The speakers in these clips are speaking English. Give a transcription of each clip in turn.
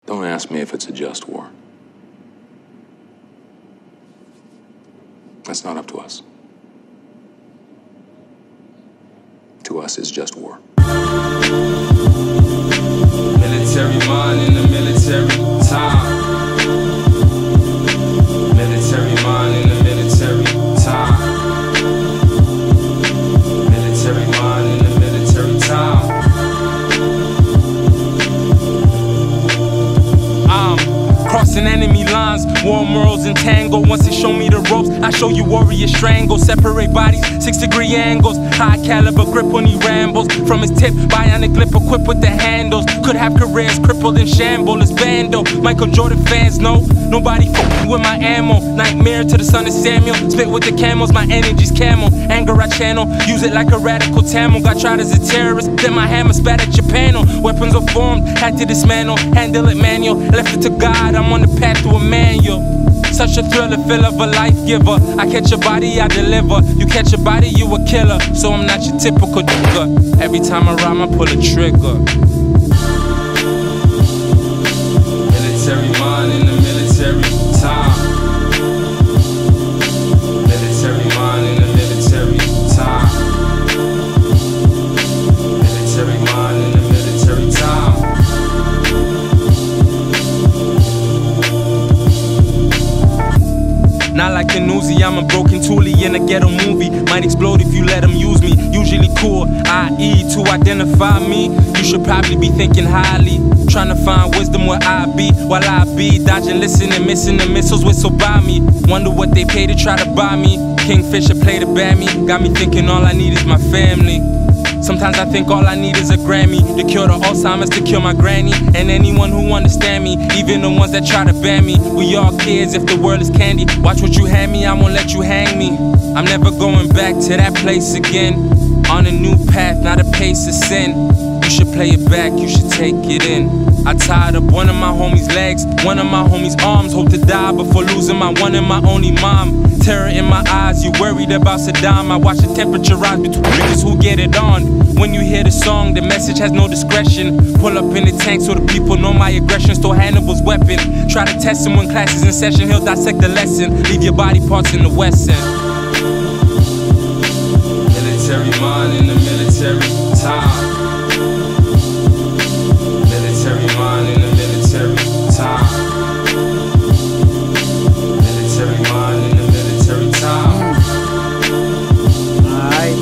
Don't ask me if it's a just war. That's not up to us. To us, it's just war. Military mind in the military time. Military mind in the military time. Military mind in the military time. Crossing enemy lines, war morals entangled. Once they show me the ropes, I show you warrior strangle. Separate bodies, 6-degree angles. High caliber grip when he rambles. From his tip, bionic lip equipped with the handles. Could have careers crippled in shambles. It's Bando. Michael Jordan fans know nobody fucking with my ammo. Nightmare to the son of Samuel. Spit with the camels, my energy's camel. Anger I channel, use it like a radical Tamil. Got tried as a terrorist, then my hammer spat at your panel. Weapons are formed, had to dismantle. Handle it manual, left it to God. I'm on the path to a manual. Such a thriller, feel of a life giver. I catch a body, I deliver. You catch a body, you a killer. So I'm not your typical nigga. Every time I rhyme, I pull a trigger. Military mind in the military time. Military mind in the military time. Military mind in the military time. Not like the newsie, I'm a broken toolie in a ghetto movie. Might explode if you let them use me. Usually cool, I.e. to identify me. You should probably be thinking highly. Trying to find wisdom where I be. While I be dodging, listening, missing the missiles whistle by me. Wonder what they pay to try to buy me. Kingfisher play to ban me. Got me thinking all I need is my family. Sometimes I think all I need is a Grammy to cure the Alzheimer's, to cure my granny, and anyone who understand me, even the ones that try to ban me. We all kids if the world is candy. Watch what you hand me, I won't let you hang me. I'm never going back to that place again. On a new path, not a pace of sin. You should play it back, you should take it in. I tied up one of my homies' legs, one of my homies' arms. Hope to die before losing my one and my only mom. Terror in my eyes, you worried about Saddam. I watch the temperature rise between niggas who get it on. When you hear the song, the message has no discretion. Pull up in the tank so the people know my aggression. Stole Hannibal's weapon. Try to test him when class is in session. He'll dissect the lesson. Leave your body parts in the West End. Military mind in the military time. Military mind in the military time. Military mind in the military time. Alright.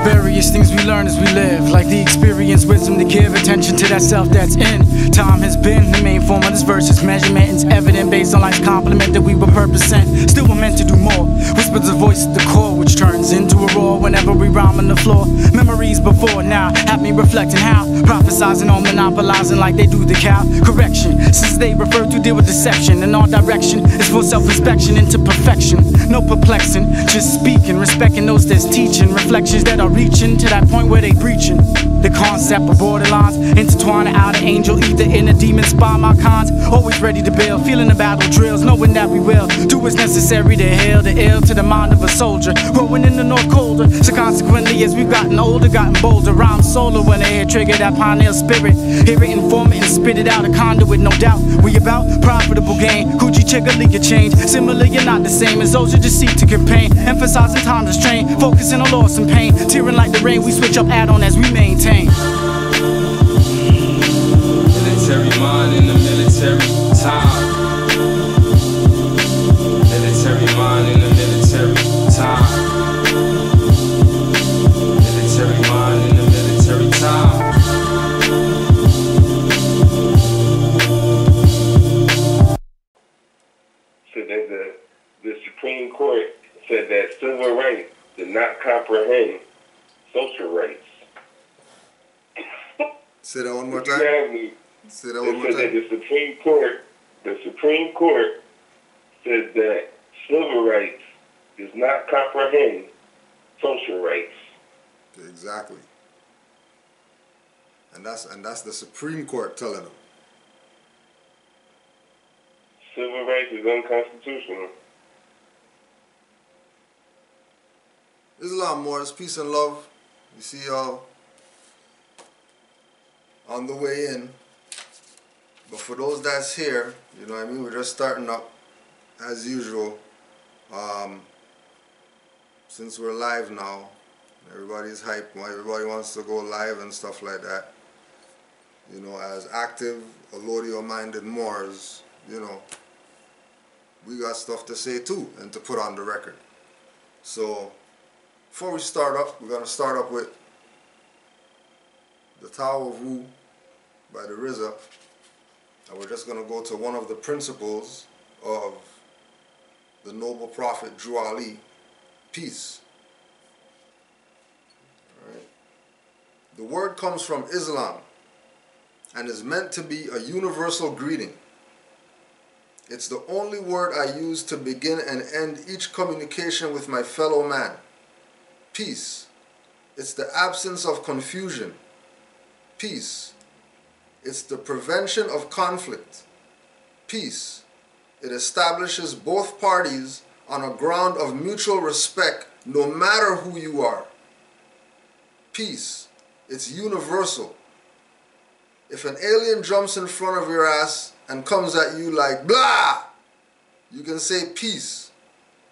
Various things we learn as we live, like the experience, wisdom to give attention to that self that's in. Time has been the main form of this verse. Its measurement is evident based on life's compliment that we were purposing. Still we're meant to do more. Whispers the voice at the core, which turns into a roar whenever we rhyme on the floor. Memories before now have me reflecting how prophesizing or monopolizing like they do the cow. Correction, since they refer to deal with deception, and our direction is for self-inspection into perfection. No perplexing, just speaking, respecting those that's teaching. Reflections that are reaching to that point where they preaching. The concept of borderlines, intertwine out an angel, either in a demon spy, my cons. Always ready to build, feeling the battle drills, knowing that we will do what's necessary to heal the ill to the mind of a soldier. Growing in the north colder, so consequently as we've gotten older, gotten bolder. Rhyme solo when they hear trigger that pioneer spirit. Hear it, inform it, and spit it out, a conduit, no doubt. We about profitable gain, coochie chigga leak a change. Similar, you're not the same as those who just seek to campaign. Emphasizing time to strain, focusing on loss and pain. Tearing like the rain, we switch up add on as we maintain. Military mind in the military time. Military mind in the military time. Military mind in the military time. So that the Supreme Court said that civil rights did not comprehend social rights. Say that one more time. Say that one more time. The Supreme Court said that civil rights does not comprehend social rights. Exactly. And that's the Supreme Court telling them. Civil rights is unconstitutional. There's a lot more. It's peace and love. You see, on the way in. But for those that's here, you know what I mean, we're just starting up as usual. Since we're live now, everybody's hyped, everybody wants to go live and stuff like that. You know, as active, allodial-minded Moors, you know, we got stuff to say too and to put on the record. So, before we start up, we're going to start up with the Tao of Wu by the RZA. And we're just going to go to one of the principles of the noble prophet Drew Ali, peace. All right. The word comes from Islam and is meant to be a universal greeting. It's the only word I use to begin and end each communication with my fellow man. Peace. It's the absence of confusion. Peace. It's the prevention of conflict. Peace. It establishes both parties on a ground of mutual respect, no matter who you are. Peace. It's universal. If an alien jumps in front of your ass and comes at you like, blah, you can say peace.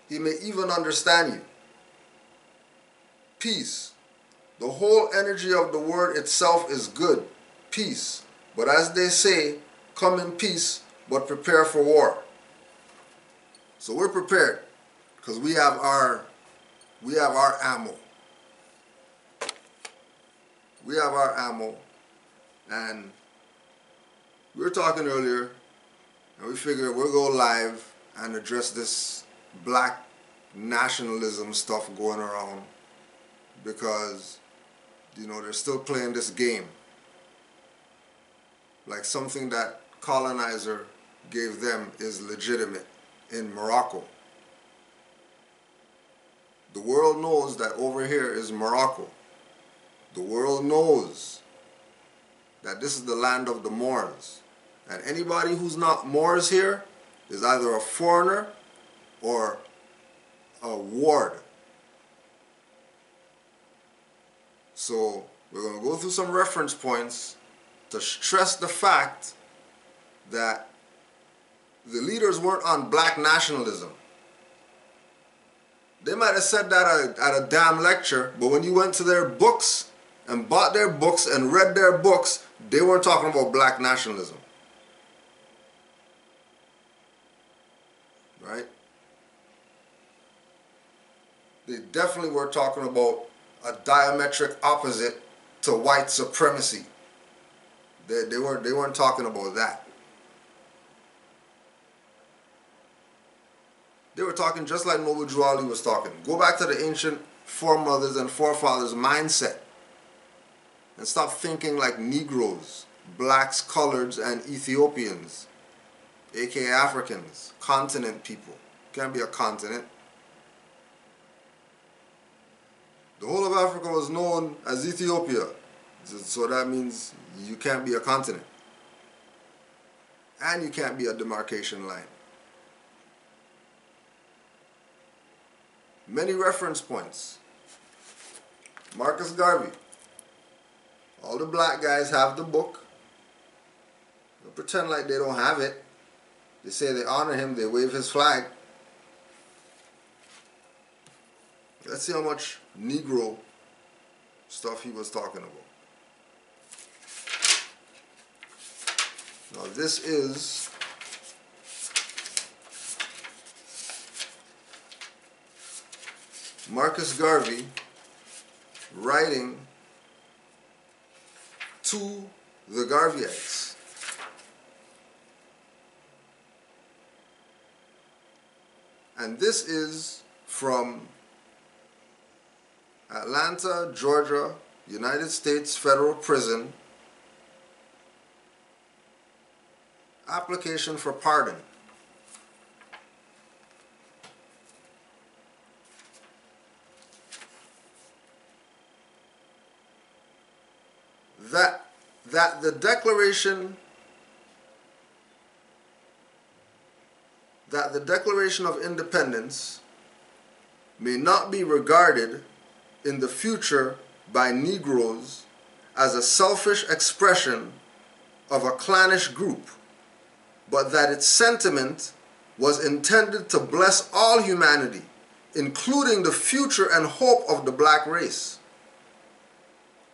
He may even understand you. Peace. The whole energy of the word itself is good. Peace. But as they say, come in peace, but prepare for war. So we're prepared because we have our ammo. We have our ammo. And we were talking earlier, and we figured we'll go live and address this black nationalism stuff going around because, you know, they're still playing this game. Like something that colonizer gave them is legitimate in Morocco. The world knows that over here is Morocco. The world knows that this is the land of the Moors. And anybody who's not Moors here is either a foreigner or a ward. So we're going to go through some reference points to stress the fact that the leaders weren't on black nationalism. They might have said that at a damn lecture, but when you went to their books and bought their books and read their books, they weren't talking about black nationalism. Right? They definitely were talking about a diametric opposite to white supremacy. They weren't talking about that. They were talking just like Noble Drew Ali was talking. Go back to the ancient foremothers and forefathers mindset. And stop thinking like Negroes, blacks, coloreds, and Ethiopians, aka Africans, continent people. Can't be a continent. The whole of Africa was known as Ethiopia, so that means you can't be a continent. And you can't be a demarcation line. Many reference points. Marcus Garvey. All the black guys have the book. They pretend like they don't have it. They say they honor him, they wave his flag. Let's see how much Negro stuff he was talking about. Now this is Marcus Garvey writing to the Garveyites. And this is from Atlanta, Georgia, United States Federal Prison. Application for pardon. That the Declaration of Independence may not be regarded in the future by Negroes as a selfish expression of a clannish group, but that its sentiment was intended to bless all humanity, including the future and hope of the black race.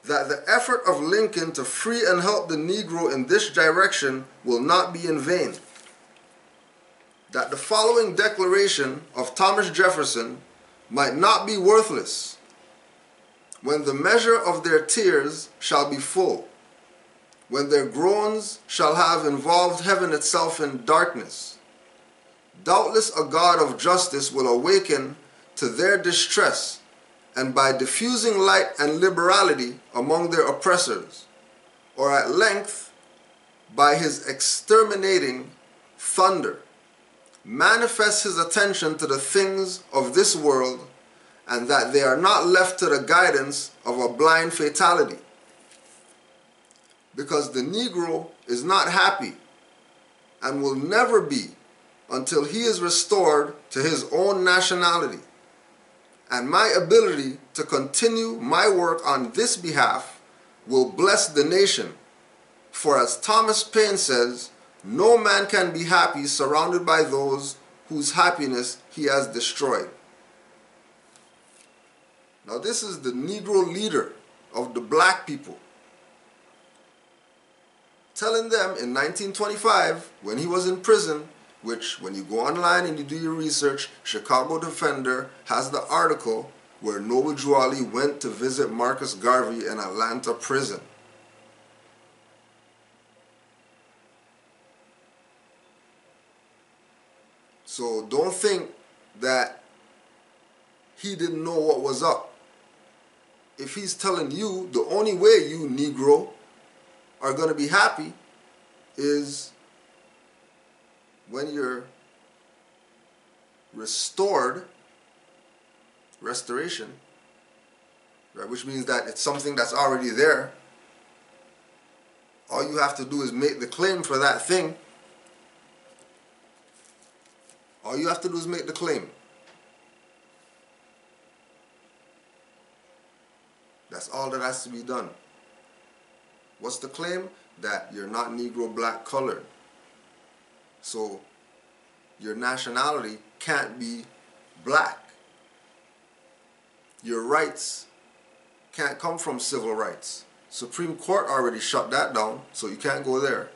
That the effort of Lincoln to free and help the Negro in this direction will not be in vain. That the following declaration of Thomas Jefferson might not be worthless. When the measure of their tears shall be full, when their groans shall have involved heaven itself in darkness, doubtless a God of justice will awaken to their distress, and by diffusing light and liberality among their oppressors, or at length by his exterminating thunder, manifest his attention to the things of this world, and that they are not left to the guidance of a blind fatality. Because the Negro is not happy and will never be until he is restored to his own nationality. And my ability to continue my work on this behalf will bless the nation. For as Thomas Paine says, no man can be happy surrounded by those whose happiness he has destroyed. Now this is the Negro leader of the black people, telling them in 1925, when he was in prison, which when you go online and you do your research, Chicago Defender has the article where Noble Drew Ali went to visit Marcus Garvey in Atlanta prison. So don't think that he didn't know what was up. If he's telling you the only way you Negro are going to be happy is when you're restored, restoration, right, which means that it's something that's already there. All you have to do is make the claim for that thing. All you have to do is make the claim. That's all that has to be done. What's the claim? That you're not Negro, black, colored. So your nationality can't be black. Your rights can't come from civil rights. Supreme Court already shut that down, so you can't go there.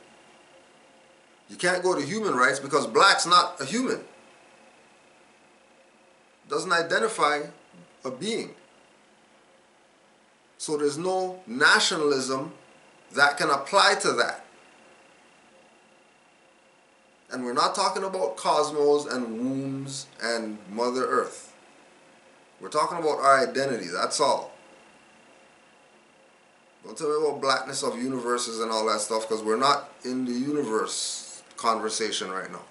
You can't go to human rights because black's not a human. Doesn't identify a being. So there's no nationalism that can apply to that. And we're not talking about cosmos and wombs and Mother Earth. We're talking about our identity, that's all. Don't tell me about blackness of universes and all that stuff, because we're not in the universe conversation right now.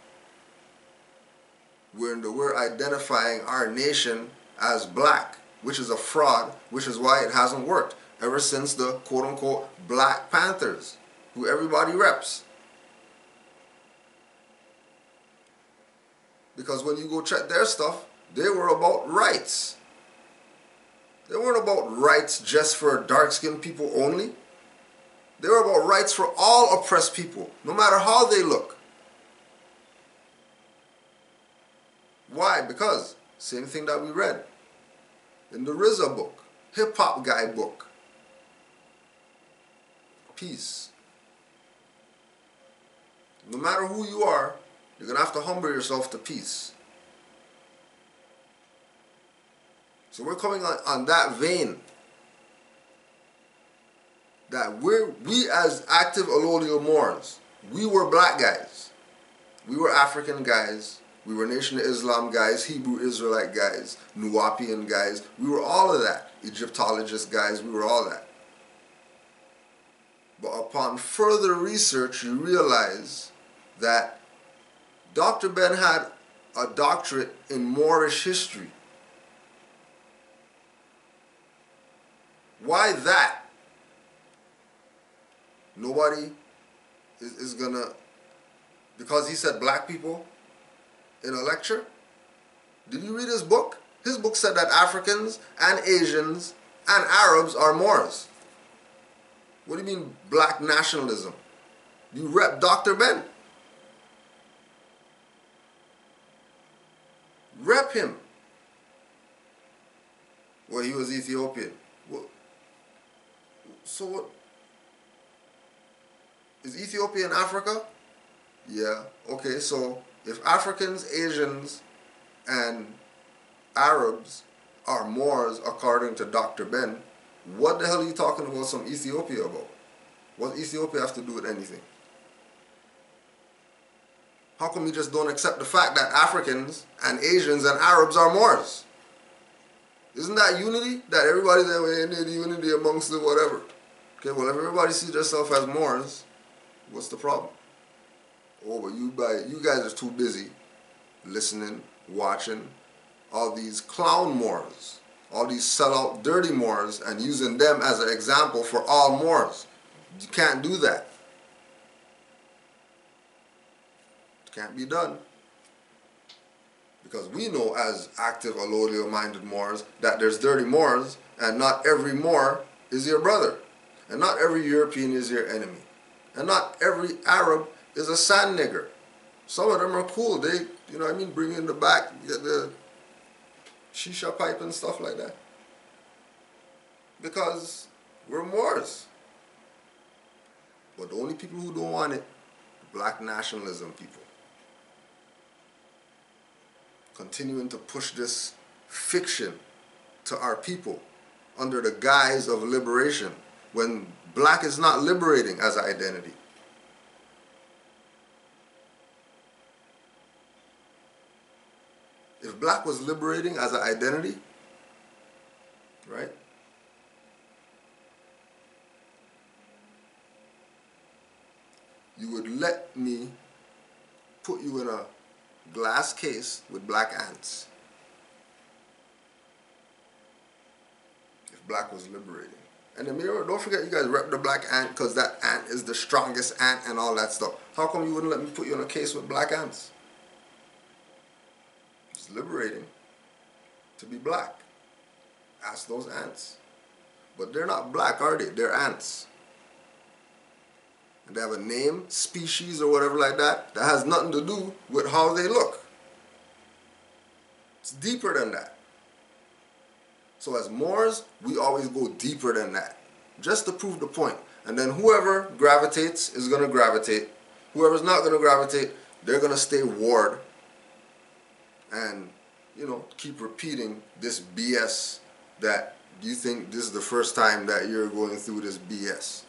We're identifying our nation as black, which is a fraud, which is why it hasn't worked ever since the quote-unquote Black Panthers, who everybody reps. Because when you go check their stuff, they were about rights. They weren't about rights just for dark-skinned people only. They were about rights for all oppressed people, no matter how they look. Why? Because same thing that we read in the RZA book, hip-hop guy book. Peace. No matter who you are, you're going to have to humble yourself to peace. So we're coming on that vein. That we as active allodial Moors, we were black guys. We were African guys. We were Nation of Islam guys, Hebrew Israelite guys, Nuwapian guys. We were all of that. Egyptologist guys, we were all that. But upon further research, you realize that Dr. Ben had a doctorate in Moorish history. Why that? Nobody is gonna, because he said black people in a lecture? Did you read his book? His book said that Africans and Asians and Arabs are Moors. What do you mean black nationalism? You rep Dr. Ben. Rep him. Well, he was Ethiopian. Well, so what? Is Ethiopia in Africa? Yeah. Okay, so if Africans, Asians, and Arabs are Moors according to Dr. Ben, what the hell are you talking about some Ethiopia about? What Ethiopia have to do with anything? How come you just don't accept the fact that Africans and Asians and Arabs are Moors? Isn't that unity? That everybody that way in the unity amongst the whatever. Okay, well if everybody sees themselves as Moors, what's the problem? Oh, but you guys are too busy listening, watching all these clown Moors, all these sellout dirty Moors, and using them as an example for all Moors. You can't do that. It can't be done. Because we know as active allodial-minded Moors that there's dirty Moors, and not every Moor is your brother. And not every European is your enemy. And not every Arab is a sand nigger. Some of them are cool. They, you know what I mean, bring in the back, get the shisha pipe and stuff like that. Because we're Moors. But the only people who don't want it, black nationalism people. Continuing to push this fiction to our people under the guise of liberation when black is not liberating as an identity. If black was liberating as an identity, right? You would let me put you in a glass case with black ants. If black was liberating. And the mirror, don't forget you guys rep the black ant because that ant is the strongest ant and all that stuff. How come you wouldn't let me put you in a case with black ants? It's liberating to be black. Ask those ants. But they're not black, are they? They're ants. And they have a name, species, or whatever like that, that has nothing to do with how they look. It's deeper than that. So as Moors, we always go deeper than that, just to prove the point. And then whoever gravitates is going to gravitate. Whoever's not going to gravitate, they're going to stay ward and, you know, keep repeating this BS that you think this is the first time that you're going through this BS.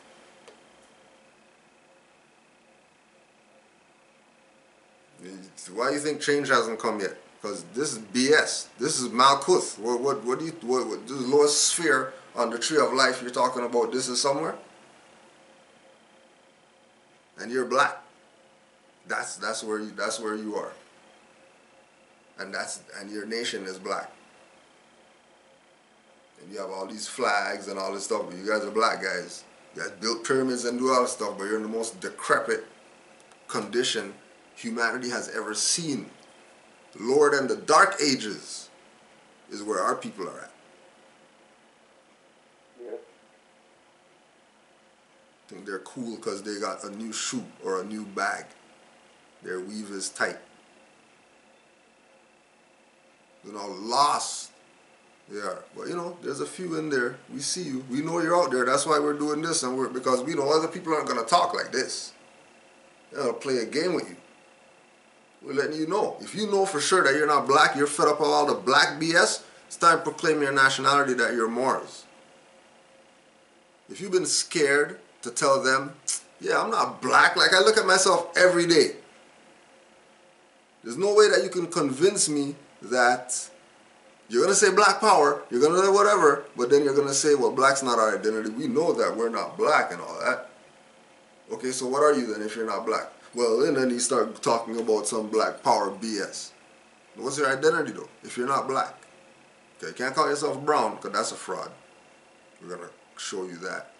Why do you think change hasn't come yet? Because this is BS. This is Malkuth. What the lowest sphere on the tree of life you're talking about? This is somewhere, and you're black. That's where you are, and your nation is black, and you have all these flags and all this stuff. But you guys are black guys. You guys built pyramids and do all this stuff, but you're in the most decrepit condition humanity has ever seen. Lower than the Dark Ages is where our people are at. Yeah. Think they're cool because they got a new shoe or a new bag. Their weave is tight. You know, lost they are. But you know, there's a few in there. We see you. We know you're out there. That's why we're doing this, and because we know other people aren't gonna talk like this. They're gonna play a game with you. We're letting you know. If you know for sure that you're not black, you're fed up with all the black BS, it's time to proclaim your nationality that you're Moors. If you've been scared to tell them, yeah, I'm not black, like I look at myself every day. There's no way that you can convince me that you're going to say black power, you're going to say whatever, but then you're going to say, well, black's not our identity. We know that we're not black and all that. Okay, so what are you then if you're not black? Well, and then you start talking about some black power BS. What's your identity though, if you're not black? Okay, you can't call yourself brown, because that's a fraud. We're going to show you that.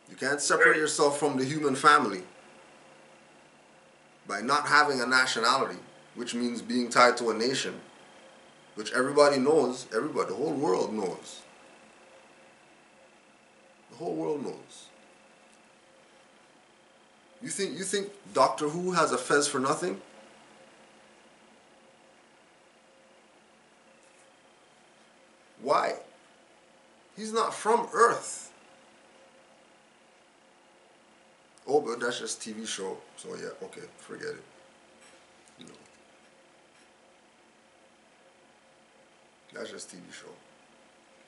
You can't separate yourself from the human family by not having a nationality, which means being tied to a nation, which everybody knows, the whole world knows. whole world knows. You think Doctor Who has a fez for nothing? Why? He's not from Earth. Oh, but that's just TV show. So yeah, okay, forget it. You know. That's just TV show.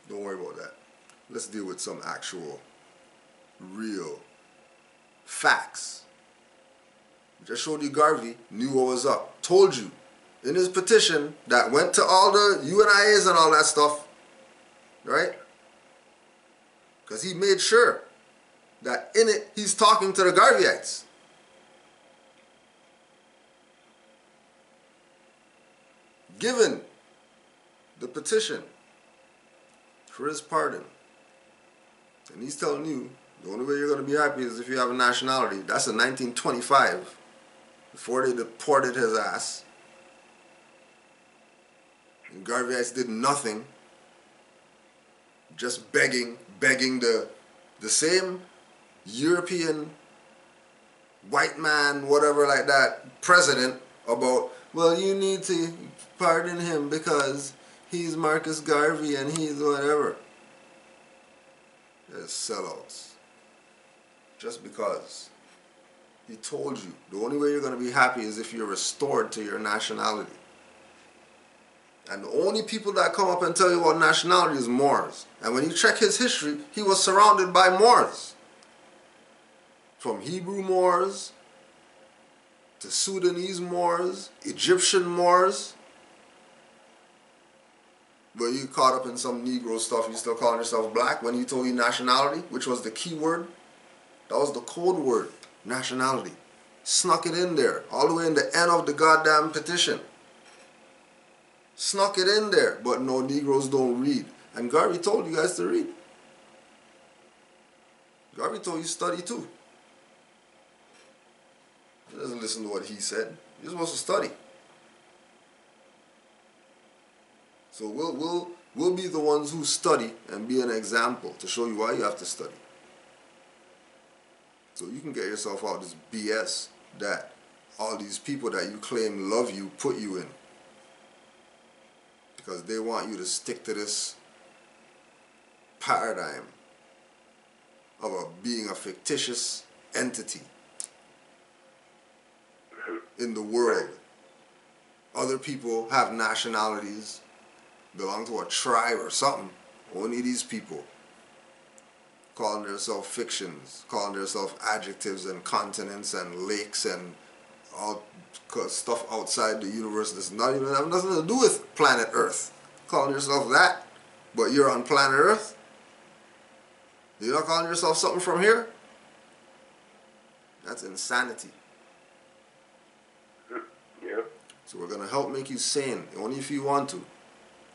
Don't worry about that. Let's deal with some actual, real facts. Just showed you Garvey knew what was up. Told you in his petition that went to all the UNIAs and all that stuff, right? Because he made sure that in it he's talking to the Garveyites. Given the petition for his pardon, and he's telling you the only way you're going to be happy is if you have a nationality. That's in 1925, before they deported his ass. And Garveyites did nothing, just begging the same European white man, whatever like that, president about, well, you need to pardon him because he's Marcus Garvey and he's whatever. They're sellouts. Just because he told you the only way you're going to be happy is if you're restored to your nationality. And the only people that come up and tell you about nationality is Moors. And when you check his history, he was surrounded by Moors. From Hebrew Moors to Sudanese Moors, Egyptian Moors. But you caught up in some Negro stuff, you still calling yourself black when he told you nationality, which was the key word. That was the code word, nationality. Snuck it in there, all the way in the end of the goddamn petition. Snuck it in there, but no, Negroes don't read. And Garvey told you guys to read. Garvey told you to study too. He doesn't listen to what he said. You're supposed to study. So we'll be the ones who study and be an example to show you why you have to study. So you can get yourself out of this BS that all these people that you claim love you put you in. Because they want you to stick to this paradigm of being a fictitious entity in the world. Other people have nationalities, belong to a tribe or something. Only these people calling themselves fictions, calling themselves adjectives and continents and lakes and all stuff outside the universe that's not even have nothing to do with planet Earth. Calling yourself that, but you're on planet Earth? You're not calling yourself something from here? That's insanity. Yeah. So we're going to help make you sane, only if you want to.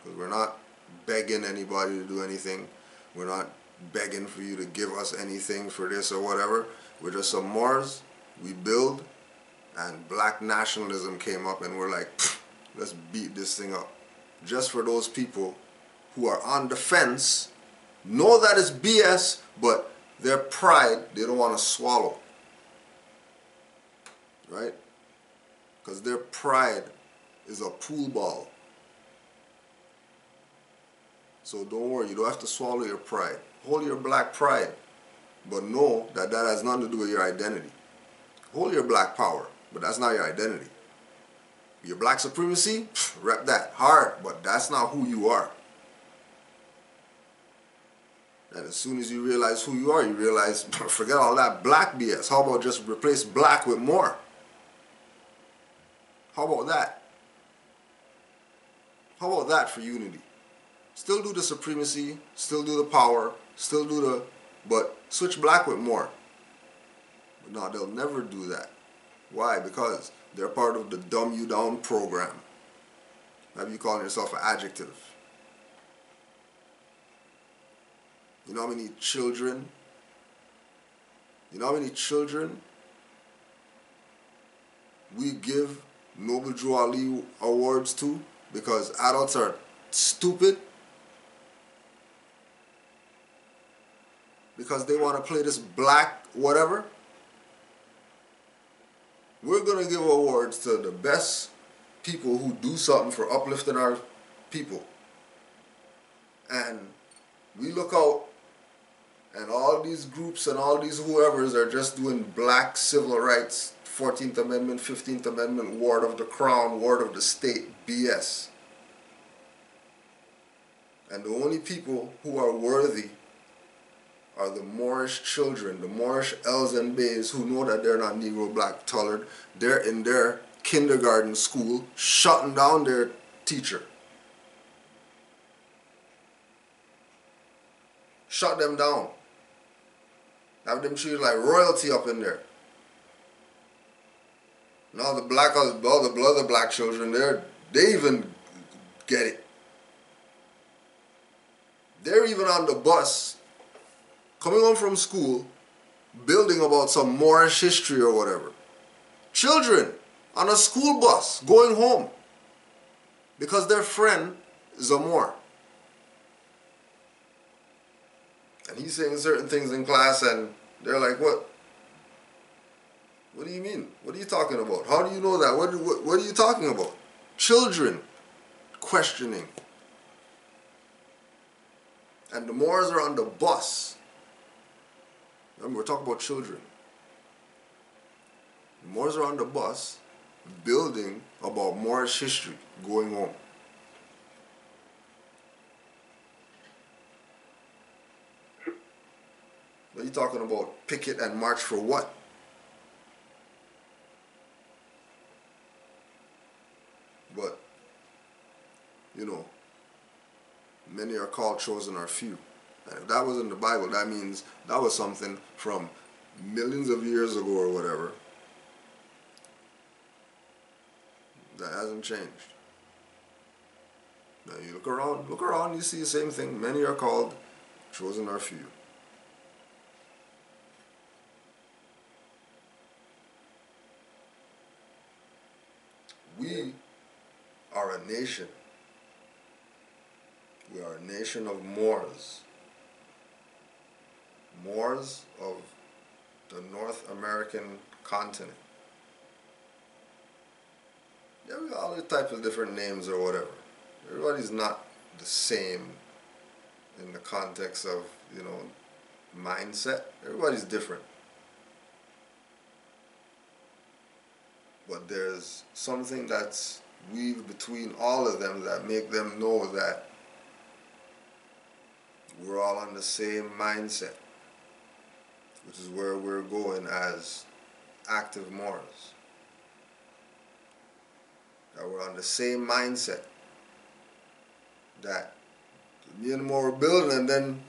Because we're not begging anybody to do anything. We're not begging for you to give us anything for this or whatever. We're just some Moors. We build. And black nationalism came up and we're like, let's beat this thing up. Just for those people who are on the fence, know that it's BS, but their pride, they don't want to swallow. Right? Because their pride is a pool ball. So don't worry, you don't have to swallow your pride. Hold your black pride, but know that that has nothing to do with your identity. Hold your black power, but that's not your identity. Your black supremacy, rep that hard, but that's not who you are. And as soon as you realize who you are, you realize, forget all that black BS. How about just replace black with more? How about that? How about that for unity? Still do the supremacy, still do the power, still do the, but switch black with more. But no, they'll never do that. Why? Because they're part of the dumb you down program. Have you calling yourself an adjective? You know how many children? You know how many children we give Nobel Joe Ali awards to because adults are stupid? because they want to play this black whatever. We're going to give awards to the best people who do something for uplifting our people. And we look out, and all these groups and all these whoever's are just doing black civil rights, 14th Amendment, 15th Amendment, ward of the crown, ward of the state, BS. And the only people who are worthy are the Moorish children, the Moorish L's and Bays who know that they're not Negro, black, colored. They're in their kindergarten school shutting down their teacher. Shut them down. Have them treated like royalty up in there. Now the black, all the other black children there, they even get it. They're even on the bus, coming home from school, building about some Moorish history or whatever. Children on a school bus going home because their friend is a Moor. And he's saying certain things in class and they're like, what? What do you mean? What are you talking about? How do you know that? What are you talking about? Children questioning. And the Moors are on the bus. Remember, we're talking about children. The Moors are on the bus building about Moorish history, going home. What are you talking about? Picket and march for what? But, you know, many are called, chosen are few. And if that was in the Bible, that means that was something from millions of years ago or whatever. That hasn't changed. Now you look around, you see the same thing. Many are called, chosen are few. We are a nation. We are a nation of Moors. Moors of the North American continent. Yeah, we got all types of different names or whatever. Everybody's not the same in the context of, you know, mindset. Everybody's different. But there's something that's weaved between all of them that make them know that we're all on the same mindset, which is where we're going as active Moors. That we're on the same mindset, that me and Moor were building, and then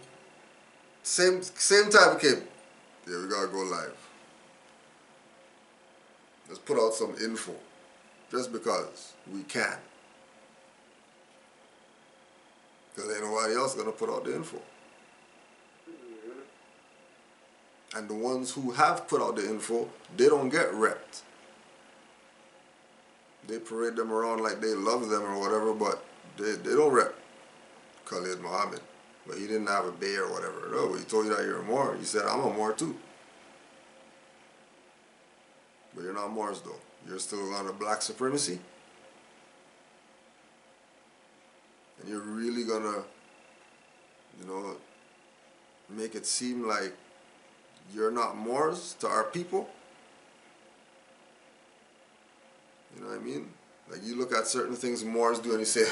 same time it came, yeah, we gotta go live. Let's put out some info, just because we can. Because ain't nobody else gonna put out the info. And the ones who have put out the info, they don't get repped. They parade them around like they love them or whatever, but they don't rep Khalid Muhammad. But he didn't have a bay or whatever. No, he told you that you're a Moor. He said, I'm a Moor too. But you're not Moors though. You're still under black supremacy. And you're really gonna, you know, make it seem like you're not Moors to our people. You know what I mean? Like you look at certain things Moors do and you say,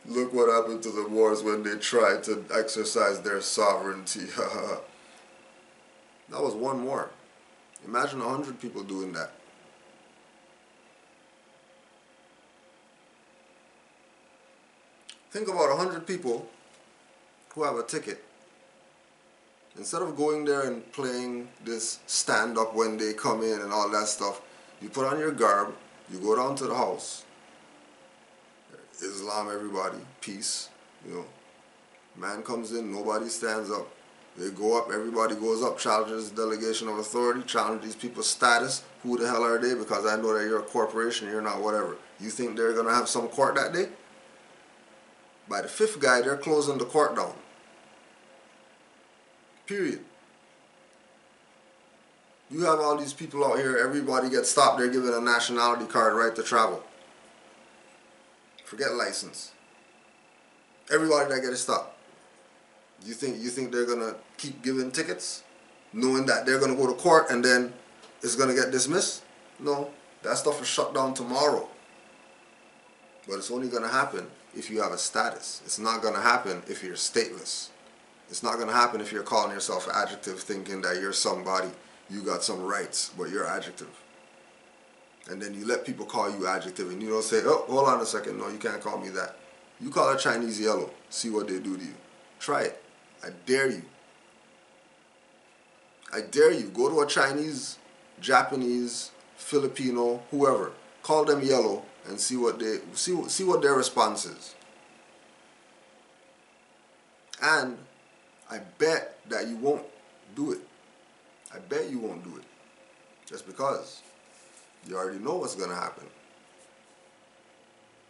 look what happened to the Moors when they tried to exercise their sovereignty. That was one Moor. Imagine 100 people doing that. Think about 100 people who have a ticket. Instead of going there and playing this stand-up when they come in and all that stuff, you put on your garb, you go down to the house. Islam, everybody, peace, you know. Man comes in, nobody stands up. They go up, everybody goes up, challenges the delegation of authority, challenge these people's status. Who the hell are they? Because I know that you're a corporation, you're not whatever. You think they're going to have some court that day? By the fifth guy, they're closing the court down. Period. You have all these people out here, everybody gets stopped, they're given a nationality card, right to travel. Forget license. Everybody that gets stopped. You think they're gonna keep giving tickets, knowing that they're gonna go to court and then it's gonna get dismissed? No, that stuff is shut down tomorrow. But it's only gonna happen if you have a status. It's not gonna happen if you're stateless. It's not gonna happen if you're calling yourself an adjective, thinking that you're somebody, you got some rights, but you're adjective. And then you let people call you adjective and you don't say, oh, hold on a second, no, you can't call me that. You call a Chinese yellow, see what they do to you. Try it. I dare you. I dare you. Go to a Chinese, Japanese, Filipino, whoever. Call them yellow and see what their response is. And I bet that you won't do it. I bet you won't do it. Just because you already know what's going to happen.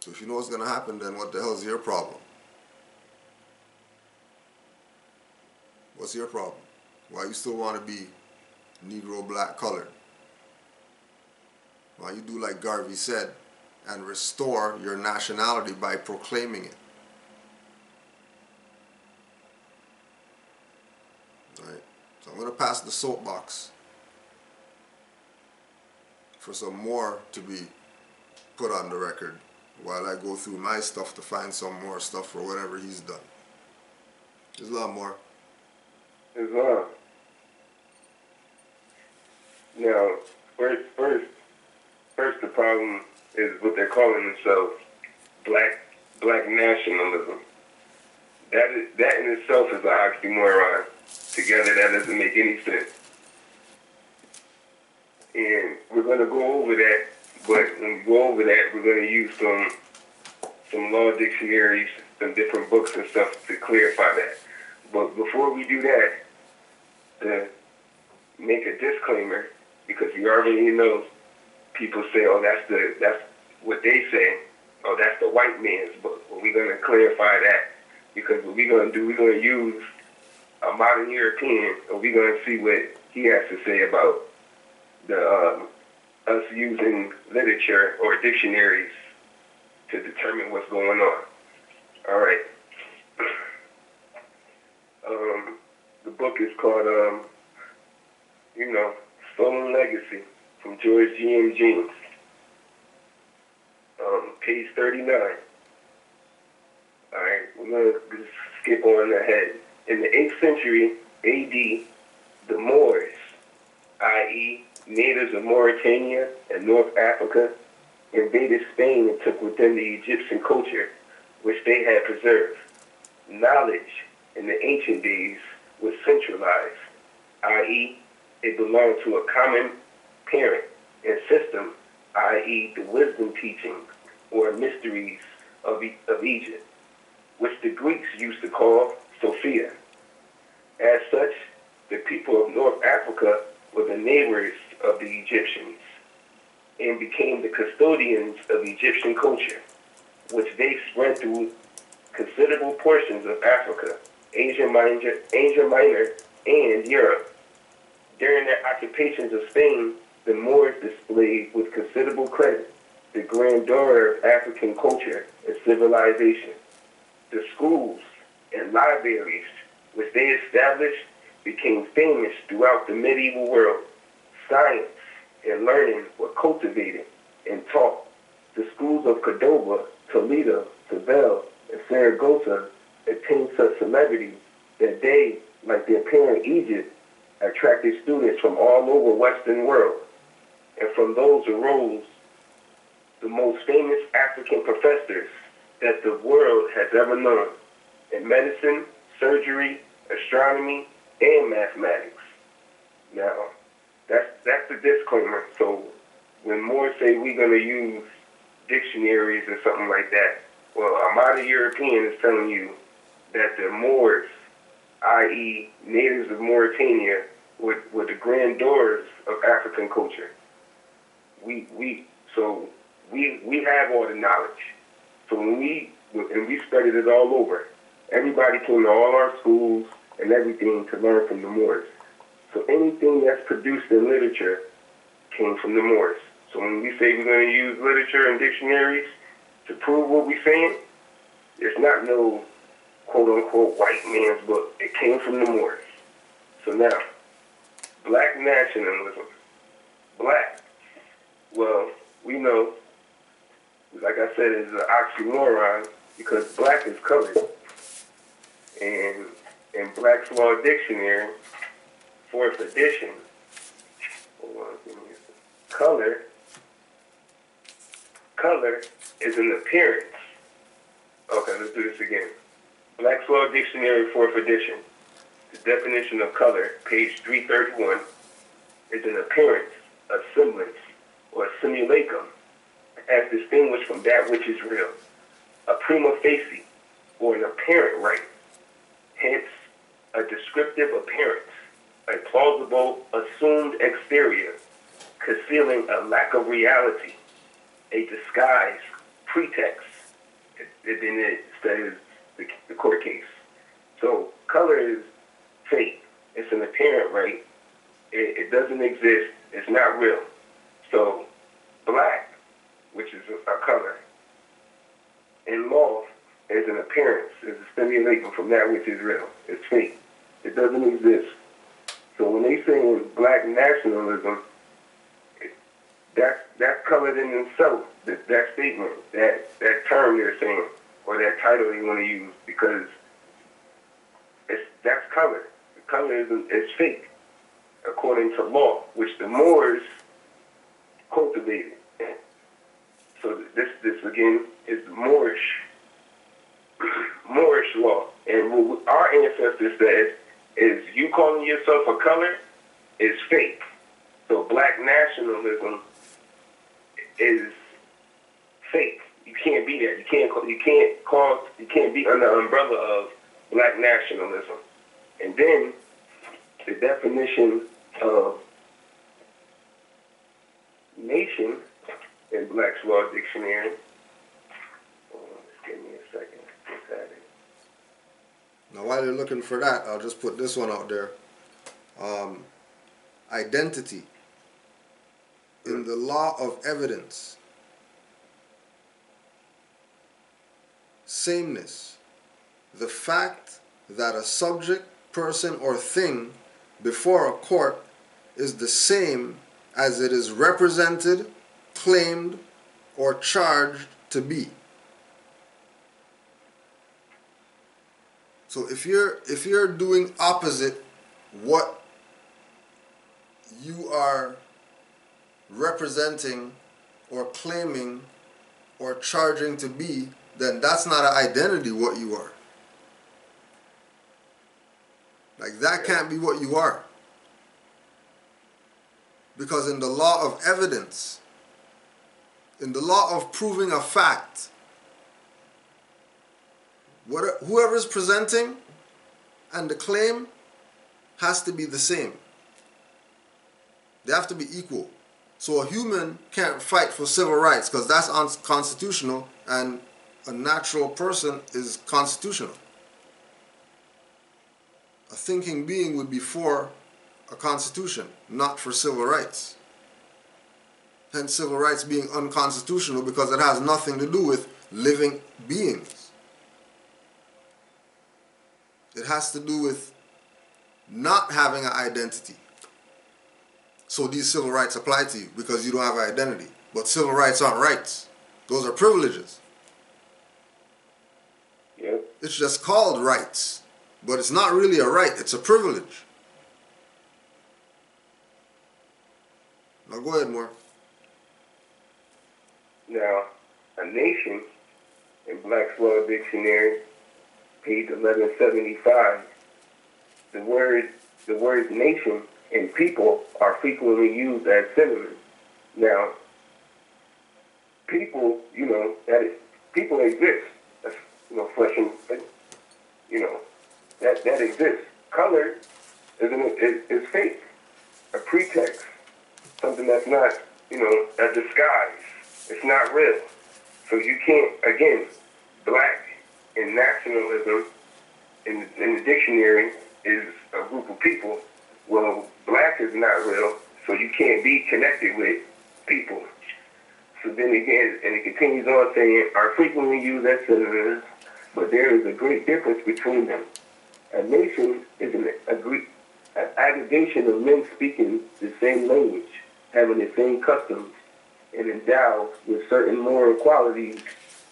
So if you know what's going to happen, then what the hell is your problem? What's your problem? Why you still want to be Negro, black, colored? Why you do like Garvey said and restore your nationality by proclaiming it? Alright, so I'm going to pass the soapbox for some more to be put on the record while I go through my stuff to find some more stuff for whatever he's done. There's a lot more. There's a lot. Now, first the problem is what they're calling themselves, black nationalism. That in itself is an oxymoron. Together, that doesn't make any sense. And we're going to go over that, but when we go over that, we're going to use some law dictionaries, some different books and stuff to clarify that. But before we do that, to make a disclaimer, because you already know people say, oh, that's what they say, oh, that's the white man's book. Well, we're going to clarify that, because what we're going to do, we're going to use a modern European, and we're going to see what he has to say about us using literature or dictionaries to determine what's going on. All right. The book is called, Stolen Legacy from George G.M. James. Page 39. All right, we're going to just skip on ahead. In the 8th century A.D., the Moors, i.e., natives of Mauritania and North Africa, invaded Spain and took with them the Egyptian culture, which they had preserved. Knowledge in the ancient days was centralized, i.e., it belonged to a common parent and system, i.e., the wisdom teachings or mysteries of Egypt, which the Greeks used to call Sophia. As such, the people of North Africa were the neighbors of the Egyptians and became the custodians of Egyptian culture, which they spread through considerable portions of Africa, Asia Minor, and Europe. During their occupations of Spain, the Moors displayed with considerable credit the grandeur of African culture and civilization. The schools and libraries which they established became famous throughout the medieval world. Science and learning were cultivated and taught. The schools of Cordoba, Toledo, Seville, and Saragossa attained such celebrity that they, like their parent Egypt, attracted students from all over Western world. And from those arose the most famous African professors that the world has ever known in medicine, surgery, astronomy, and mathematics. Now, that's the disclaimer. So when Moors say we're going to use dictionaries or something like that, well, a modern European is telling you that the Moors, i.e. natives of Mauritania, were the grandeurs of African culture. We have all the knowledge. So when we studied it all over, everybody came to all our schools, and everything to learn from the Moors. So anything that's produced in literature came from the Moors. So when we say we're going to use literature and dictionaries to prove what we're saying, it's not no quote-unquote white man's book. It came from the Moors. So now, black nationalism. Black, well, we know, like I said, is an oxymoron because black is colored. And in Black's Law Dictionary, 4th edition, hold on, give me a second. Color is an appearance. Okay, let's do this again. Black's Law Dictionary, 4th edition. The definition of color, page 331, is an appearance, a semblance, or a simulacrum, as distinguished from that which is real. A prima facie, or an apparent right. Hence, a descriptive appearance, a plausible assumed exterior, concealing a lack of reality, a disguise, pretext. Then it says the court case. So color is fake. It's an apparent right. It doesn't exist. It's not real. So black, which is a color, in law is an appearance, is a stimulation from that which is real. It's fake. It doesn't exist. So when they say black nationalism, that's colored in itself, that statement, that term they're saying, or that title they want to use, because that's color. The color is fake, according to law, which the Moors cultivated. So this again is Moorish law. And what our ancestors said is you calling yourself a color is fake. So black nationalism is fake. You can't be that. You can't be under the umbrella of black nationalism. And then the definition of nation in Black's Law Dictionary. Just give me a second. Just had it. Now, while you're looking for that, I'll just put this one out there. Identity. In the law of evidence, sameness. The fact that a subject, person, or thing before a court is the same as it is represented, claimed, or charged to be. So if you're doing opposite what you are representing or claiming or charging to be, then that's not an identity what you are. Like, that can't be what you are. Because in the law of evidence, in the law of proving a fact, whoever's presenting and the claim has to be the same. They have to be equal. So a human can't fight for civil rights because that's unconstitutional, and a natural person is constitutional. A thinking being would be for a constitution, not for civil rights. Hence civil rights being unconstitutional because it has nothing to do with living beings. It has to do with not having an identity. So these civil rights apply to you because you don't have an identity. But civil rights aren't rights. Those are privileges. Yep. It's just called rights. But it's not really a right. It's a privilege. Now go ahead, Moore. Now, a nation in Black's Law Dictionary, page 1175, the words nation and people are frequently used as synonyms. Now, people, people exist. That's, flesh and, that exists. Color is fake, a pretext, something that's not, a disguise. It's not real. So you can't, again, black and nationalism in the dictionary is a group of people. Well, black is not real, so you can't be connected with people. So then again, and it continues on saying, are frequently used as synonyms, but there is a great difference between them. A nation is an aggregation of men speaking the same language, having the same customs, and endowed with certain moral qualities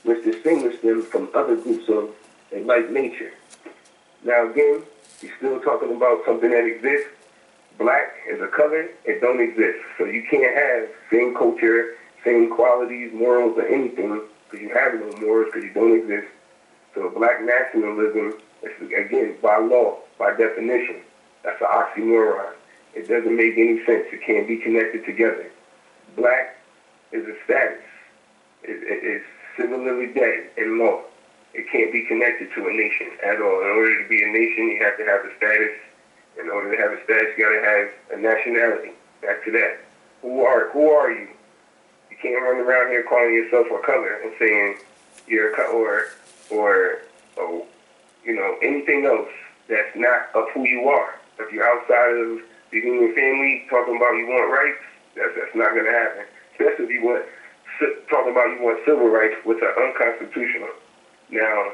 which distinguish them from other groups of a like nature. Now again, he's still talking about something that exists. Black is a color, it don't exist. So you can't have same culture, same qualities, morals, or anything, because you have no morals, because you don't exist. So black nationalism is, again, by law, by definition, that's an oxymoron. It doesn't make any sense. It can't be connected together. Black is a status. It's similarly dead in law. It can't be connected to a nation at all. In order to be a nation, you have to have a status. In order to have a status, you got to have a nationality. Back to that. Who are you? You can't run around here calling yourself a color and saying you're a color or anything else that's not of who you are. If you're outside of the human family talking about you want rights, that's not going to happen. Especially if you want talking about you want civil rights, which are unconstitutional. Now,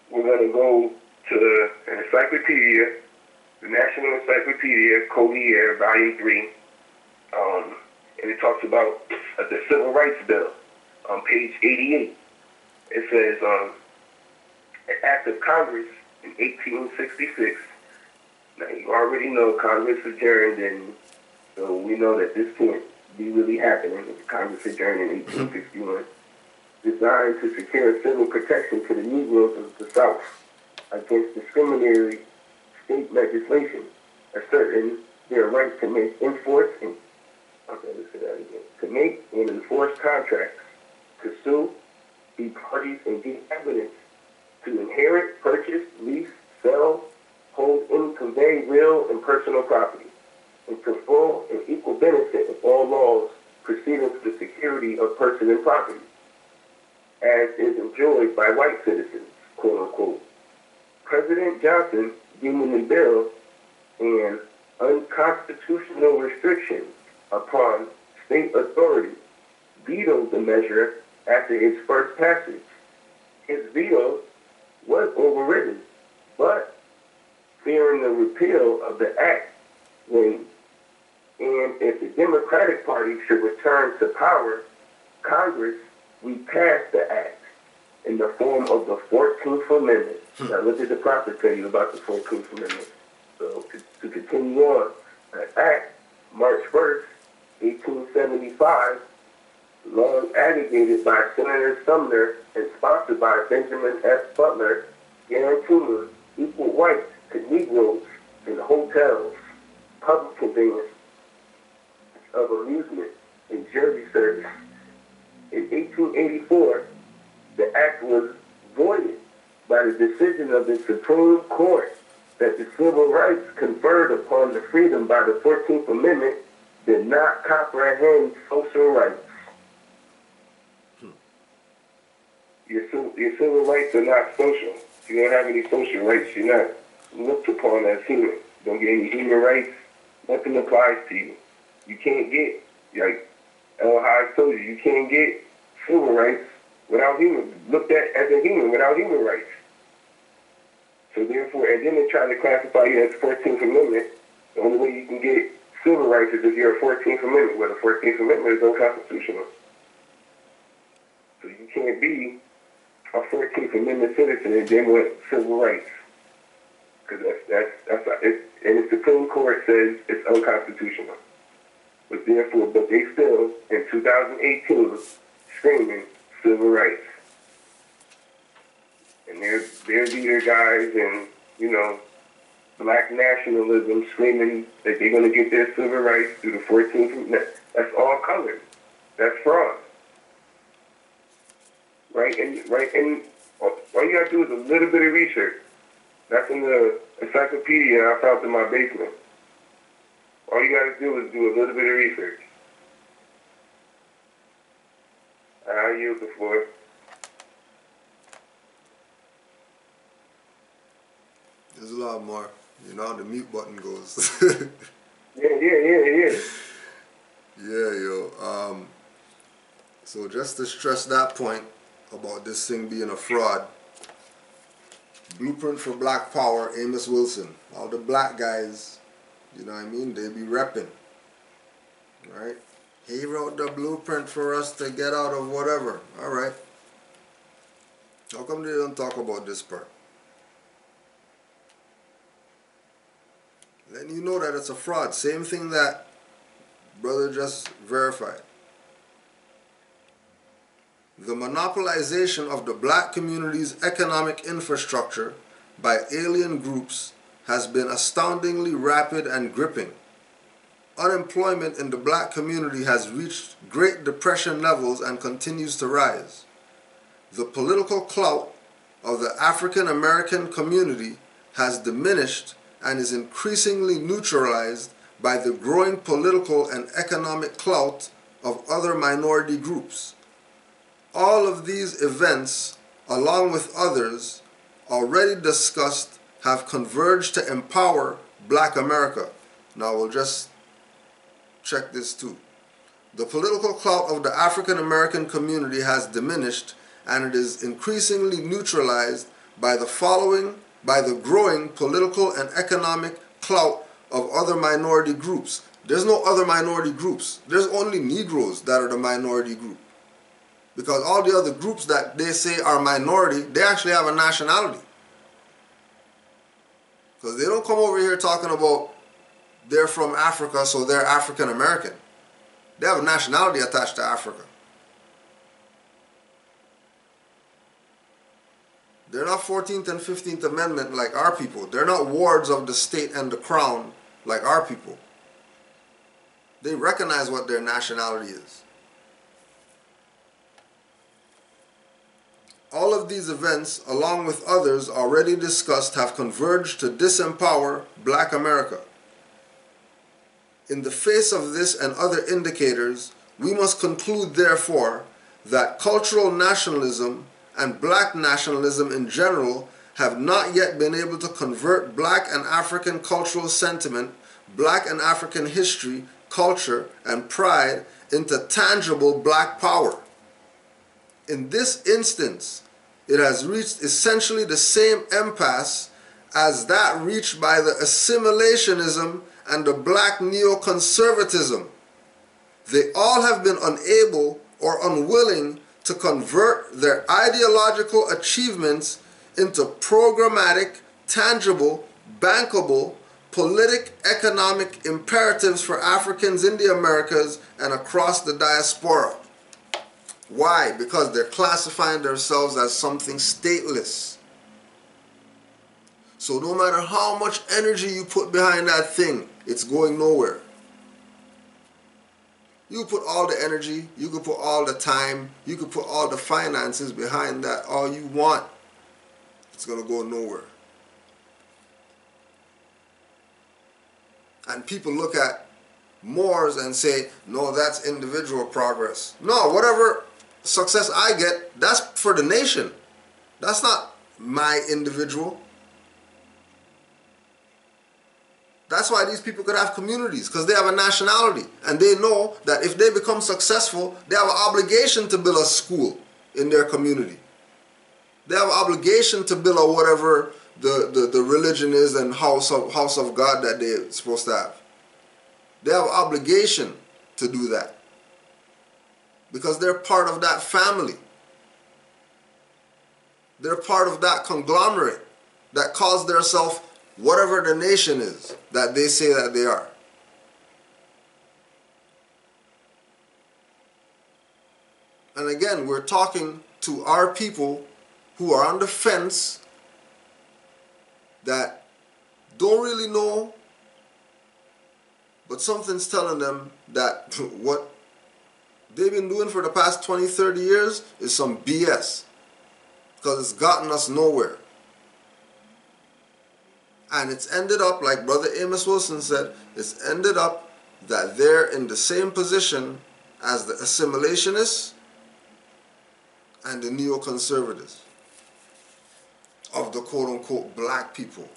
we're going to go to an encyclopedia, the National Encyclopedia, Collier, Volume 3, and it talks about the Civil Rights Bill on page 88. It says, an act of Congress in 1866. Now, you already know Congress adjourned, and so we know that this can't be really happening. Congress adjourned in 1861, designed to secure civil protection to the Negroes of the South against discriminatory state legislation, asserting their right to make and enforce contracts, to sue, be parties, and give evidence, to inherit, purchase, lease, sell, hold, and convey real and personal property, and to full and equal benefit of all laws proceeding to the security of person and property, as is enjoyed by white citizens, quote unquote. President Johnson, deeming the bill an unconstitutional restriction upon state authority, vetoed the measure after its first passage. His veto was overridden, but fearing the repeal of the act and if the Democratic Party should return to power, Congress repassed the act in the form of the 14th Amendment. Now, what did the prophet tell you about the 14th Amendment? So, to continue on, the act, March 1st, 1875, long advocated by Senator Sumner and sponsored by Benjamin S. Butler, guaranteeing equal rights to Negroes in hotels, public conveyance of amusement, and jury service. In 1884, the act was voided by the decision of the Supreme Court that the civil rights conferred upon the freedom by the 14th Amendment did not comprehend social rights. Your civil rights are not social. If you don't have any social rights, you're not looked upon as human. Don't get any human rights, nothing applies to you. You can't get, like El Haj told you, you can't get civil rights without looked at as a human without human rights. So therefore, and then they try to classify you as 14th Amendment. The only way you can get civil rights is if you're a 14th Amendment, where the 14th Amendment is unconstitutional. So you can't be a 14th Amendment citizen and then want civil rights. Because that's and the Supreme Court says it's unconstitutional. But therefore, they still, in 2018, screaming civil rights. And they're leader guys and, black nationalism screaming that they're going to get their civil rights through the 14th Amendment. That's all colored. That's fraud. Right? And all you got to do is a little bit of research. That's in the encyclopedia I found in my basement. All you got to do is do a little bit of research. I yield the floor. There's a lot more, You know how the mute button goes. Yeah. Yeah, yo. So just to stress that point about this thing being a fraud, Blueprint for Black Power, Amos Wilson, all the black guys, you know what I mean, they be repping, right? He wrote the blueprint for us to get out of whatever. All right. How come they don't talk about this part? Letting you know that it's a fraud. Same thing that brother just verified. The monopolization of the black community's economic infrastructure by alien groups has been astoundingly rapid and gripping. Unemployment in the black community has reached Great Depression levels and continues to rise. The political clout of the African American community has diminished and is increasingly neutralized by the growing political and economic clout of other minority groups. All of these events, along with others already discussed, have converged to empower Black America. Now we'll just check this too. The political clout of the African American community has diminished and it is increasingly neutralized by the growing political and economic clout of other minority groups. There's no other minority groups. There's only Negroes that are the minority group. Because all the other groups that they say are minority, they actually have a nationality. Because they don't come over here talking about they're from Africa, so they're African American. They have a nationality attached to Africa. They're not 14th and 15th Amendment like our people. They're not wards of the state and the crown like our people. They recognize what their nationality is. All of these events, along with others already discussed, have converged to disempower Black America. In the face of this and other indicators, we must conclude, therefore, that cultural nationalism and black nationalism in general have not yet been able to convert black and African cultural sentiment, black and African history, culture, and pride into tangible black power. In this instance, it has reached essentially the same impasse as that reached by the assimilationism and the black neoconservatism. They all have been unable or unwilling to convert their ideological achievements into programmatic, tangible, bankable, economic imperatives for Africans in the Americas and across the diaspora. Why? Because they're classifying themselves as something stateless. So no matter how much energy you put behind that thing, it's going nowhere. You put all the energy, you can put all the time, you can put all the finances behind that all you want. It's going to go nowhere. And people look at Moors and say, no, that's individual progress. No, whatever success I get, that's for the nation. That's not my individual. That's why these people could have communities, because they have a nationality. And they know that if they become successful, they have an obligation to build a school in their community. They have an obligation to build a whatever the religion is and house of God that they're supposed to have. They have an obligation to do that. Because they're part of that family. They're part of that conglomerate that calls themselves whatever the nation is that they say that they are. And again, we're talking to our people who are on the fence that don't really know, but something's telling them that what they've been doing for the past 20, 30 years is some BS, because it's gotten us nowhere. And it's ended up, like Brother Amos Wilson said, it's ended up that they're in the same position as the assimilationists and the neoconservatives of the quote-unquote black people.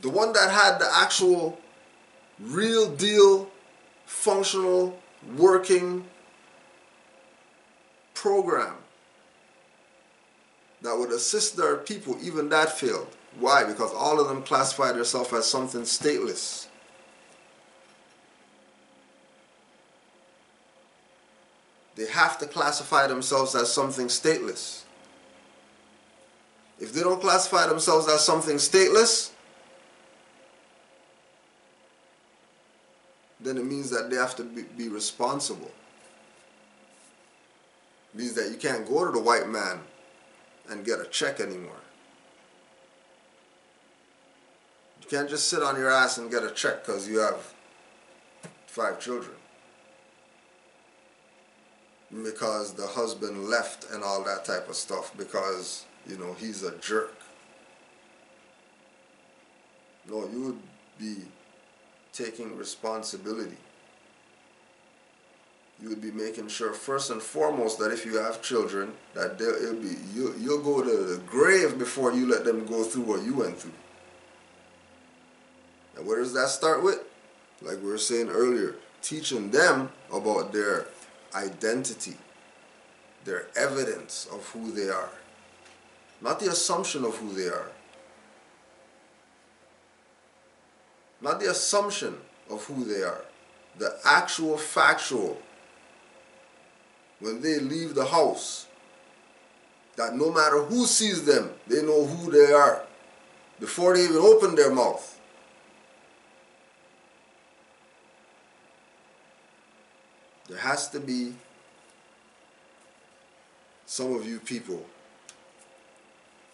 the one that had the actual real deal, functional, working program that would assist their people, even that failed. Why? Because all of them classified themselves as something stateless. They have to classify themselves as something stateless. If they don't classify themselves as something stateless, then it means that they have to be responsible. It means that you can't go to the white man and get a check anymore. You can't just sit on your ass and get a check because you have 5 children. Because the husband left and all that type of stuff, because, you know, he's a jerk. No, you would be taking responsibility. You would be making sure, first and foremost, that if you have children, that you'll go to the grave before you let them go through what you went through. And where does that start with? Like we were saying earlier, teaching them about their identity, their evidence of who they are, not the assumption of who they are, not the assumption of who they are, the actual factual, when they leave the house, that no matter who sees them, they know who they are before they even open their mouth. There has to be some of you people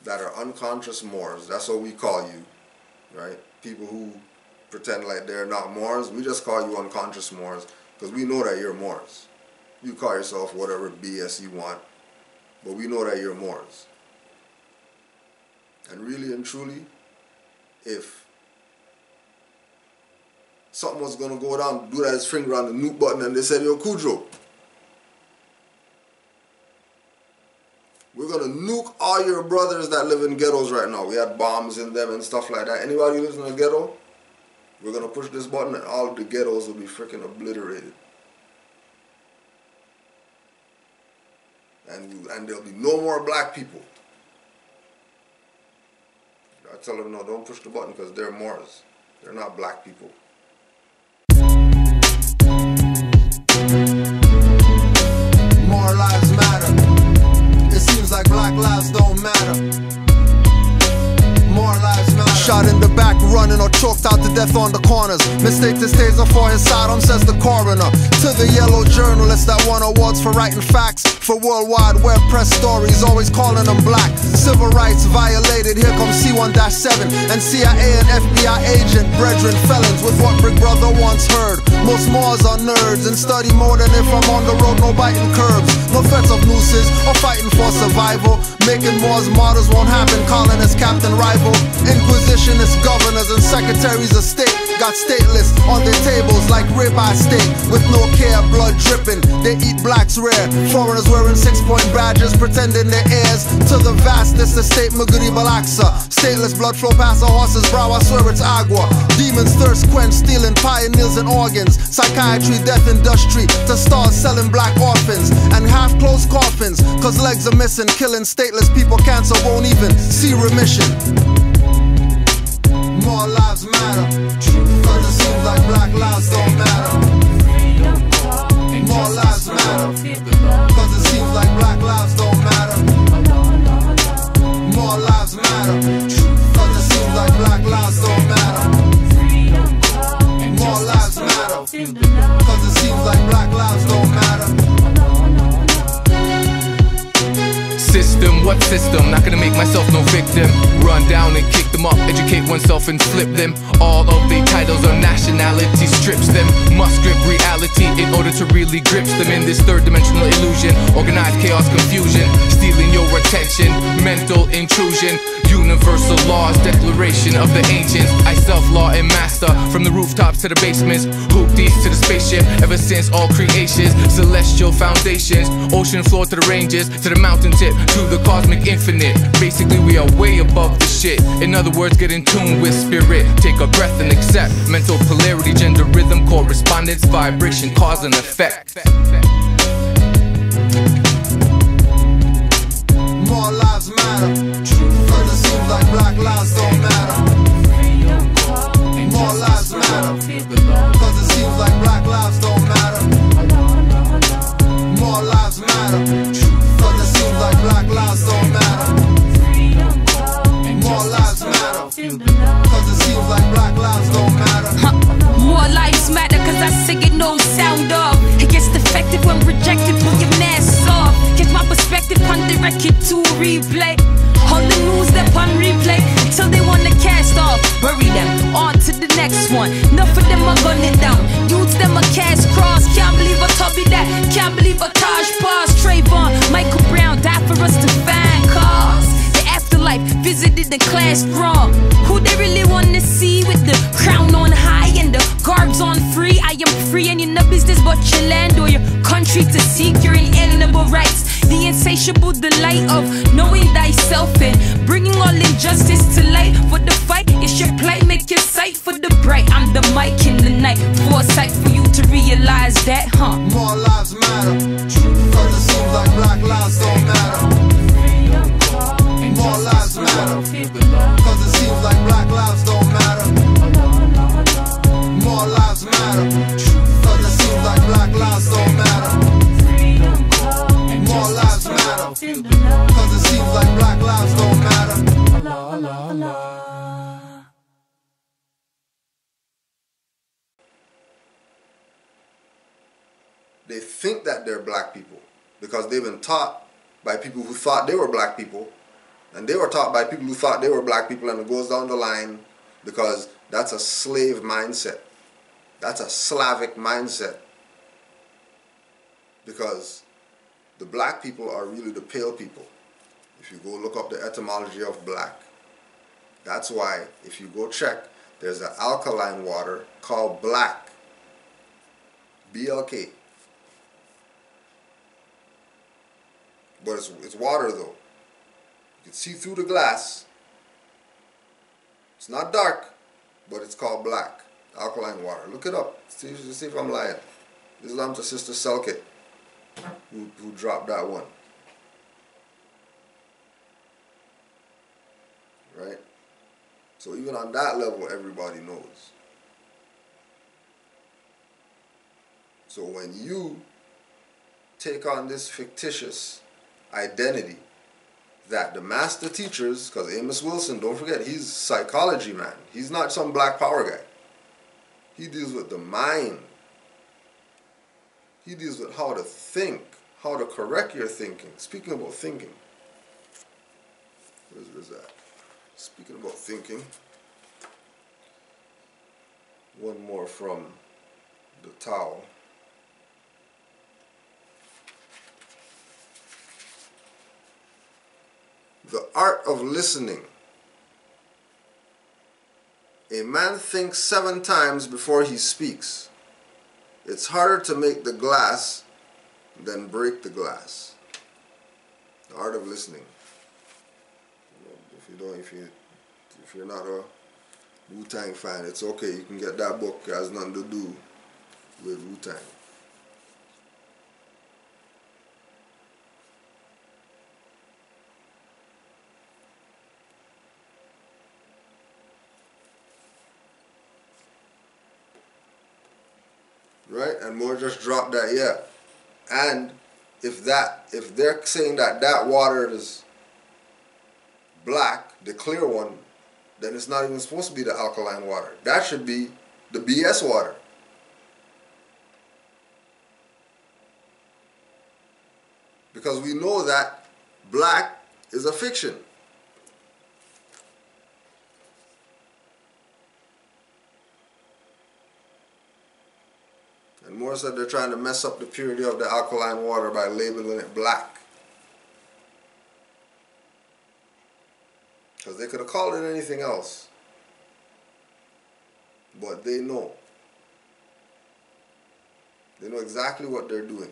that are unconscious Moors. That's what we call you, right? People who pretend like they're not Moors. We just call you unconscious Moors because we know that you're Moors. You call yourself whatever BS you want, but we know that you're Moors. And really and truly, if something was going to go down, do that his finger on the nuke button, and they said, yo, Kudro, we're going to nuke all your brothers that live in ghettos right now. We had bombs in them and stuff like that. Anybody who lives in a ghetto, we're going to push this button and all the ghettos will be freaking obliterated. And there'll be no more black people. I tell them, no, don't push the button because they're Moors. They're not black people. More lives matter. It seems like black lives don't matter. More lives matter. Shot in the back, running or choked out to death on the corners. Mistake this taser for his sidearm, says the coroner. To the yellow journalist that won awards for writing facts, for worldwide web press stories, always calling them black. Civil rights violated, here comes C1-7 and CIA and FBI agent, brethren felons with what Big Brother once heard. Most Moors are nerds and study more than if I'm on the road, no biting curbs. No threats of nooses or fighting for survival. Making Moors martyrs won't happen, calling us captain rival. Inquisitionists, governors and secretaries of state got stateless on their tables like ribeye steak. With no care, blood dripping, they eat blacks rare. Foreigners wearing 6-point badges, pretending they're heirs to the vastness estate Muguri Balaksa. Stateless blood flow past a horse's brow, I swear it's agua. Demons thirst quench, stealing pioneers and organs. Psychiatry, death industry, to stars selling black orphans and half-closed coffins, cause legs are missing. Killing stateless people, cancer won't even see remission. More lives matter, cause it seems like black lives don't matter. More lives matter, cause it seems like black lives don't matter. More lives matter, cause it seems like black lives don't matter. More lives matter, cause it seems like black lives don't matter. System, what system? Not gonna make myself no victim. Run down and kick them up, educate oneself and flip them. All of the titles on nationality strips them. Must grip reality in order to really grips them in this third-dimensional illusion. Organized chaos, confusion, stealing your attention, mental intrusion. Universal laws, declaration of the ancients. I self-law and master from the rooftops to the basements, hoop deep to the spaceship. Ever since all creations, celestial foundations, ocean floor to the ranges, to the mountain tip, to the cosmic infinite. Basically we are way above the shit. In other words, get in tune with spirit. Take a breath and accept mental polarity, gender rhythm, correspondence, vibration, cause and effect. More lives matter, cause it seems like black lives don't matter. More lives matter, cause it seems like black lives don't matter. More lives matter, cause it seems like black lives don't matter. More lives matter, cause it seems like black lives don't matter. More lives matter, cause I sing it no sound off. It gets defective when rejected, pull your mask off. Get my perspective on the record to replay. All the news that on replay till they wanna cast off. Bury them, on to the next one. Enough of them are gun it down. Youths them a cast cross. Can't believe a Tubby that. Can't believe a Taj Pass. Trayvon, Michael Brown died for us to find cause. The afterlife visited the class wrong. Who they really wanna see with the crown on high and the garbs on free? I am free and you're no business but your land or your country to seek your inalienable rights. The insatiable delight of knowing thyself and bringing all injustice to light. For the fight, it's your plight, make your sight for the bright. I'm the mic in the night, foresight for you to realize that, More lives matter, cause it seems like black lives don't matter. More lives matter, cause it seems like black lives don't matter. More lives matter, cause it seems like black lives don't matter. More lives matter, cause it seems like black lives don't matter. They think that they're black people because they've been taught by people who thought they were black people, and they were taught by people who thought they were black people, and it goes down the line because that's a slave mindset. That's a Slavic mindset. Because the black people are really the pale people. If you go look up the etymology of black, that's why, if you go check, there's an alkaline water called black. BLK. But it's water though. You can see through the glass. It's not dark, but it's called black. Alkaline water. Look it up. See if I'm lying. Islam to Sister Selkit, who dropped that one. Right? So even on that level, everybody knows. So when you take on this fictitious identity that the master teachers, because Amos Wilson, don't forget, he's a psychology man. He's not some black power guy. He deals with the mind. He deals with how to think, how to correct your thinking. Speaking about thinking, what is that? Speaking about thinking, one more from the Tao. The art of listening. A man thinks 7 times before he speaks. It's harder to make the glass than break the glass. The art of listening. If you're not a Wu-Tang fan, it's okay. You can get that book. It has nothing to do with Wu-Tang. Right? And more just dropped that, yeah. And if they're saying that water is black, the clear one, then it's not even supposed to be the alkaline water. That should be the BS water. Because we know that black is a fiction. And more said they're trying to mess up the purity of the alkaline water by labeling it black. Because they could have called it anything else. But they know They know exactly what they're doing.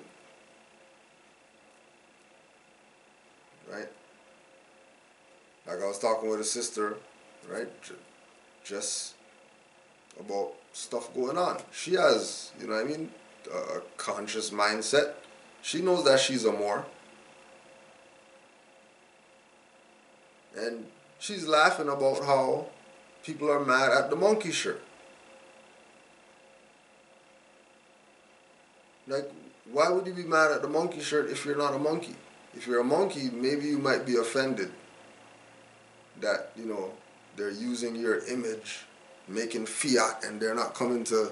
Right? Like I was talking with a sister, right? Just about stuff going on. She has, you know what I mean, a conscious mindset. She knows that she's a Moor. And she's laughing about how people are mad at the monkey shirt. Like, why would you be mad at the monkey shirt if you're not a monkey? If you're a monkey, maybe you might be offended that, you know, they're using your image, making fiat, and they're not coming to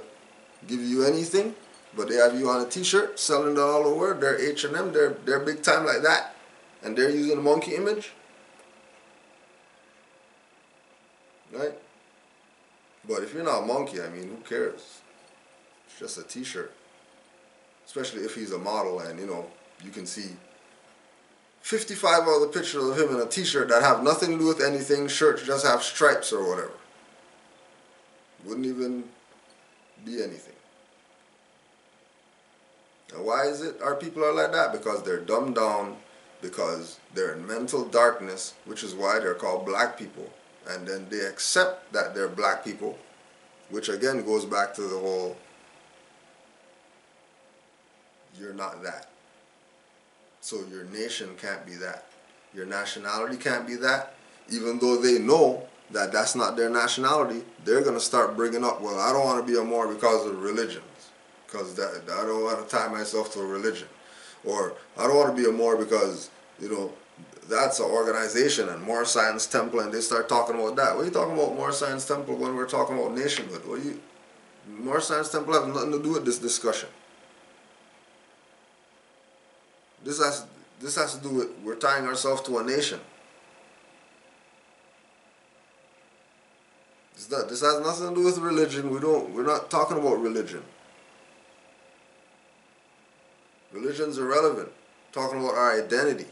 give you anything, but they have you on a t-shirt, selling it all over. They're H&M, they're big time like that, and they're using the monkey image. Right? But if you're not a monkey, I mean, who cares? It's just a t-shirt. Especially if he's a model and, you know, you can see 55 other pictures of him in a t-shirt that have nothing to do with anything. Shirts just have stripes or whatever. Wouldn't even be anything. And why is it our people are like that? Because they're dumbed down, because they're in mental darkness, which is why they're called black people. And then they accept that they're black people, which again goes back to the whole, you're not that. So your nation can't be that. Your nationality can't be that. Even though they know that that's not their nationality, they're going to start bringing up, well, I don't want to be a Moor because of religions. Because I don't want to tie myself to a religion. Or I don't want to be a Moor because, you know, that's an organization and Moor Science Temple, and they start talking about that. What are you talking about Moor Science Temple when we're talking about nationhood? Moor Science Temple have nothing to do with this discussion. This has to do with, we're tying ourselves to a nation. This has nothing to do with religion. We're not talking about religion. Religion's irrelevant. We're talking about our identity.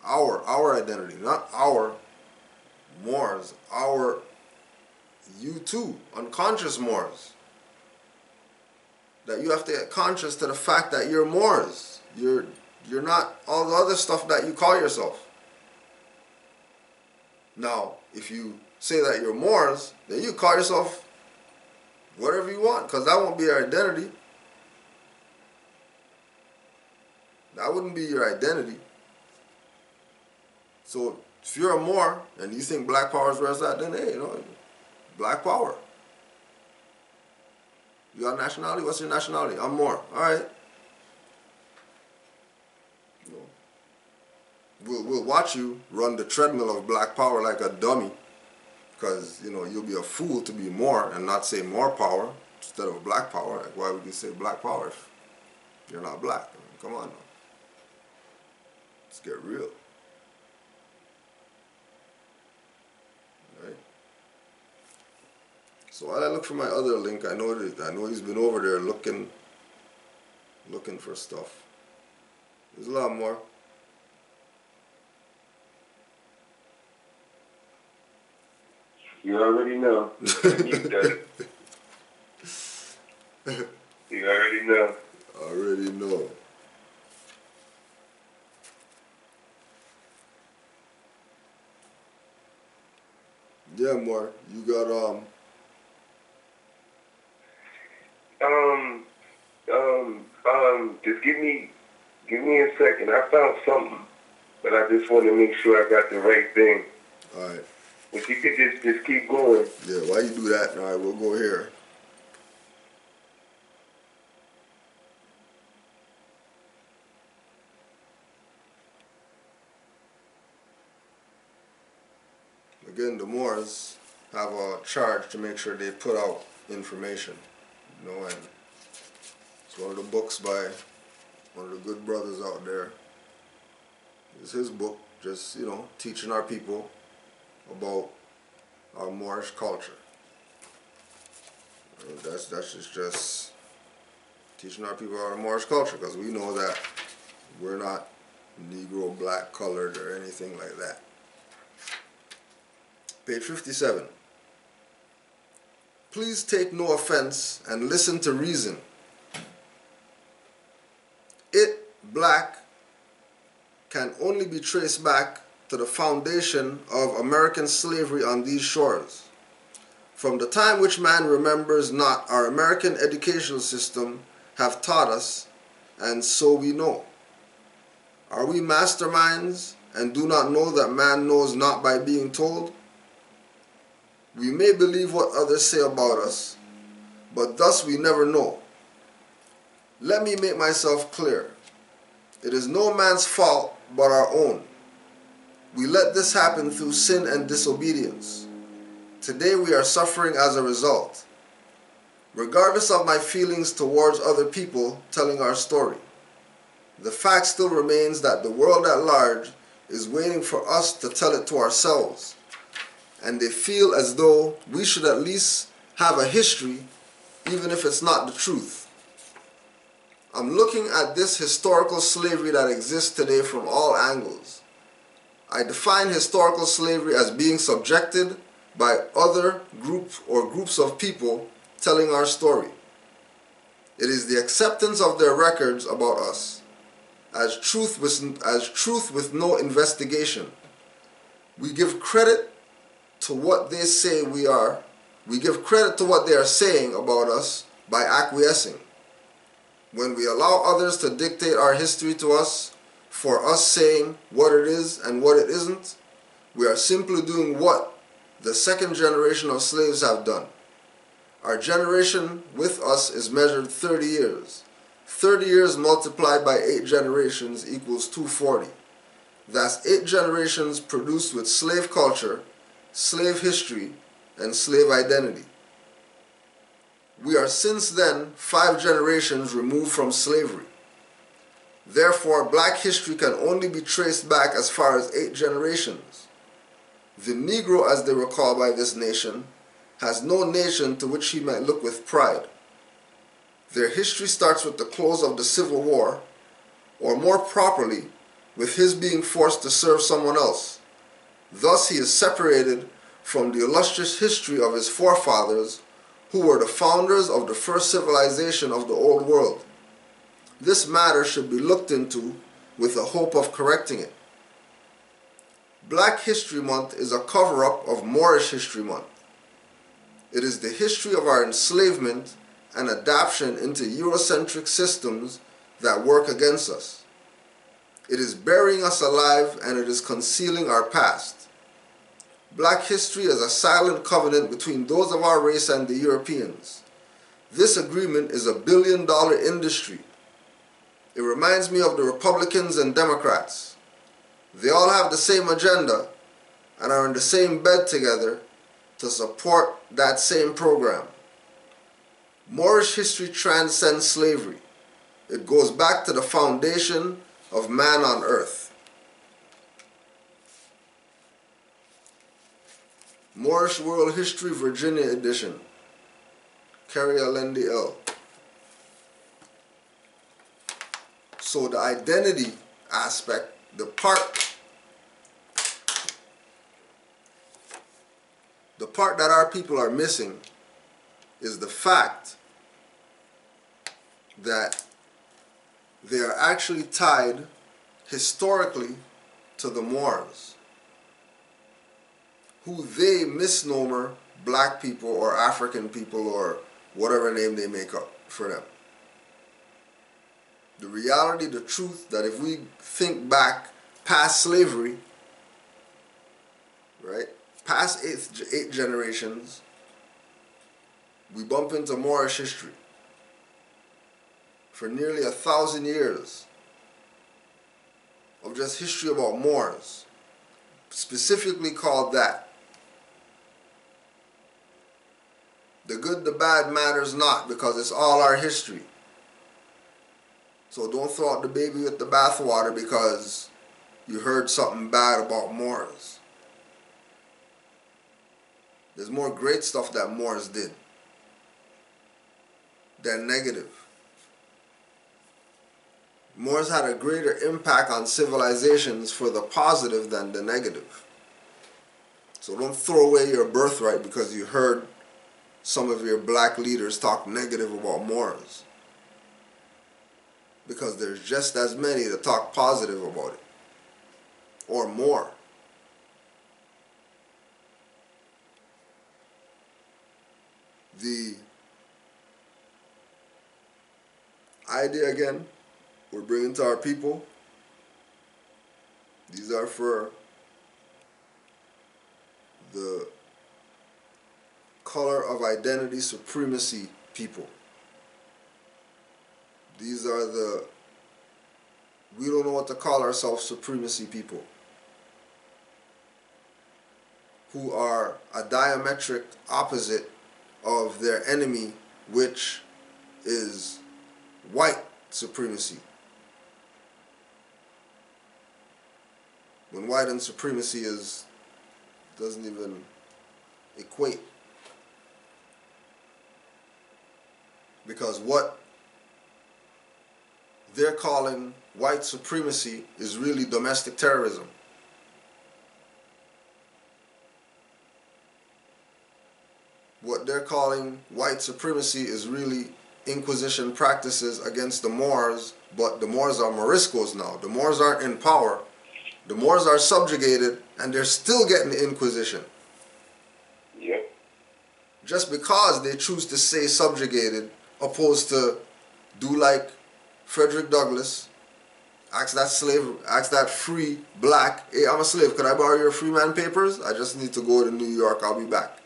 Our identity, not our Moors, our, you too, unconscious Moors. That you have to get conscious to the fact that you're Moors. You're not all the other stuff that you call yourself. Now, if you say that you're Moors, then you call yourself whatever you want, because that won't be your identity. That wouldn't be your identity. So if you're a Moor and you think black power is where it's at, then hey, you know, black power. You got nationality? What's your nationality? I'm Moor. All right. We'll watch you run the treadmill of black power like a dummy, because, you know, you'll be a fool to be Moor and not say more power instead of black power. Like, why would you say black power if you're not black? I mean, come on now. Let's get real. Right? So while I look for my other link, I know he's been over there looking for stuff. There's a lot more. You already know. You already know. Already know. Yeah, Moore. You got just give me a second. I found something, but I just want to make sure I got the right thing. All right. If you could just keep going. Yeah, while you do that, all right, we'll go here. Again, the Moors have a charge to make sure they put out information, you know, and it's one of the books by one of the good brothers out there. It's his book, just, you know, teaching our people about our Moorish culture. And that's just teaching our people our Moorish culture, because we know that we're not Negro, black, colored, or anything like that. Page 57. Please take no offense and listen to reason. it, black, can only be traced back to the foundation of American slavery on these shores. From the time which man remembers not, our American educational system have taught us, and so we know. Are we masterminds and do not know that man knows not by being told? We may believe what others say about us, but thus we never know. Let me make myself clear. It is no man's fault but our own. We let this happen through sin and disobedience. Today we are suffering as a result. Regardless of my feelings towards other people telling our story, the fact still remains that the world at large is waiting for us to tell it to ourselves, and they feel as though we should at least have a history, even if it's not the truth. I'm looking at this historical slavery that exists today from all angles. I define historical slavery as being subjected by other groups or groups of people telling our story. It is the acceptance of their records about us as truth with no investigation. We give credit to what they say we are. We give credit to what they are saying about us by acquiescing. When we allow others to dictate our history to us, for us saying what it is and what it isn't, we are simply doing what the second generation of slaves have done. Our generation with us is measured 30 years. 30 years multiplied by 8 generations equals 240. That's 8 generations produced with slave culture, slave history, and slave identity. We are since then 5 generations removed from slavery. Therefore, black history can only be traced back as far as 8 generations. The Negro, as they were called by this nation, has no nation to which he might look with pride. Their history starts with the close of the Civil War, or more properly, with his being forced to serve someone else. Thus he is separated from the illustrious history of his forefathers, who were the founders of the first civilization of the Old World. This matter should be looked into with the hope of correcting it. Black History Month is a cover-up of Moorish History Month. It is the history of our enslavement and adaptation into Eurocentric systems that work against us. It is burying us alive, and it is concealing our past. Black history is a silent covenant between those of our race and the Europeans. This agreement is $1 billion industry. It reminds me of the Republicans and Democrats. They all have the same agenda and are in the same bed together to support that same program. Moorish history transcends slavery. It goes back to the foundation of man on earth. Moorish World History, Virginia edition. Carrie Alendi L. So the identity aspect, the part that our people are missing is the fact that they are actually tied historically to the Moors, who they misnomer black people or African people or whatever name they make up for them. The reality, the truth, that if we think back past slavery, right, past 8 generations, we bump into Moorish history. For nearly 1,000 years of just history about Moors, specifically called that. The good, the bad matters not, because it's all our history. So don't throw out the baby with the bathwater because you heard something bad about Moors. There's more great stuff that Moors did than negative. Moors had a greater impact on civilizations for the positive than the negative. So don't throw away your birthright because you heard some of your black leaders talk negative about Moors. because there's just as many that talk positive about it, or more. The idea again, we're bringing to our people, these are for the color of identity supremacy people. These are the, we don't know what to call ourselves, supremacy people, who are a diametric opposite of their enemy, which is white supremacy. When white and supremacy doesn't even equate. Because what they're calling white supremacy is really domestic terrorism. What they're calling white supremacy is really Inquisition practices against the Moors, but the Moors are Moriscos now. The Moors aren't in power. The Moors are subjugated, and they're still getting the Inquisition. Yeah. Just because they choose to say subjugated, opposed to do like Frederick Douglass, ask that free black, hey, I'm a slave, could I borrow your free man papers? I just need to go to New York, I'll be back.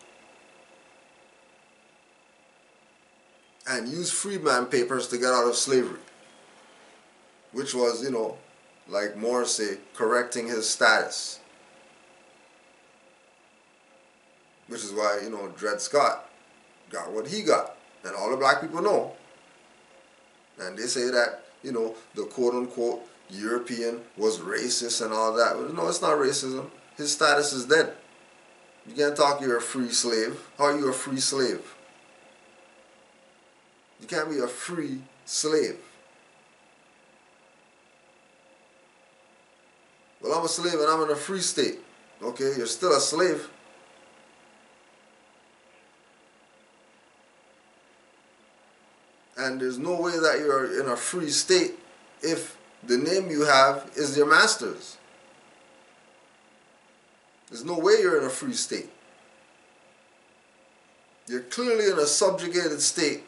And use freedman papers to get out of slavery, which was, you know, like Moore say, correcting his status. Which is why, you know, Dred Scott got what he got, and all the black people know. And they say that, you know, the quote-unquote European was racist and all that. But no, it's not racism. His status is dead. You can't talk you're a free slave. How are you a free slave? You can't be a free slave. Well, I'm a slave and I'm in a free state. Okay, you're still a slave. And there's no way that you're in a free state if the name you have is your master's. There's no way you're in a free state. You're clearly in a subjugated state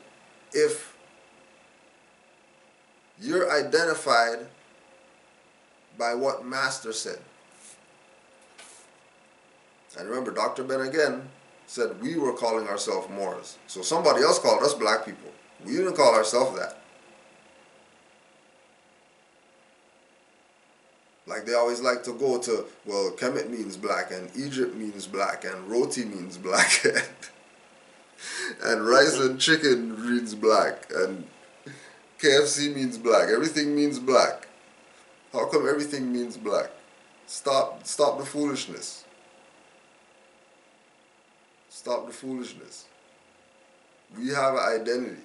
if you're identified by what master said. And remember, Dr. Ben again said we were calling ourselves Moors. So somebody else called us black people. We didn't call ourselves that. Like they always like to go to, well, Kemet means black, and Egypt means black, and roti means black, and rice and chicken means black, and KFC means black. Everything means black. How come everything means black? Stop the foolishness. Stop the foolishness. We have an identity.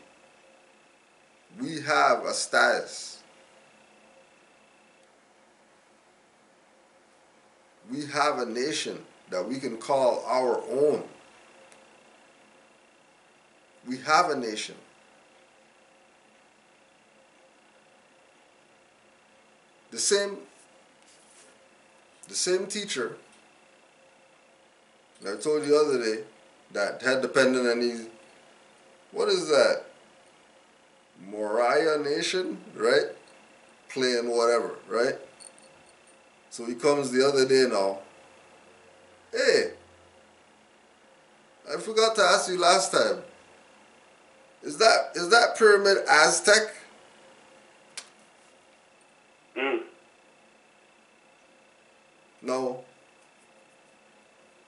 We have a status. We have a nation that we can call our own. We have a nation. The same teacher that I told you the other day that had dependent on these, what is that? Moriah Nation, right? Playing whatever, right? So he comes the other day now. Hey, I forgot to ask you last time. Is that pyramid Aztec? No.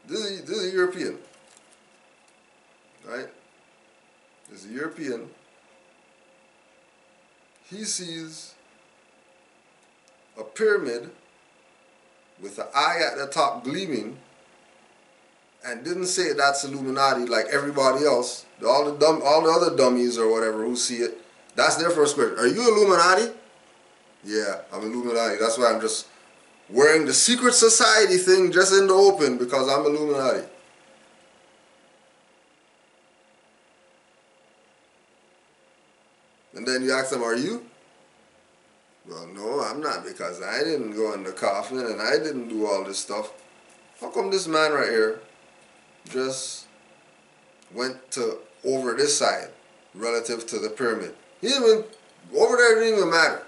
This is a European. Right? This is a European. He sees a pyramid with an eye at the top gleaming and didn't say that's Illuminati like everybody else. All the other dummies or whatever who see it, that's their first question. Are you Illuminati? Yeah, I'm Illuminati. That's why I'm just wearing the secret society thing just in the open because I'm Illuminati. And then you ask them, are you? Well, no, I'm not, because I didn't go in the coffin and I didn't do all this stuff. How come this man right here just went to over this side relative to the pyramid? He didn't, over there didn't even matter.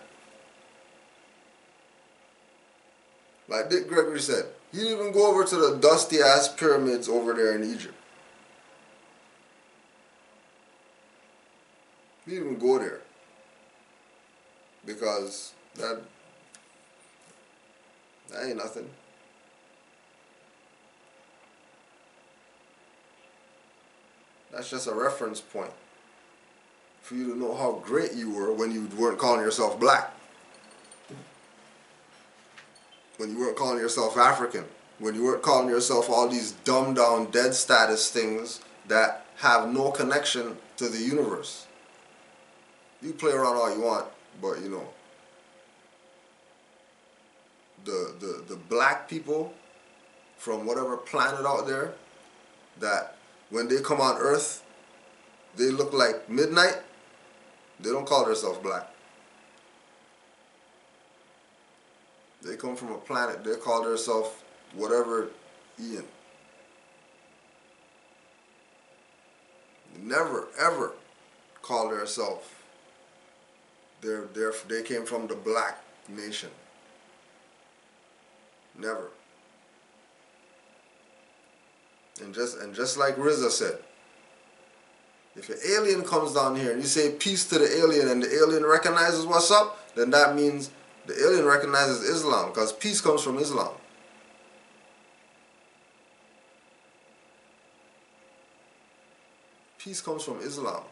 Like Dick Gregory said, he didn't even go over to the dusty ass pyramids over there in Egypt. He didn't even go there. Because that ain't nothing. That's just a reference point for you to know how great you were when you weren't calling yourself black. When you weren't calling yourself African. When you weren't calling yourself all these dumbed down dead status things that have no connection to the universe. You play around all you want, but you know, the black people from whatever planet out there that when they come on Earth, they look like midnight, they don't call themselves black. They come from a planet, they call themselves whatever Ian. Never, ever call themselves. They came from the black nation. Never. And just like Rizza said, if an alien comes down here and you say peace to the alien and the alien recognizes what's up, then that means the alien recognizes Islam, because peace comes from Islam. Peace comes from Islam.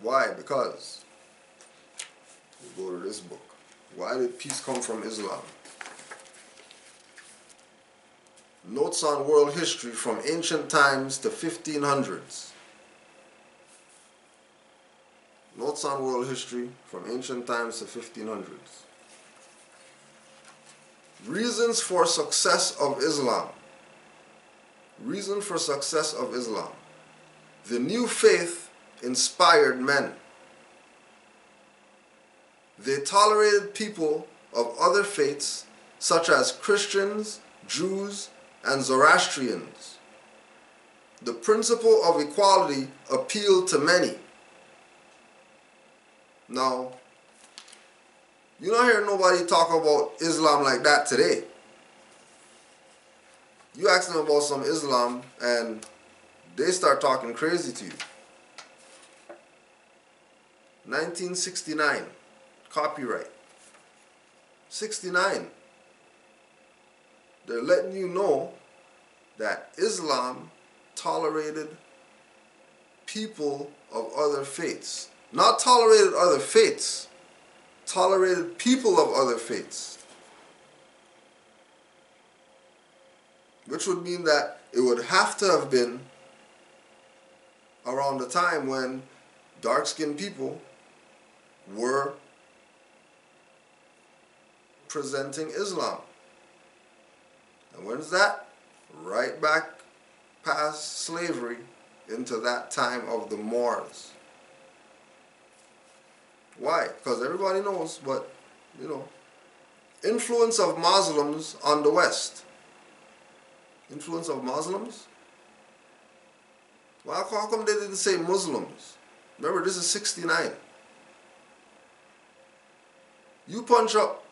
Why? Because, we'll go to this book. Why did peace come from Islam? Notes on world history from ancient times to 1500s. Notes on world history from ancient times to 1500s. Reasons for success of Islam. Reason for success of Islam. The new faith inspired men. They tolerated people of other faiths such as Christians, Jews, and Zoroastrians. The principle of equality appealed to many. Now, you don't hear nobody talk about Islam like that today. You ask them about some Islam and they start talking crazy to you. 1969, copyright. 69. They're letting you know that Islam tolerated people of other faiths. Not tolerated other faiths, tolerated people of other faiths. Which would mean that it would have to have been around the time when dark-skinned people were presenting Islam. And when is that? Right back past slavery into that time of the Moors. Why? Because everybody knows what, you know, influence of Muslims on the West. Influence of Muslims? Well, how come they didn't say Muslims? Remember, this is 69. You punch up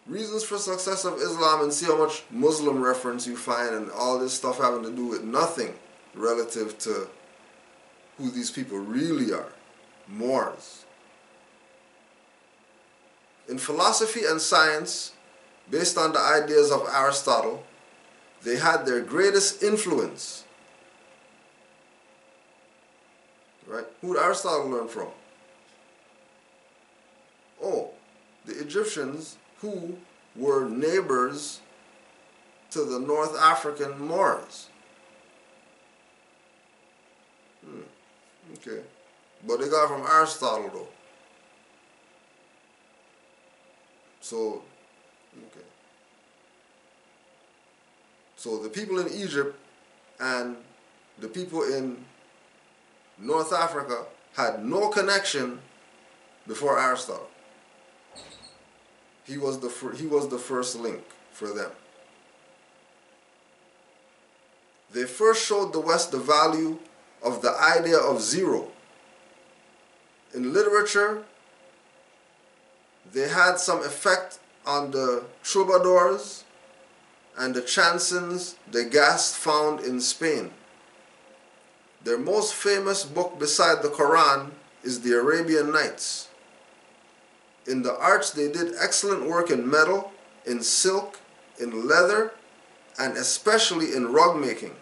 reasons for success of Islam and see how much Muslim reference you find, and all this stuff having to do with nothing relative to who these people really are. Moors. In philosophy and science, based on the ideas of Aristotle, they had their greatest influence. Right? Who did Aristotle learn from? Oh, the Egyptians, who were neighbors to the North African Moors. Okay. But they got it from Aristotle though. So, okay. So the people in Egypt and the people in North Africa had no connection before Aristotle. He was the first link for them. They first showed the West the value of the idea of zero. In literature, they had some effect on the troubadours and the chansons de Gast found in Spain. Their most famous book beside the Quran is the Arabian Nights. In the arts, they did excellent work in metal, in silk, in leather, and especially in rug making.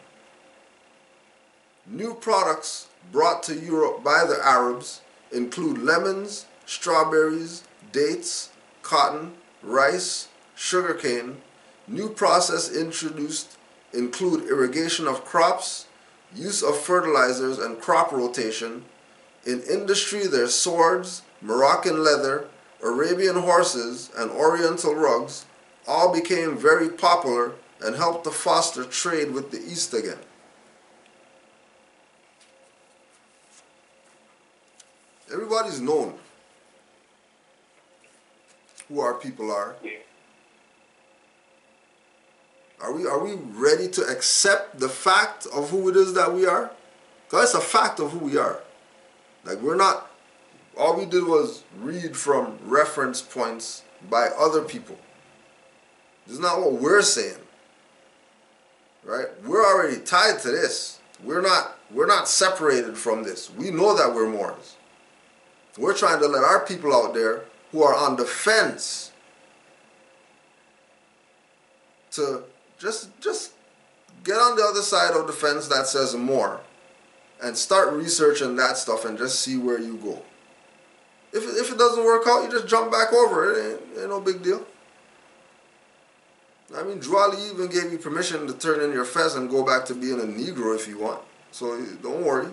New products brought to Europe by the Arabs include lemons, strawberries, dates, cotton, rice, sugarcane. New process introduced include irrigation of crops, use of fertilizers and crop rotation. In industry, their swords, Moroccan leather, Arabian horses, and Oriental rugs all became very popular and helped to foster trade with the East again. Everybody's known who our people are. Are we ready to accept the fact of who it is that we are? Because it's a fact of who we are. Like, we're not, all we did was read from reference points by other people. This is not what we're saying. Right? We're already tied to this. We're not separated from this. We know that we're Moors. We're trying to let our people out there who are on the fence to just get on the other side of the fence that says more and start researching that stuff and just see where you go. If it doesn't work out, you just jump back over it. Ain't no big deal. I mean, Juali even gave you permission to turn in your fez and go back to being a Negro if you want. So don't worry.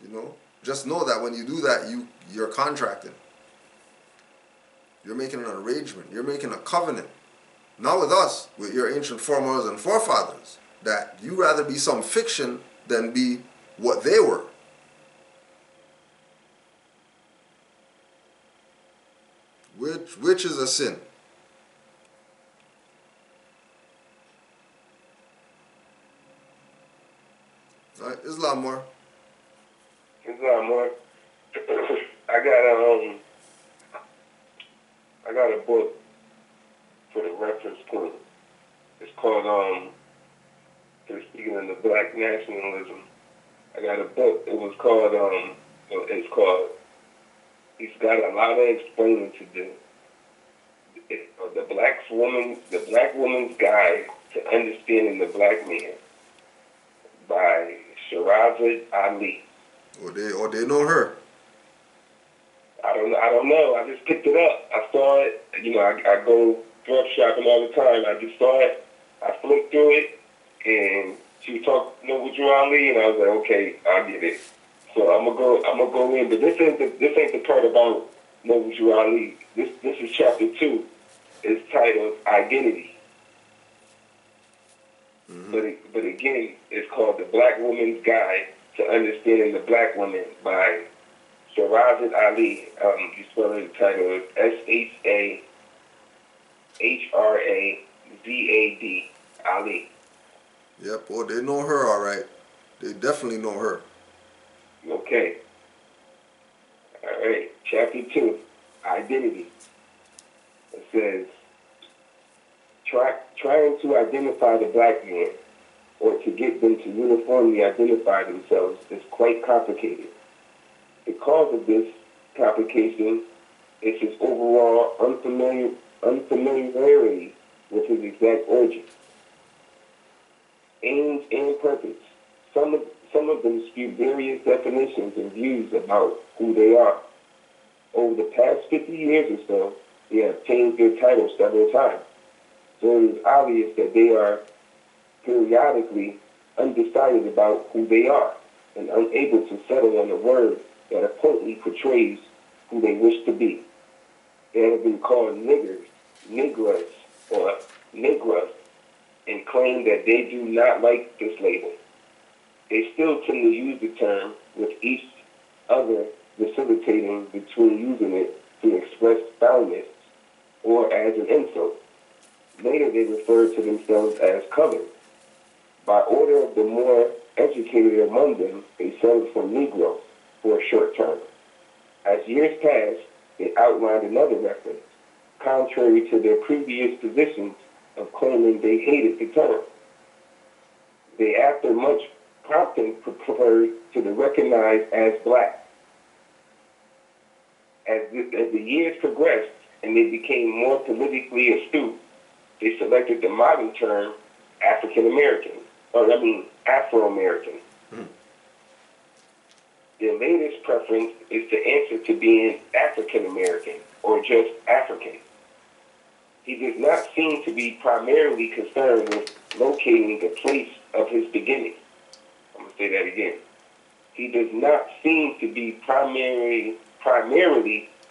You know, just know that when you do that, you're contracting. You're making an arrangement. You're making a covenant. Not with us, with your ancient foremothers and forefathers. That you rather be some fiction than be what they were. Which is a sin. Right, Islam more. I got a book for the reference point. It's called speaking of the Black Nationalism. I got a book. It was called it's got a lot of explaining to do. The Black Woman's Guide to Understanding the Black Man by Shirazad Ali. Or they know her. I don't know. I just picked it up. I saw it. You know, I go thrift shopping all the time. I just saw it. I flipped through it, and she was talking with Ali, and I was like, okay, I'll get it. So I'm gonna go in, but this ain't the part about Noble Ali. This is chapter 2. It's titled Identity. Mm-hmm. But again, it's called The Black Woman's Guide to Understanding the Black Woman by Shirazad Ali. You spell it, the title is Shahrazad Ali. Yep, well, they know her all right. They definitely know her. Okay. All right, chapter 2, Identity. It says, trying to identify the black man or to get them to uniformly identify themselves is quite complicated. The cause of this complication is his overall unfamiliarity with his exact origin, aims, and purpose. Some of them spew various definitions and views about who they are. Over the past 50 years or so, they have changed their titles several times. So it is obvious that they are periodically undecided about who they are and unable to settle on a word that appropriately portrays who they wish to be. They have been called niggers, negras, or negras, and claim that they do not like this label. they still tend to use the term with each other facilitating between using it to express foulness or as an insult. Later, they refer to themselves as colored. By order of the more educated among them, they settled for Negro for a short term. As years passed, they outlined another reference, contrary to their previous positions of claiming they hated the term. They, after much prompting, preferred to be recognized as black. As the years progressed and they became more politically astute, they selected the modern term African-American, Afro-American. Their latest preference is to answer to being African-American or just African. He does not seem to be primarily concerned with locating the place of his beginning. I'm going to say that again. He does not seem to be primarily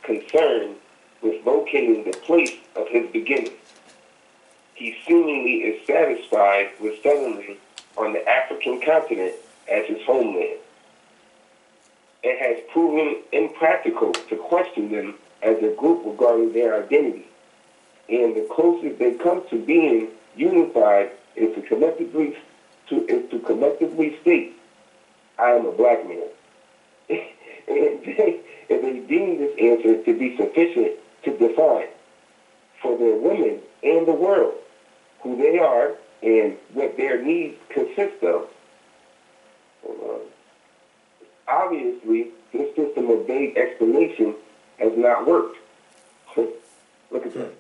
concerned with locating the place of his beginning. He seemingly is satisfied with settling on the African continent as his homeland. It has proven impractical to question them as a group regarding their identity, and the closest they come to being unified is to collectively state, "I am a black man." And they deem this answer to be sufficient to define for their women and the world who they are and what their needs consist of. Obviously, this system of vague explanation has not worked. Look at that.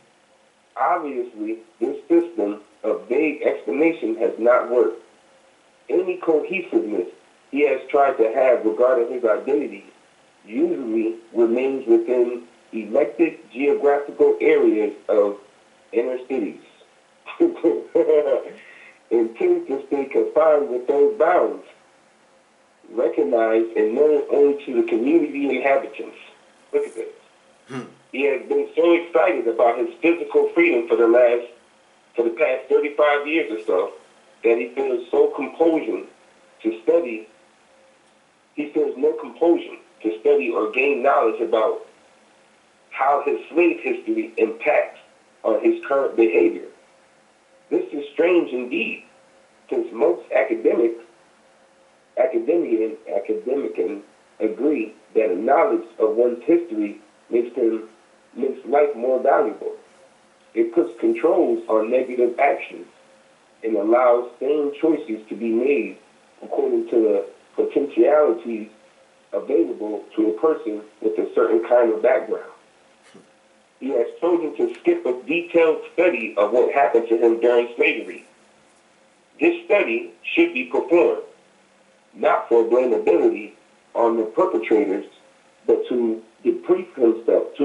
Obviously, this system of vague explanation has not worked. Any cohesiveness he has tried to have regarding his identity usually remains within elected geographical areas of inner cities and tends to stay confined with those bounds, recognized and known only to the community inhabitants. Look at this. He has been so excited about his physical freedom for the past 35 years or so that he feels no compulsion to study or gain knowledge about how his slave history impacts on his current behavior. This is strange indeed, since most academics agree that a knowledge of one's history makes life more valuable. It puts controls on negative actions and allows sane choices to be made according to the potentialities available to a person with a certain kind of background. He has chosen to skip a detailed study of what happened to him during slavery. This study should be performed, not for blamability on the perpetrators, but to debrief himself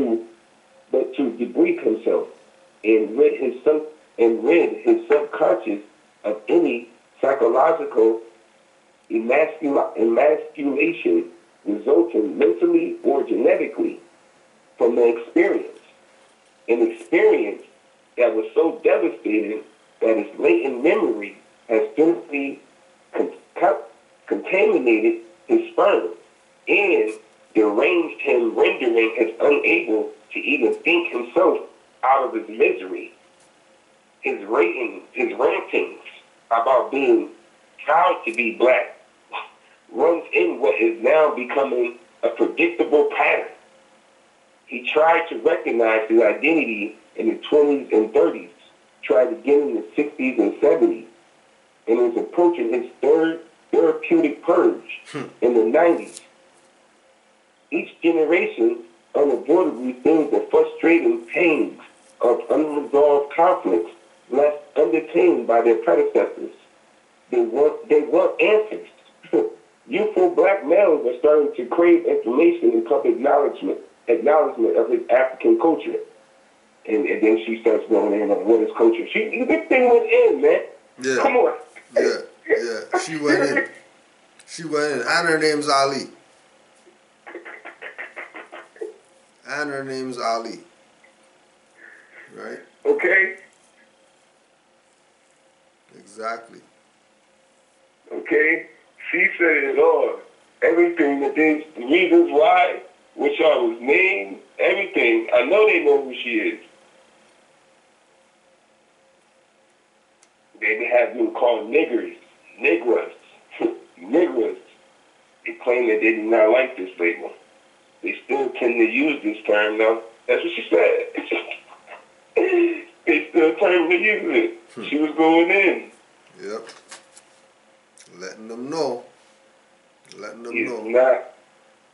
and rid his subconscious of any psychological emasculation resulting mentally or genetically from the experience. An experience that was so devastating that his latent memory has physically contaminated his sperm and deranged him, rendering him unable to even think himself out of his misery. His rantings about being proud to be black runs in what is now becoming a predictable pattern. He tried to recognize his identity in the 20s and 30s, tried again in the 60s and 70s, and is approaching his third therapeutic purge in the 90s. Each generation unavoidably feels the frustrating pains of unresolved conflicts left untamed by their predecessors. They want answers. Youthful black males are starting to crave information and public acknowledgement of his African culture. And then she starts going in on what is culture. This thing went in, man. Yeah. Come on. Yeah. She went in. And her name's Ali. Right? Okay. Exactly. Okay. She said it all. Everything that they, the reasons why, which I was named, everything. I know they know who she is. They have been called niggers, nigras, nigras. They claim that they do not like this label. They still tend to use this term though. That's what she said. They still tend to use it. She was going in. Yep. Letting them know. Letting them know.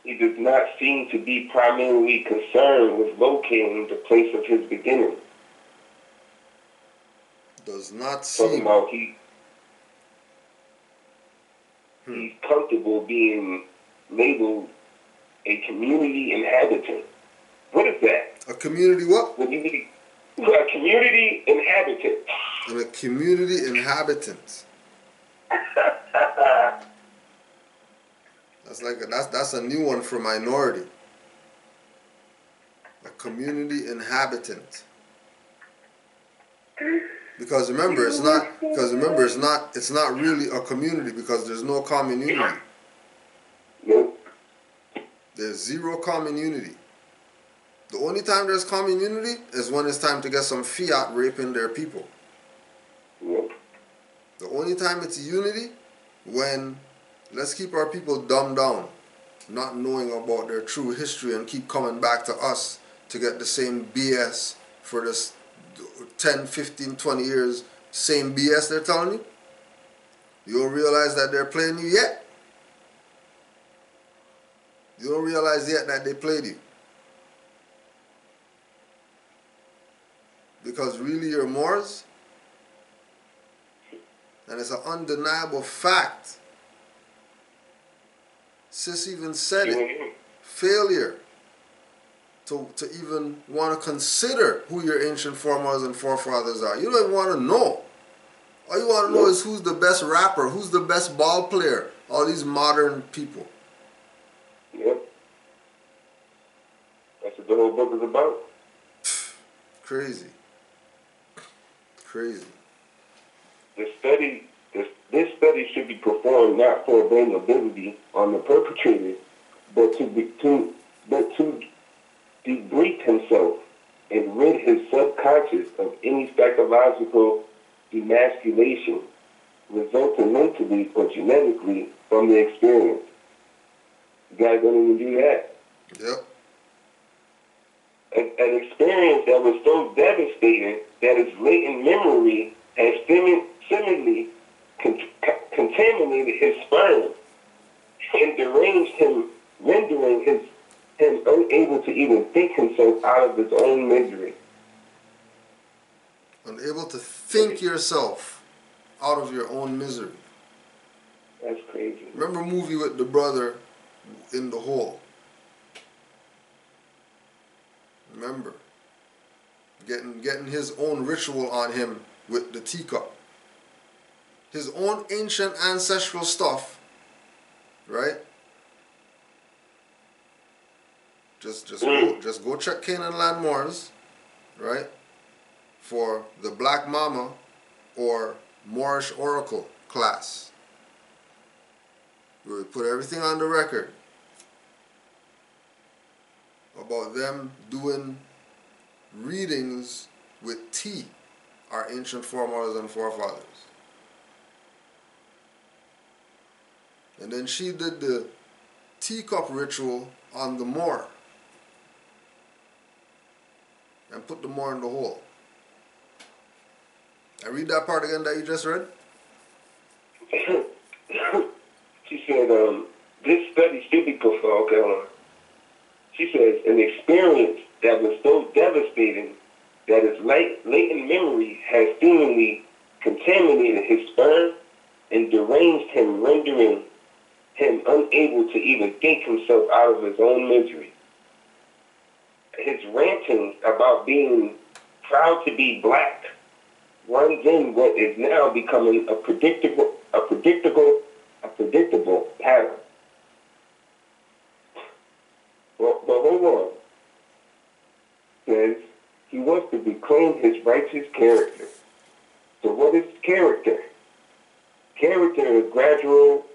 He does not seem to be primarily concerned with locating the place of his beginning. Does not Talking seem. about he's comfortable being labeled a community inhabitant. What is that? A community what? What do you mean? A community inhabitant. And a community inhabitant. That's a new one for minority. A community inhabitant. Because remember, it's not really a community because there's no common unity. Nope. There's zero common unity. The only time there's common unity is when it's time to get some fiat raping their people. Nope. The only time it's unity when let's keep our people dumbed down, not knowing about their true history and keep coming back to us to get the same BS for this 10, 15, 20 years, same BS they're telling you. You don't realize that they're playing you yet. You don't realize yet that they played you. Because really you're Moors. And it's an undeniable fact. Sis even said it. Failure to even want to consider who your ancient foremothers and forefathers are. You don't even want to know. All you want to know is who's the best rapper, who's the best ball player. All these modern people. Yep. That's what the whole book is about. Crazy. Crazy. This study should be performed not for availability on the perpetrator, but to debrief himself and rid his subconscious of any psychological emasculation resulting mentally or genetically from the experience. You guys don't even do that. Yep. An experience that was so devastating that its latent memory has seemingly contaminated his sperm and deranged him, rendering him unable to even think himself out of his own misery. Unable to think yourself out of your own misery. That's crazy. Remember a movie with the brother in the hole? Remember? Getting his own ritual on him with the teacup. His own ancient ancestral stuff, right? Just go check Canaanland Moors, right? For the Black Mama or Moorish Oracle class. We put everything on the record about them doing readings with tea, our ancient foremothers and forefathers. And then she did the teacup ritual on the Moor and put the Moor in the hole. I read that part again that you just read. She said, this study should be performed. Okay, she says, an experience that was so devastating that its latent memory has seemingly contaminated his sperm and deranged him, rendering him unable to even think himself out of his own misery. His rantings about being proud to be black runs in what is now becoming a predictable pattern. But hold on. Says he wants to reclaim his righteous character. So what is character? Character is gradual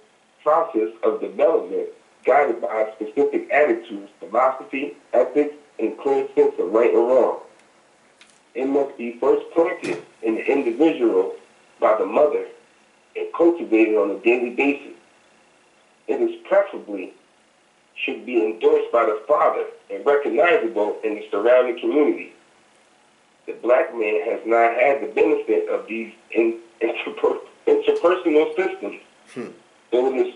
process of development guided by a specific attitudes, philosophy, ethics, and clear sense of right and wrong. It must be first planted in the individual by the mother and cultivated on a daily basis. It is preferably should be endorsed by the father and recognizable in the surrounding community. The black man has not had the benefit of these interpersonal systems. So it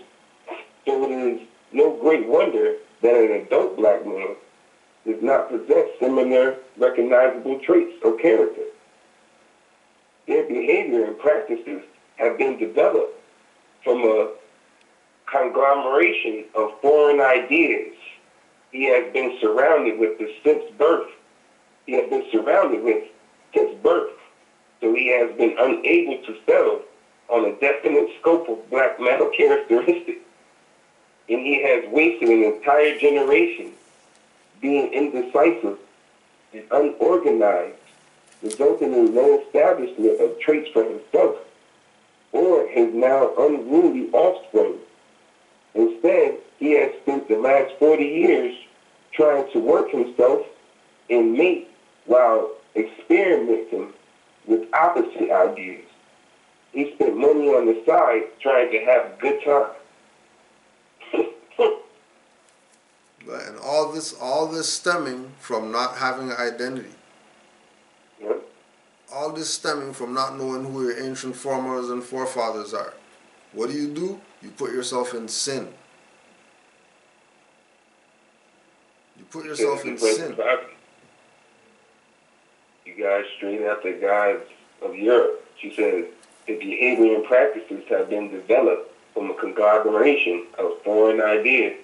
is no great wonder that an adult black man does not possess similar recognizable traits or character. Their behavior and practices have been developed from a conglomeration of foreign ideas. He has been surrounded with this since birth. He has been surrounded with since birth. So he has been unable to settle on a definite scope of black male characteristics. And he has wasted an entire generation being indecisive and unorganized, resulting in no establishment of traits for himself or his now unruly offspring. Instead, he has spent the last 40 years trying to work himself and mate while experimenting with opposite ideas. He spent money on the side trying to have a good time. And all this stemming from not having an identity. Yep. All this stemming from not knowing who your ancient foremothers and forefathers are. What do? You put yourself in sin. You put yourself in sin. You guys straight out the guys of Europe. She says the behavior and practices have been developed from a conglomeration of foreign ideas.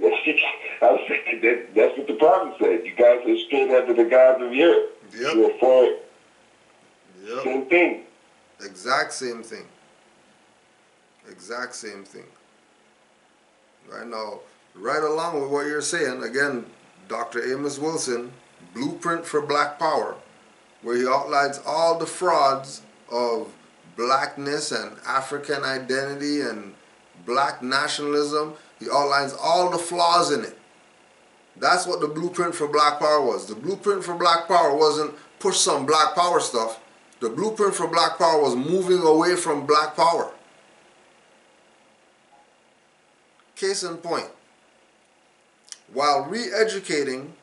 That's what the prophet said. You guys are straight after the gods of Europe. Yep. You're foreign. Yep. Same thing. Exact same thing. Exact same thing. Right now, right along with what you're saying, again, Dr. Amos Wilson, Blueprint for Black Power, where he outlines all the frauds of blackness and African identity and black nationalism. He outlines all the flaws in it. That's what the Blueprint for Black Power was. The Blueprint for Black Power wasn't push some black power stuff. The Blueprint for Black Power was moving away from black power. Case in point, while re-educating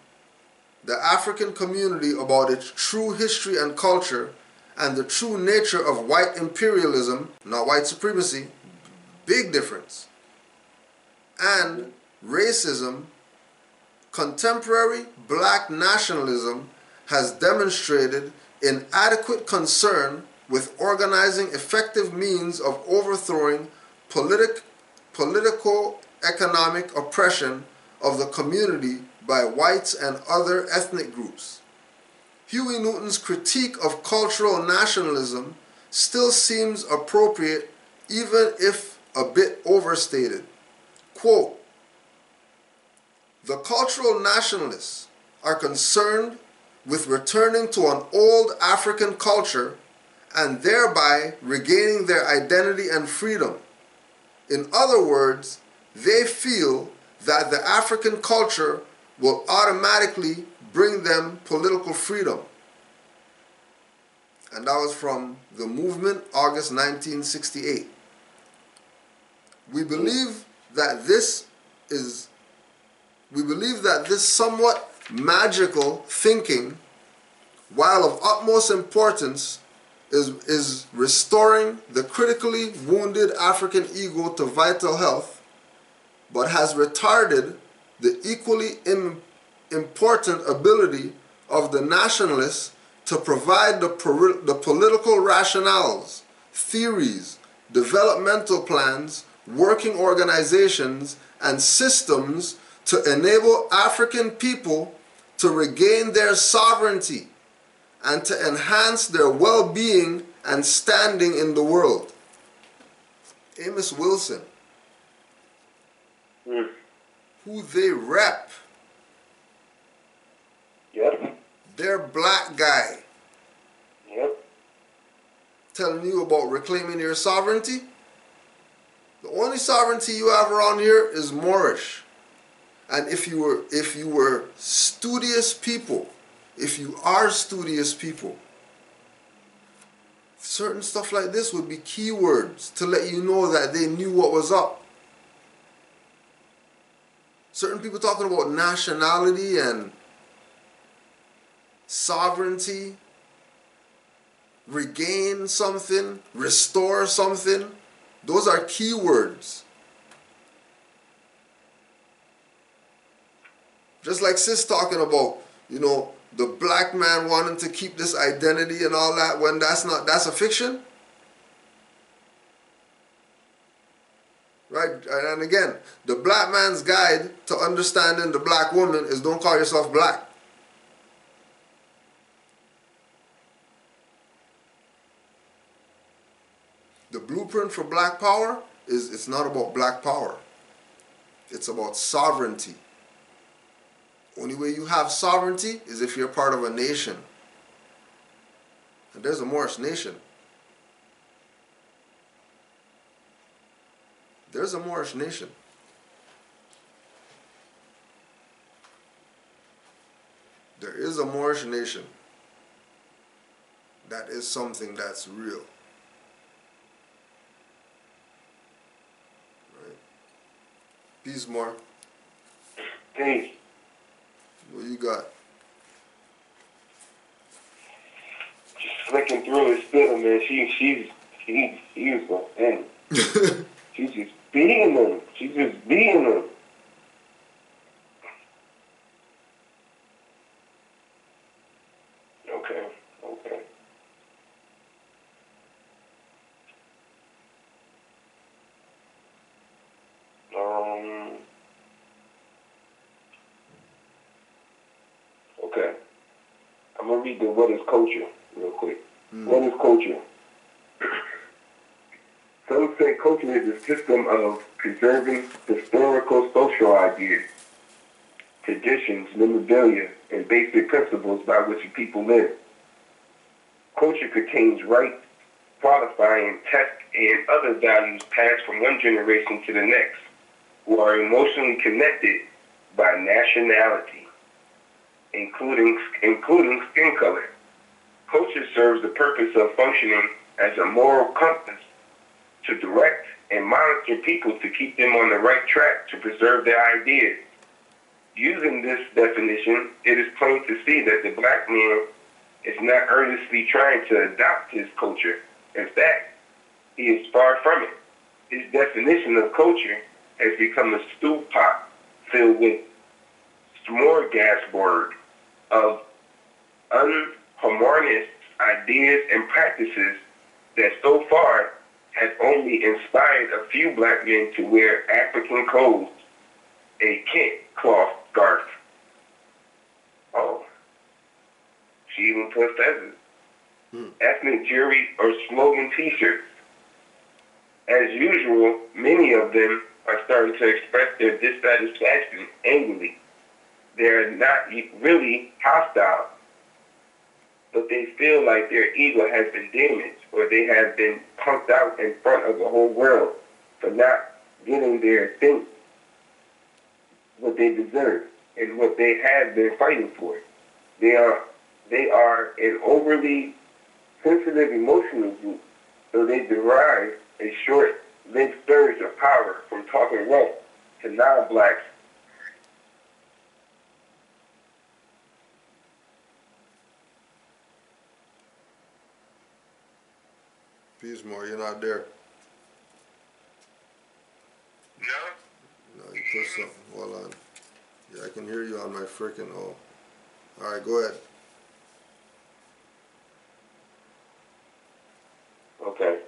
the African community about its true history and culture and the true nature of white imperialism, not white supremacy, big difference, and racism, contemporary black nationalism has demonstrated inadequate concern with organizing effective means of overthrowing politico-economic oppression of the community by whites and other ethnic groups. Huey Newton's critique of cultural nationalism still seems appropriate, even if a bit overstated. Quote, "The cultural nationalists are concerned with returning to an old African culture and thereby regaining their identity and freedom. In other words, they feel that the African culture will automatically bring them political freedom." And that was from The Movement, August 1968. We believe that this somewhat magical thinking, while of utmost importance, is restoring the critically wounded African ego to vital health, but has retarded the equally important ability of the nationalists to provide the political rationales, theories, developmental plans, working organizations, and systems to enable African people to regain their sovereignty and to enhance their well-being and standing in the world. Amos Wilson, who they rep. Yep. Their black guy. Yep. Telling you about reclaiming your sovereignty. The only sovereignty you have around here is Moorish. And if you were studious people, if you are studious people, certain stuff like this would be keywords to let you know that they knew what was up. Certain people talking about nationality and sovereignty, regain something, restore something. Those are keywords. Just like sis talking about, you know, the black man wanting to keep this identity and all that, when that's a fiction. Right? And again, the black man's guide to understanding the black woman is don't call yourself black. The blueprint for black power is it's not about black power. It's about sovereignty. Only way you have sovereignty is if you're part of a nation. And there's a Moorish nation. There's a Moorish nation. There is a Moorish nation. That is something that's real. Right? Peace, more. Peace. What you got? Just flicking through his spittle, man. She's and she's just beating them. She's just beating them. Okay. Okay. I'm gonna read the "What is Culture" real quick. What is culture? Some say culture is a system of preserving historical social ideas, traditions, memorabilia, and basic principles by which a people live. Culture contains rights, qualifying, tests, and other values passed from one generation to the next, who are emotionally connected by nationality, including skin color. Culture serves the purpose of functioning as a moral compass to direct and monitor people to keep them on the right track to preserve their ideas. Using this definition, it is plain to see that the black man is not earnestly trying to adopt his culture. In fact, he is far from it. His definition of culture has become a stew pot filled with smorgasbord of unharmonious ideas and practices that so far have only inspired a few black men to wear African clothes, a Kent cloth scarf. Oh, she even put feathers. Ethnic jewelry or slogan t-shirts. As usual, many of them are starting to express their dissatisfaction angrily. They're not really hostile, but they feel like their ego has been damaged, or they have been punked out in front of the whole world for not getting their thing, what they deserve, and what they have been fighting for. They are an overly sensitive emotional group, so they derive a short-lived surge of power from talking rough to non-blacks. Peace, more. You're not there. No? No, you pushed something. Hold on. Yeah, I can hear you on my freaking. Oh. All right, go ahead. Okay.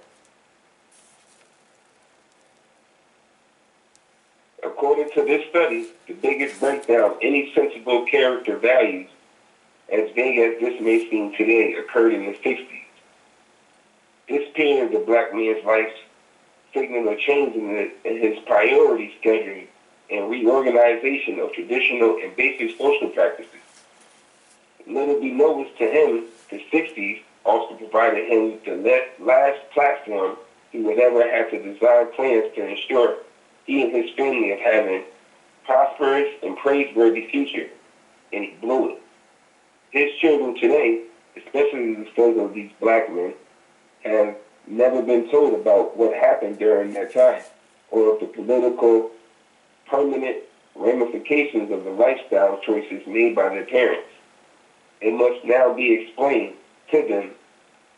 According to this study, the biggest breakdown of any sensible character values, as vague as this may seem today, occurred in the 60s. This period of the black man's life signaled a change in his priority schedule and reorganization of traditional and basic social practices. Let it be noticed to him, the 60s also provided him with the last platform he would ever have to design plans to ensure he and his family have having prosperous and praiseworthy future, and he blew it. His children today, especially the sons of these black men, have never been told about what happened during that time, or of the political, permanent ramifications of the lifestyle choices made by their parents. It must now be explained to them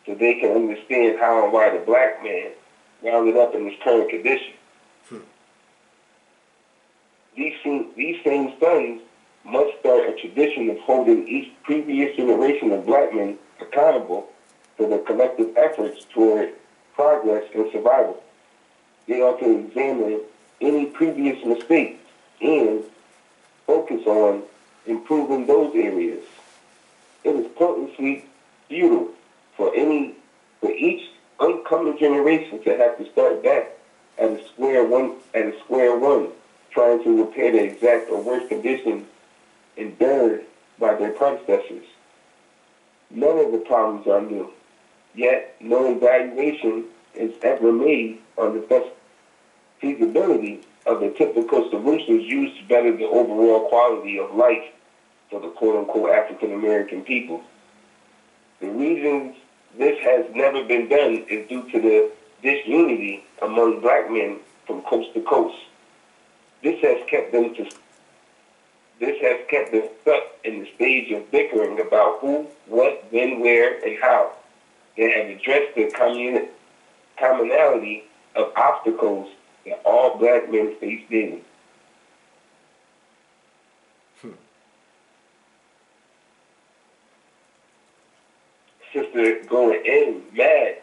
so they can understand how and why the black man wound up in this current condition. These same sons must start a tradition of holding each previous generation of black men accountable for their collective efforts toward progress and survival. They ought to examine any previous mistakes and focus on improving those areas. It is potently futile for each oncoming generation to have to start back at square one, trying to repair the exact or worse conditions endured by their predecessors. None of the problems are new, yet no evaluation is ever made on the feasibility of the typical solutions used to better the overall quality of life for the quote-unquote African American people. The reasons this has never been done is due to the disunity among black men from coast to coast. This has kept them stuck in the stage of bickering about who, what, when, where, and how. They have addressed the commonality of obstacles that all black men face daily. Sister going in, mad.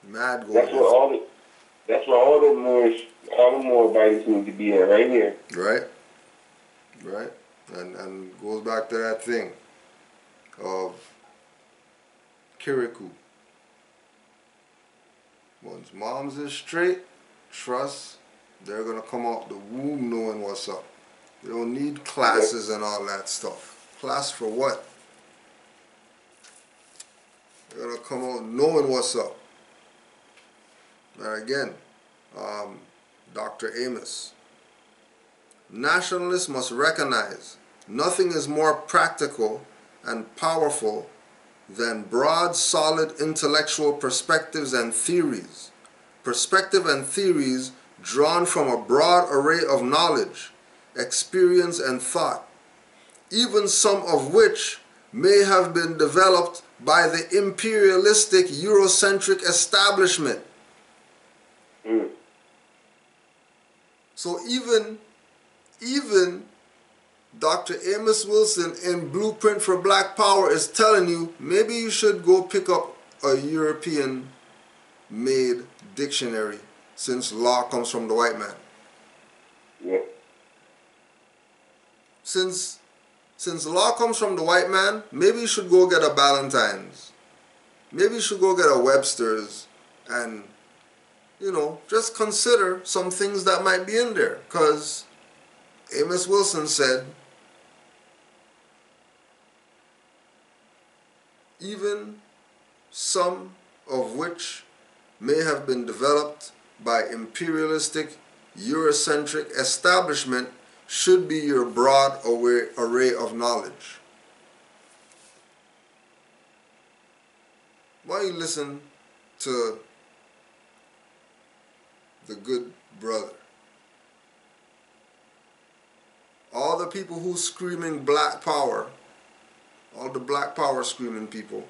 Mad going That's where all the Moorites need to be at, right here. Right. Right. And goes back to that thing of Kirikou. Once moms is straight, trust, they're going to come out the womb knowing what's up. They don't need classes and all that stuff. Class for what? They're going to come out knowing what's up. And again, Dr. Amos. Nationalists must recognize nothing is more practical and powerful than broad, solid intellectual perspectives and theories. Perspective and theories drawn from a broad array of knowledge, experience, and thought, even some of which may have been developed by the imperialistic Eurocentric establishment. So even Dr. Amos Wilson in Blueprint for Black Power is telling you maybe you should go pick up a European-made dictionary since law comes from the white man. Yeah. Since law comes from the white man, maybe you should go get a Ballantyne's. Maybe you should go get a Webster's and, you know, just consider some things that might be in there. Because Amos Wilson said, even some of which may have been developed by imperialistic Eurocentric establishment should be your broad array of knowledge. Why don't you listen to the good brother? All the people who screaming black power, all the black power screaming people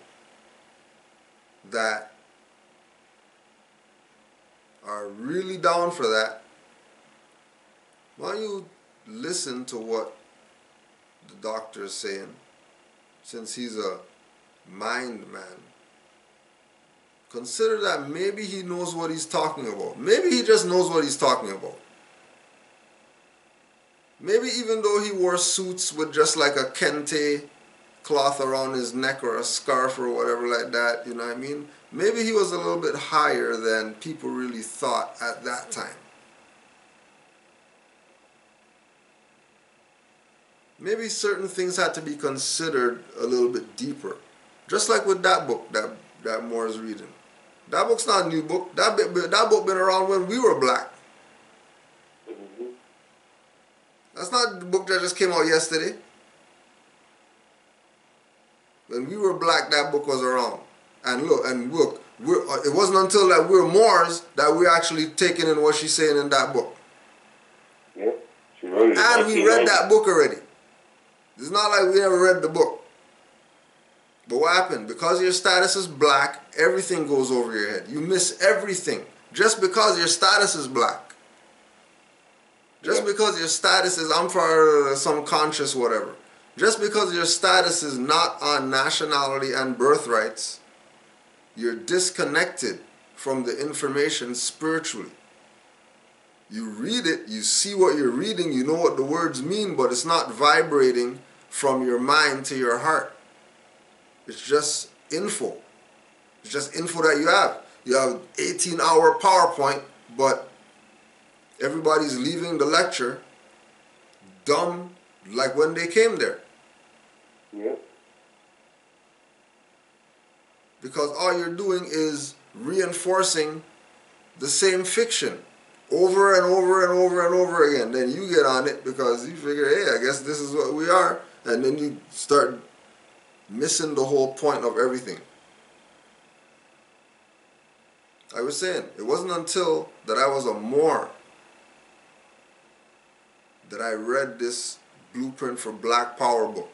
that are really down for that, why don't you listen to what the doctor is saying, since he's a mind man. Consider that maybe he knows what he's talking about. Maybe he just knows what he's talking about. Maybe even though he wore suits with just like a kente cloth around his neck or a scarf or whatever like that, you know what I mean? Maybe he was a little bit higher than people really thought at that time. Maybe certain things had to be considered a little bit deeper. Just like with that book that Moore's reading. That book's not a new book. That book been around when we were black. Mm-hmm. That's not the book that just came out yesterday. When we were black, that book was around. And look, it wasn't until that we're Moors that we're actually taking in what she's saying in that book. Yeah, she wrote it. And we read that book already. It's not like we never read the book. But what happened? Because your status is black, everything goes over your head. You miss everything. Just because your status is black. Just because your status is, I'm for some conscious whatever. Just because your status is not on nationality and birthrights, you're disconnected from the information spiritually. You read it, you see what you're reading, you know what the words mean, but it's not vibrating from your mind to your heart. It's just info. It's just info that you have. You have 18-hour PowerPoint, but everybody's leaving the lecture dumb like when they came there. Yep. Because all you're doing is reinforcing the same fiction over and over and over and over again. Then you get on it because you figure, hey, I guess this is what we are. And then you start missing the whole point of everything. I was saying, it wasn't until that I was a Moor that I read this Blueprint for Black Power book.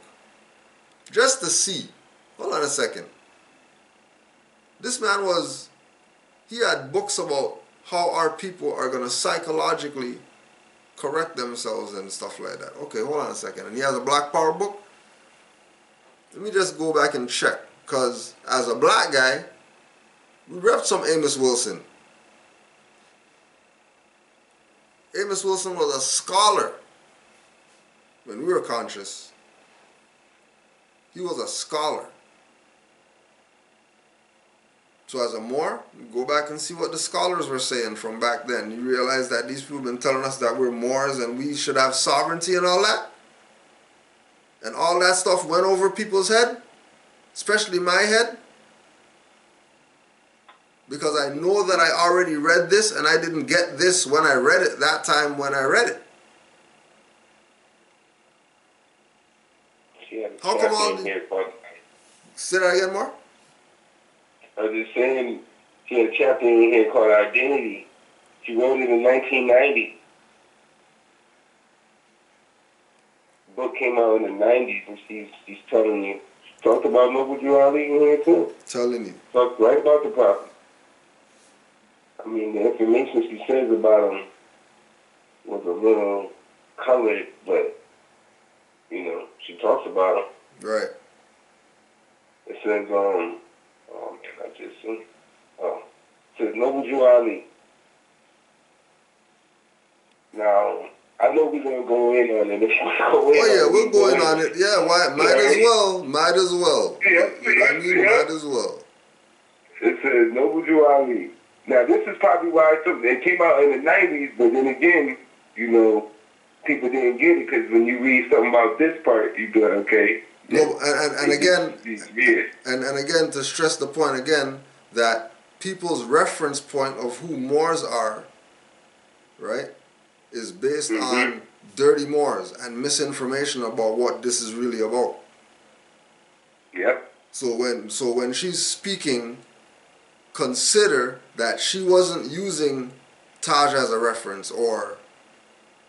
Just to see. Hold on a second. This man he had books about how our people are going to psychologically correct themselves and stuff like that. Okay, hold on a second. And he has a Black Power book? Let me just go back and check. Because as a black guy, we repped some Amos Wilson. Amos Wilson was a scholar when we were conscious. He was a scholar. So as a Moor, you go back and see what the scholars were saying from back then. You realize that these people have been telling us that we're Moors and we should have sovereignty and all that. And all that stuff went over people's head, especially my head. Because I know that I already read this and I didn't get this when I read it that time when I read it. How come all the... Say that again, more? I was just saying, she had a chapter in here called Identity. She wrote it in 1990. The book came out in the 90s, and she's telling you. She talked about Noble Drew Ali in here, too. Telling you. Talked right about the prophet. I mean, the information she says about him was a little colored, but, you know, she talks about him. Right. It says, oh man, I just seen. Oh, it says Noble Drew Ali. Now, I know we're gonna go in on it. If we go in oh yeah, we're going on it. Yeah, why? Might as well. Might as well. Yeah, you know what I mean? Might as well. It says Noble Drew Ali. Now, this is probably why it came out in the 90s, but then again, you know, people didn't get it because when you read something about this part, you go, okay. No, and again, and again, to stress the point again, that people's reference point of who Moors are, right, is based on dirty Moors and misinformation about what this is really about. Yep. So when she's speaking, consider that she wasn't using Taj as a reference, or,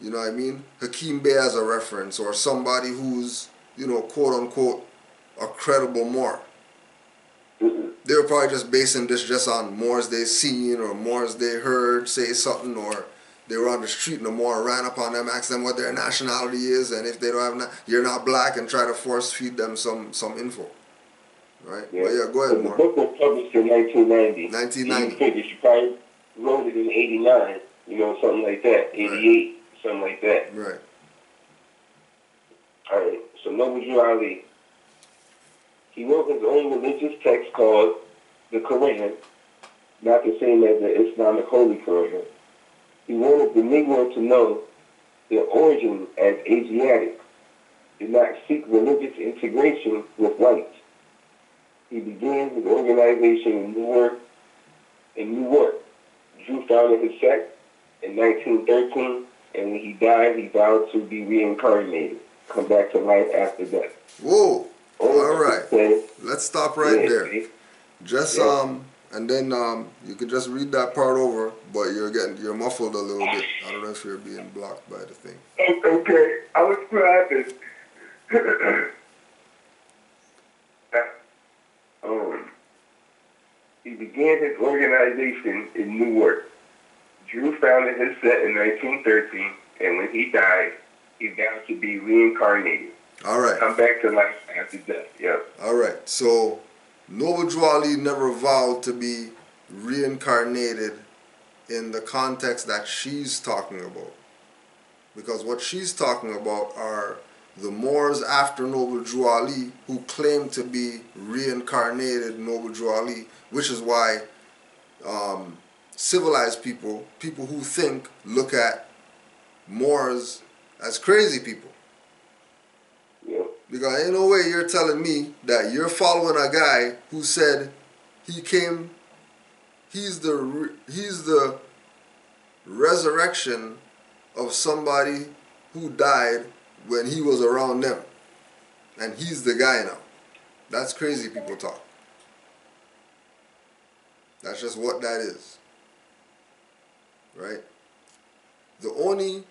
you know what I mean, Hakeem Bey as a reference, or somebody who's, you know, quote unquote, a credible Moor. They were probably just basing this just on Moors they seen or Moors they heard say something, or they were on the street and the Moor ran up on them, asked them what their nationality is, and if they don't have, you're not black, and try to force feed them some info. Right? Yeah. But yeah, go ahead, The Moor. book was published in 1990. 1990. She probably wrote it in 89, you know, something like that, 88, right. Something like that. Right. All right, so Noble Drew Ali, he wrote his own religious text called the Quran, not the same as the Islamic Holy Quran. He wanted the Negro to know their origin as Asiatic, did not seek religious integration with whites. He began his organization in Newark, in New York. Drew founded his sect in 1913, and when he died, he vowed to be reincarnated, come back to life after death. Whoa. Old All right. say, Let's stop right yeah, there. see? Just Yeah. and then you could just read that part over, but you're muffled a little bit. I don't know if you're being blocked by the thing. Okay, I was driving. He began his organization in Newark. Drew founded his set in 1913, and when he died, he vowed to be reincarnated. All right. Come back to life after death. Yep. All right. So Noble Drew Ali never vowed to be reincarnated in the context that she's talking about. Because what she's talking about are the Moors after Noble Drew Ali who claim to be reincarnated Noble Drew Ali, which is why civilized people, people who think, look at Moors as crazy people. Yep. Because ain't no way you're telling me that you're following a guy who said he's the resurrection of somebody who died when he was around them. And he's the guy now. That's crazy people talk. That's just what that is. Right? The only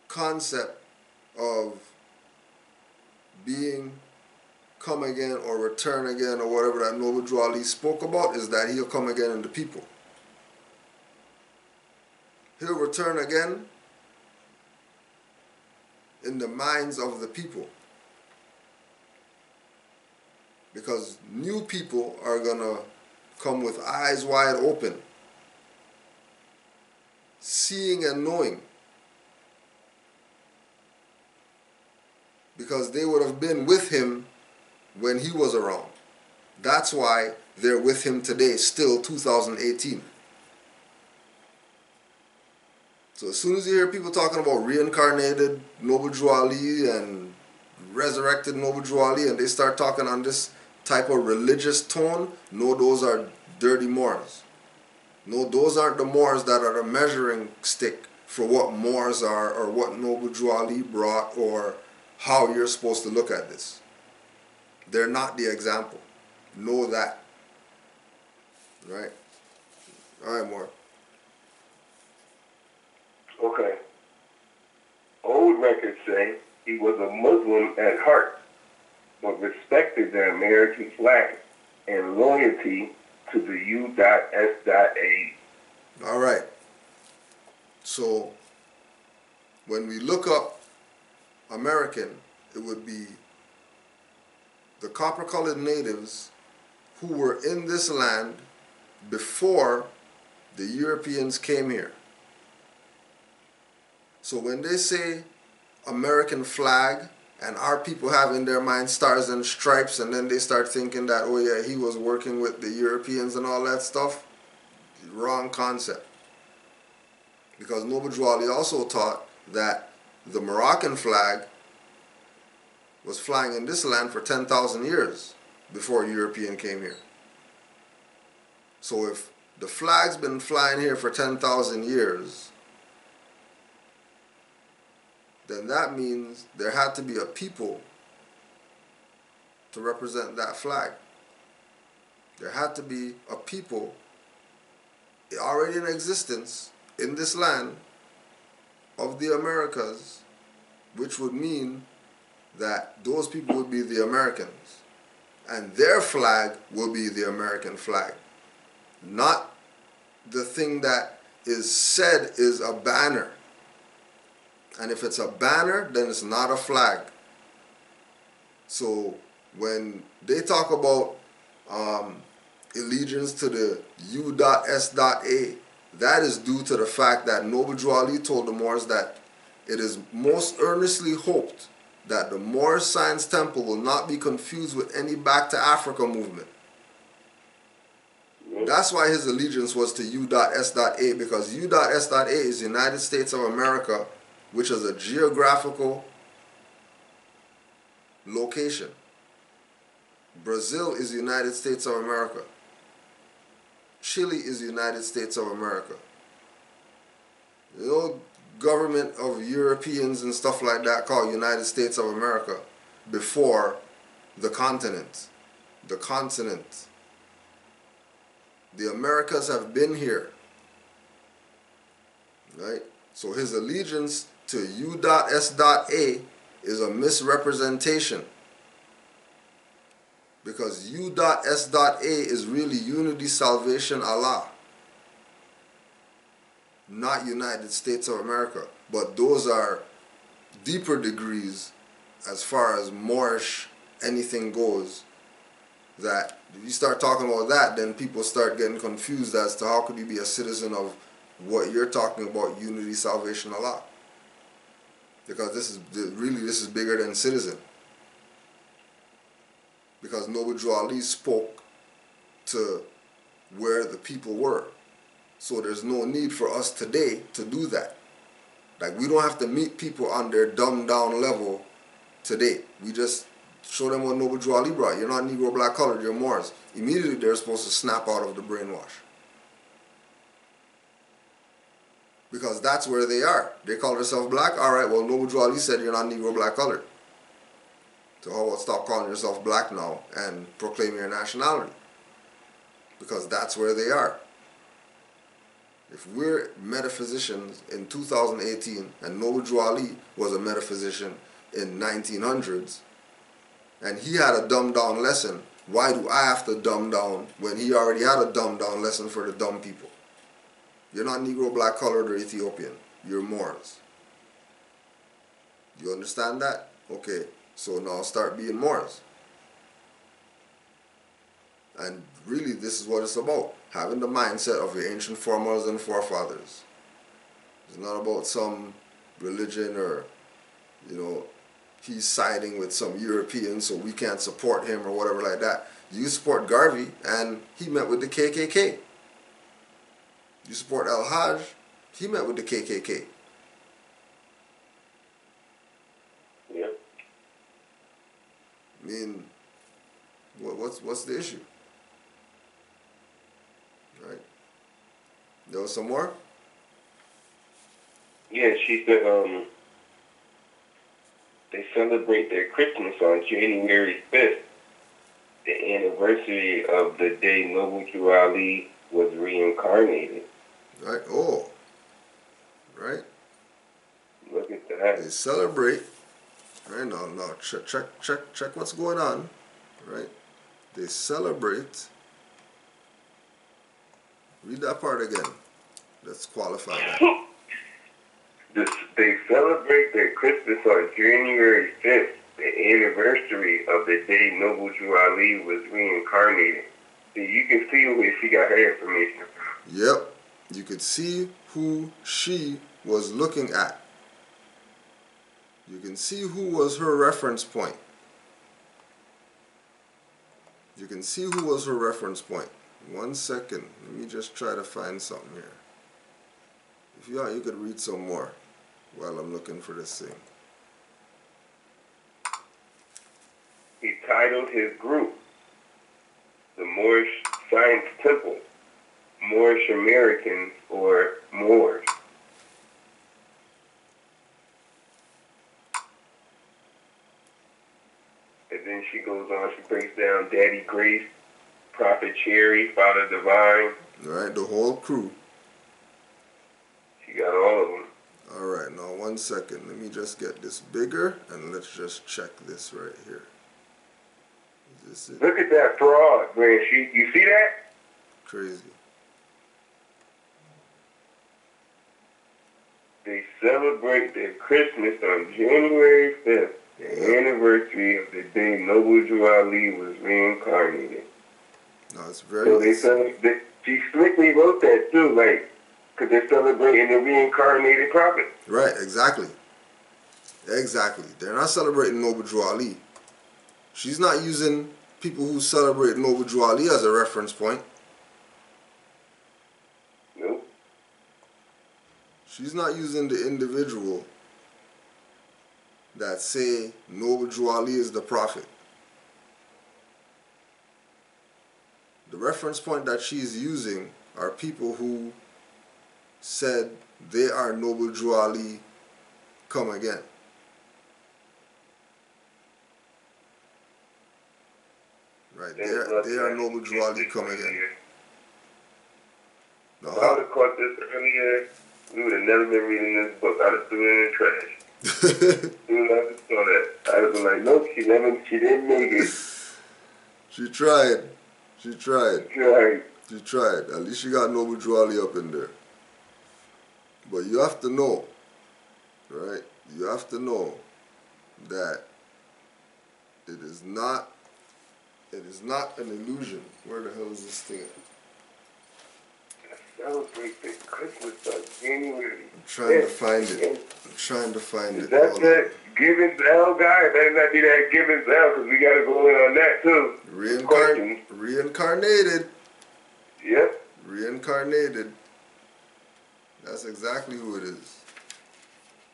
concept of being come again or return again or whatever that Noble Drew Ali spoke about is that he'll come again in the people. He'll return again in the minds of the people. Because new people are going to come with eyes wide open, seeing and knowing. Because they would have been with him when he was around. That's why they're with him today, still 2018. So as soon as you hear people talking about reincarnated Noble Drew Ali and resurrected Noble Drew Ali, and they start talking on this type of religious tone, no, those are dirty Moors. No, those aren't the Moors that are the measuring stick for what Moors are or what Noble Drew Ali brought or how you're supposed to look at this. They're not the example. Know that. Right? All right, Moore. Okay. Old records say he was a Muslim at heart, but respected the American flag and loyalty to the U.S.A. All right. So when we look up American, it would be the copper-colored natives who were in this land before the Europeans came here. So when they say American flag and our people have in their mind stars and stripes, and then they start thinking that, oh yeah, he was working with the Europeans and all that stuff, wrong concept. Because Noble Drew Ali also taught that the Moroccan flag was flying in this land for 10,000 years before European came here. So if the flag's been flying here for 10,000 years, then that means there had to be a people to represent that flag. There had to be a people already in existence in this land of the Americas, which would mean that those people would be the Americans, and their flag will be the American flag, not the thing that is said is a banner. And if it's a banner, then it's not a flag. So when they talk about allegiance to the U.S.A., that is due to the fact that Noble Drew Ali told the Moors that it is most earnestly hoped that the Moorish Science Temple will not be confused with any Back to Africa movement. That's why his allegiance was to U.S.A., because U.S.A. is United States of America, which is a geographical location. Brazil is the United States of America. Chile is the United States of America. You know, government of Europeans and stuff like that called United States of America before the continent. The continent. The Americas have been here. Right? So his allegiance to U.S.A is a misrepresentation. Because U.S.A is really Unity Salvation Allah, not United States of America. But those are deeper degrees as far as Moorish anything goes, that if you start talking about that, then people start getting confused as to how could you be a citizen of what you're talking about, Unity Salvation Allah. Because this is bigger than citizen. Because Noble Drew Ali spoke to where the people were. So there's no need for us today to do that. Like, we don't have to meet people on their dumbed down level today. We just show them what Noble Drew Ali brought. You're not Negro, black, colored, you're Moors. Immediately they're supposed to snap out of the brainwash. Because that's where they are. They call themselves black. Alright, well, Noble Drew Ali said you're not Negro, black, colored. So how about stop calling yourself black now and proclaim your nationality? Because that's where they are. If we're metaphysicians in 2018 and Noble Drew Ali was a metaphysician in 1900s and he had a dumbed down lesson, why do I have to dumb down when he already had a dumbed down lesson for the dumb people? You're not Negro, black, colored, or Ethiopian. You're Moors. You understand that? Okay. So now start being Moors. And really this is what it's about. Having the mindset of your ancient foremothers and forefathers. It's not about some religion or, you know, he's siding with some European so we can't support him or whatever like that. You support Garvey and he met with the KKK. You support El Hajj, he met with the KKK. I mean, what's the issue? Right? There was some more? Yeah, she said they celebrate their Christmas on January 5th, the anniversary of the day Noble Drew Ali was reincarnated. Right? Oh. Right? Look at that. They celebrate. Right now, check what's going on. Right? They celebrate. Read that part again. Let's qualify that. They celebrate their Christmas on January 5th, the anniversary of the day Noble Drew Ali was reincarnated. So you can see where she got her information from. Yep. You could see who she was looking at. You can see who was her reference point. You can see who was her reference point. 1 second. Let me just try to find something here. If you want, you could read some more while I'm looking for this thing. He titled his group the Moorish Science Temple, Moorish Americans, or Moors. And then she goes on, she breaks down Daddy Grace, Prophet Cherry, Father Divine. Alright, the whole crew. She got all of them. Alright, now 1 second. Let me just get this bigger and let's just check this right here. Is this it? Look at that fraud, man. You see that? Crazy. They celebrate their Christmas on January 5th, the anniversary of the day Noble Drew Ali was reincarnated. No, it's very... So they celebrate. She strictly wrote that too, like, because they're celebrating the reincarnated prophet. Right, exactly. Exactly. They're not celebrating Noble Drew Ali. She's not using people who celebrate Noble Drew Ali as a reference point. Nope. She's not using the individual that say Noble Drew Ali is the prophet. The reference point that she's using are people who said they are Noble Drew Ali come again. Right, they are Noble Drew Ali come again. No, if I would have caught this earlier, we would have never been reading this book. I'd have threw it in the trash. As soon as I just saw that, I'd have been like, nope, she didn't make it. She tried. She tried. Right. She tried. At least she got Noble Drew Ali up in there. But you have to know, right? You have to know that it is not an illusion. Where the hell is this thing at? Celebrate the Christmas of January. I'm trying to find it. I'm trying to find it. Is that that Gibbons L guy? It better not be that Gibbons L, because we got to go in on that too. Reincarnated. Yep. Reincarnated. That's exactly who it is.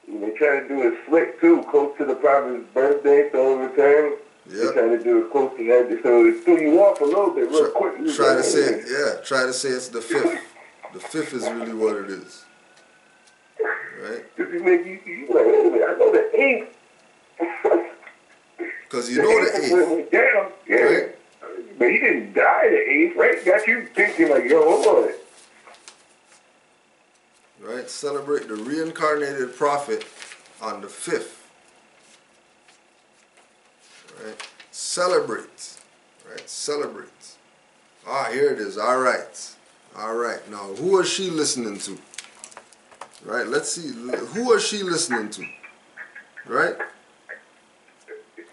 And they try to do it slick too, close to the prophet's birthday, so in return. Yep. They're trying to do it close to that, so it threw you off a little bit real quick. Try to say it, yeah. Try to say it's the 5th. The 5th is really what it is. Right? Because you make you like, wait a minute, I know the 8th. Because you know the 8th. Went down, yeah. Right? But he didn't die the 8th, right? Got you thinking like, yo, hold on. Right? Celebrate the reincarnated prophet on the 5th. Right? Celebrate. Right? Celebrate. Ah, here it is. All right. All right. Now, who is she listening to? Right? Let's see. Who is she listening to? Right?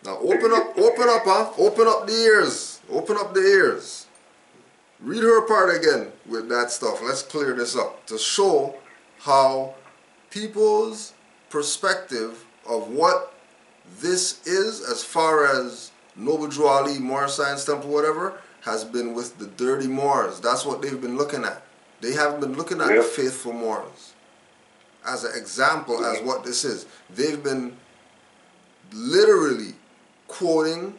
Now, open up, huh? Open up the ears. Open up the ears. Read her part again with that stuff. Let's clear this up to show how people's perspective of what this is, as far as Noble Drew Ali, Moorish Science Temple, whatever, has been with the dirty Moors. That's what they've been looking at. They haven't been looking at the faithful Moors as an example as what this is. They've been literally quoting,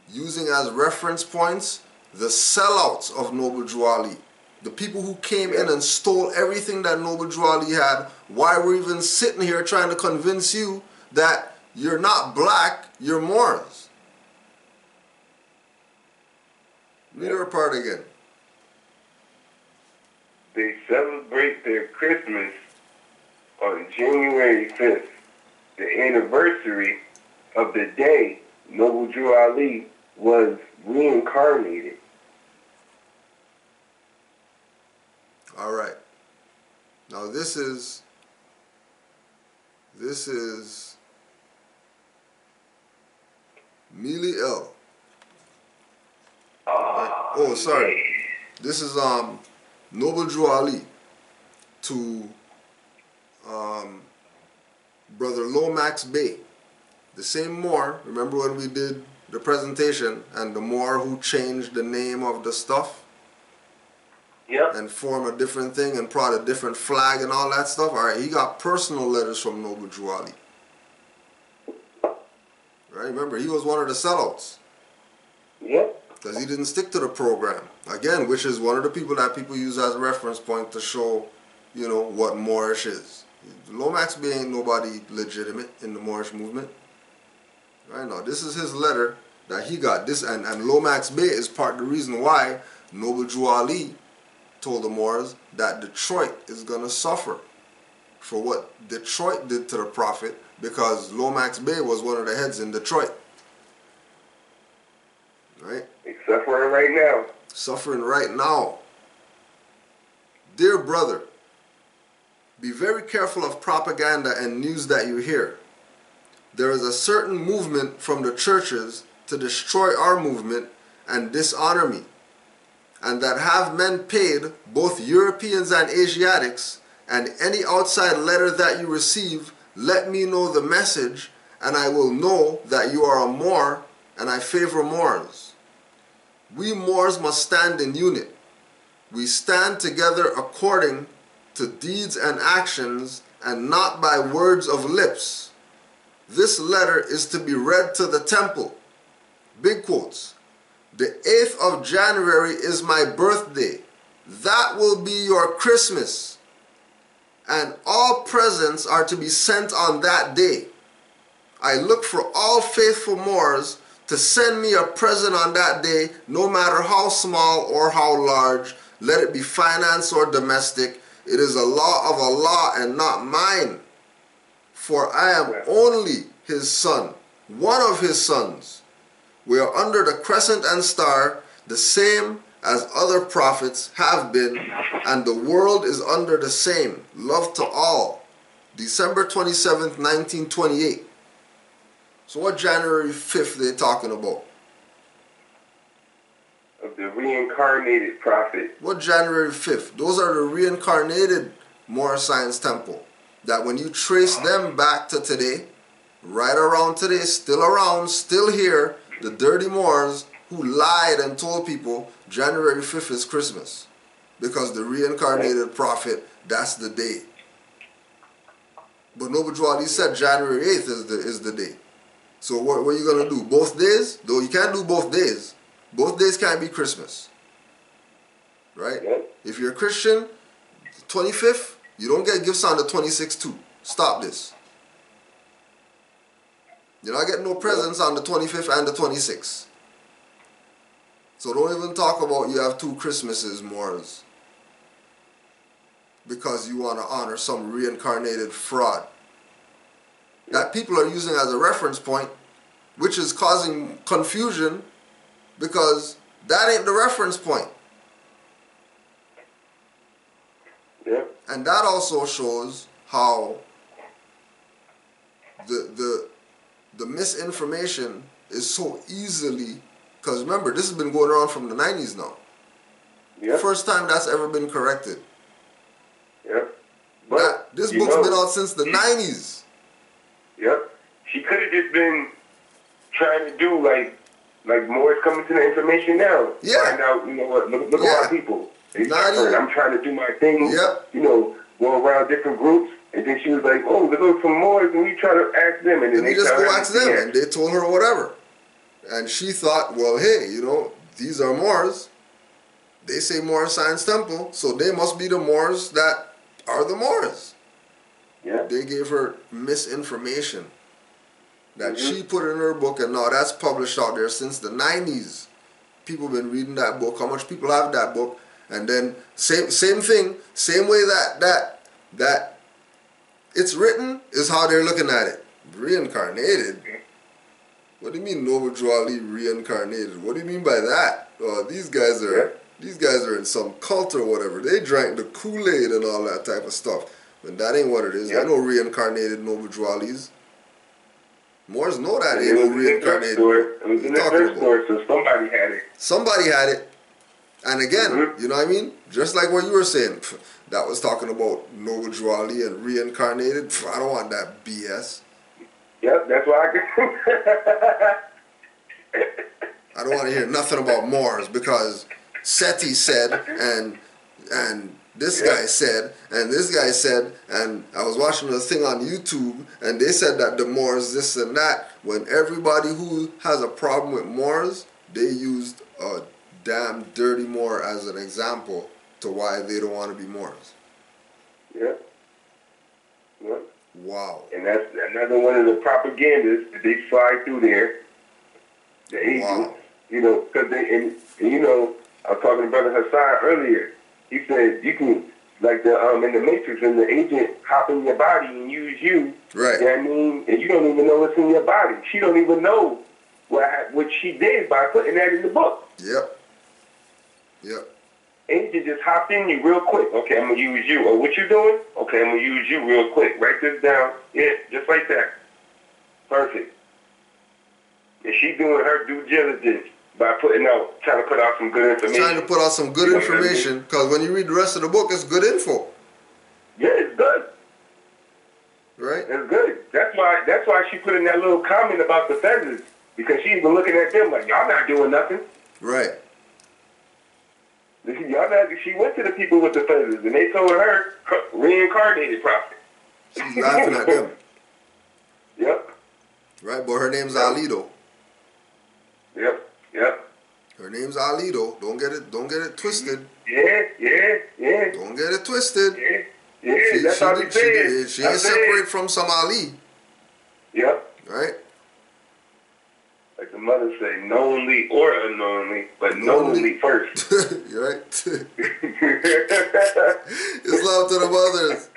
using as reference points, the sellouts of Noble Drew Ali. The people who came in and stole everything that Noble Drew Ali had. Why we're even sitting here trying to convince you that you're not black, you're Moors. Read her part again. They celebrate their Christmas on January 5th, the anniversary of the day Noble Drew Ali was reincarnated. All right. Now this is Mealy L. Right. Oh, sorry. This is Noble Drew Ali to Brother Lomax Bey. The same Moor, remember when we did the presentation, and the Moor who changed the name of the stuff? Yep. And formed a different thing and brought a different flag and all that stuff. All right, he got personal letters from Noble Drew Ali. Right, remember, he was one of the sellouts. Yep. Because he didn't stick to the program. Again, which is one of the people that people use as a reference point to show, you know, what Moorish is. Lomax Bey ain't nobody legitimate in the Moorish movement. Right now, this is his letter that he got. This and Lomax Bey is part of the reason why Noble Drew Ali told the Moors that Detroit is going to suffer for what Detroit did to the Prophet, because Lomax Bey was one of the heads in Detroit. Right? He's suffering right now. Suffering right now. Dear brother, be very careful of propaganda and news that you hear. There is a certain movement from the churches to destroy our movement and dishonor me, and that have men paid, both Europeans and Asiatics, and any outside letter that you receive, let me know the message, and I will know that you are a Moor, and I favor Moors. We Moors must stand in unit. We stand together according to deeds and actions, and not by words of lips. This letter is to be read to the temple. Big quotes. The 8th of January is my birthday. That will be your Christmas. And all presents are to be sent on that day. I look for all faithful Moors to send me a present on that day, no matter how small or how large, let it be finance or domestic. It is a law of Allah and not mine. For I am only his son, one of his sons. We are under the crescent and star, the same as other prophets have been, and the world is under the same. Love to all. December 27th, 1928. So what January 5th they talking about? Of the reincarnated prophet. What January 5th? Those are the reincarnated Moorish Science Temple. That when you trace them back to today, right around today, still around, still here, the dirty Moors who lied and told people January 5th is Christmas. Because the reincarnated prophet, that's the day. But Noble Drew Ali said January 8th is the day. So what are you going to do? Both days? Though you can't do both days. Both days can't be Christmas. Right? If you're a Christian, 25th, you don't get gifts on the 26th too. Stop this. You're not getting no presents on the 25th and the 26th. So don't even talk about you have two Christmases, Moors. Because you want to honor some reincarnated fraud that people are using as a reference point, which is causing confusion because that ain't the reference point. Yeah. And that also shows how the misinformation is so easily, because remember, this has been going on from the 90s now. Yeah. First time that's ever been corrected. Yeah. But this book's been out since the 90s. Yep. She could have just been trying to do like more is coming to the information now. Yeah. Find out, you know what, look at our people. I'm trying to do my thing, Yep. you know, go around different groups. And then she was like, oh, let's look for Moors, and we try to ask them. And then we just go ask them, and they told her whatever. And she thought, well, hey, you know, these are Moors. They say Moorish Science Temple, so they must be the Moors that are the Moors. Yeah. They gave her misinformation that she put in her book, and now that's published out there since the 90s. People have been reading that book. How much people have that book? And then same thing, same way that it's written is how they're looking at it. Reincarnated? What do you mean Noble Drew Ali reincarnated? What do you mean by that? These guys are in some cult or whatever. They drank the Kool-Aid and all that type of stuff. But that ain't what it is. There ain't no reincarnated Noble Drew Alis. Moors know that ain't no reincarnated. It was in the first story, so somebody had it. Somebody had it. And again, you know what I mean? Just like what you were saying, that was talking about Noble Drew Ali and reincarnated. I don't want that BS. Yep, that's why I don't want to hear nothing about Moors because Seti said and this guy said, and this guy said, and I was watching a thing on YouTube, and they said that the Moors, this and that, when everybody who has a problem with Moors, they used a damn dirty Moor as an example to why they don't want to be Moors. Yeah. Yeah. Wow. And that's another one of the propagandas that they fly through there. The agents, wow. You know, because and you know, I was talking to Brother Hassan earlier. He said you can, like in the Matrix, when the agent hop in your body and use you. Right. You know what I mean? And you don't even know what's in your body. She don't even know what she did by putting that in the book. Yep. Yep. Agent just hopped in you real quick. Okay, I'm gonna use you. Oh, what you doing? Okay, I'm gonna use you real quick. Write this down. Yeah, just like that. Perfect. And she doing her due diligence by trying to put out some good information. Trying to put out some good information, because when you read the rest of the book, it's good info. Yeah, it's good. Right? It's good. That's why she put in that little comment about the feathers, because she's been looking at them like, y'all not doing nothing. Right. She went to the people with the feathers, and they told her reincarnated prophet. She's laughing at them. Yep. Right, but her name's Ali though. Yep. Her name's Ali though. Don't get it twisted. Yeah. Don't get it twisted. Yeah, that's how they say She ain't separate from some Ali. Yep. Right? Like the mother say, knowingly or unknowingly, but knowingly first. You're right. Islam to the mothers.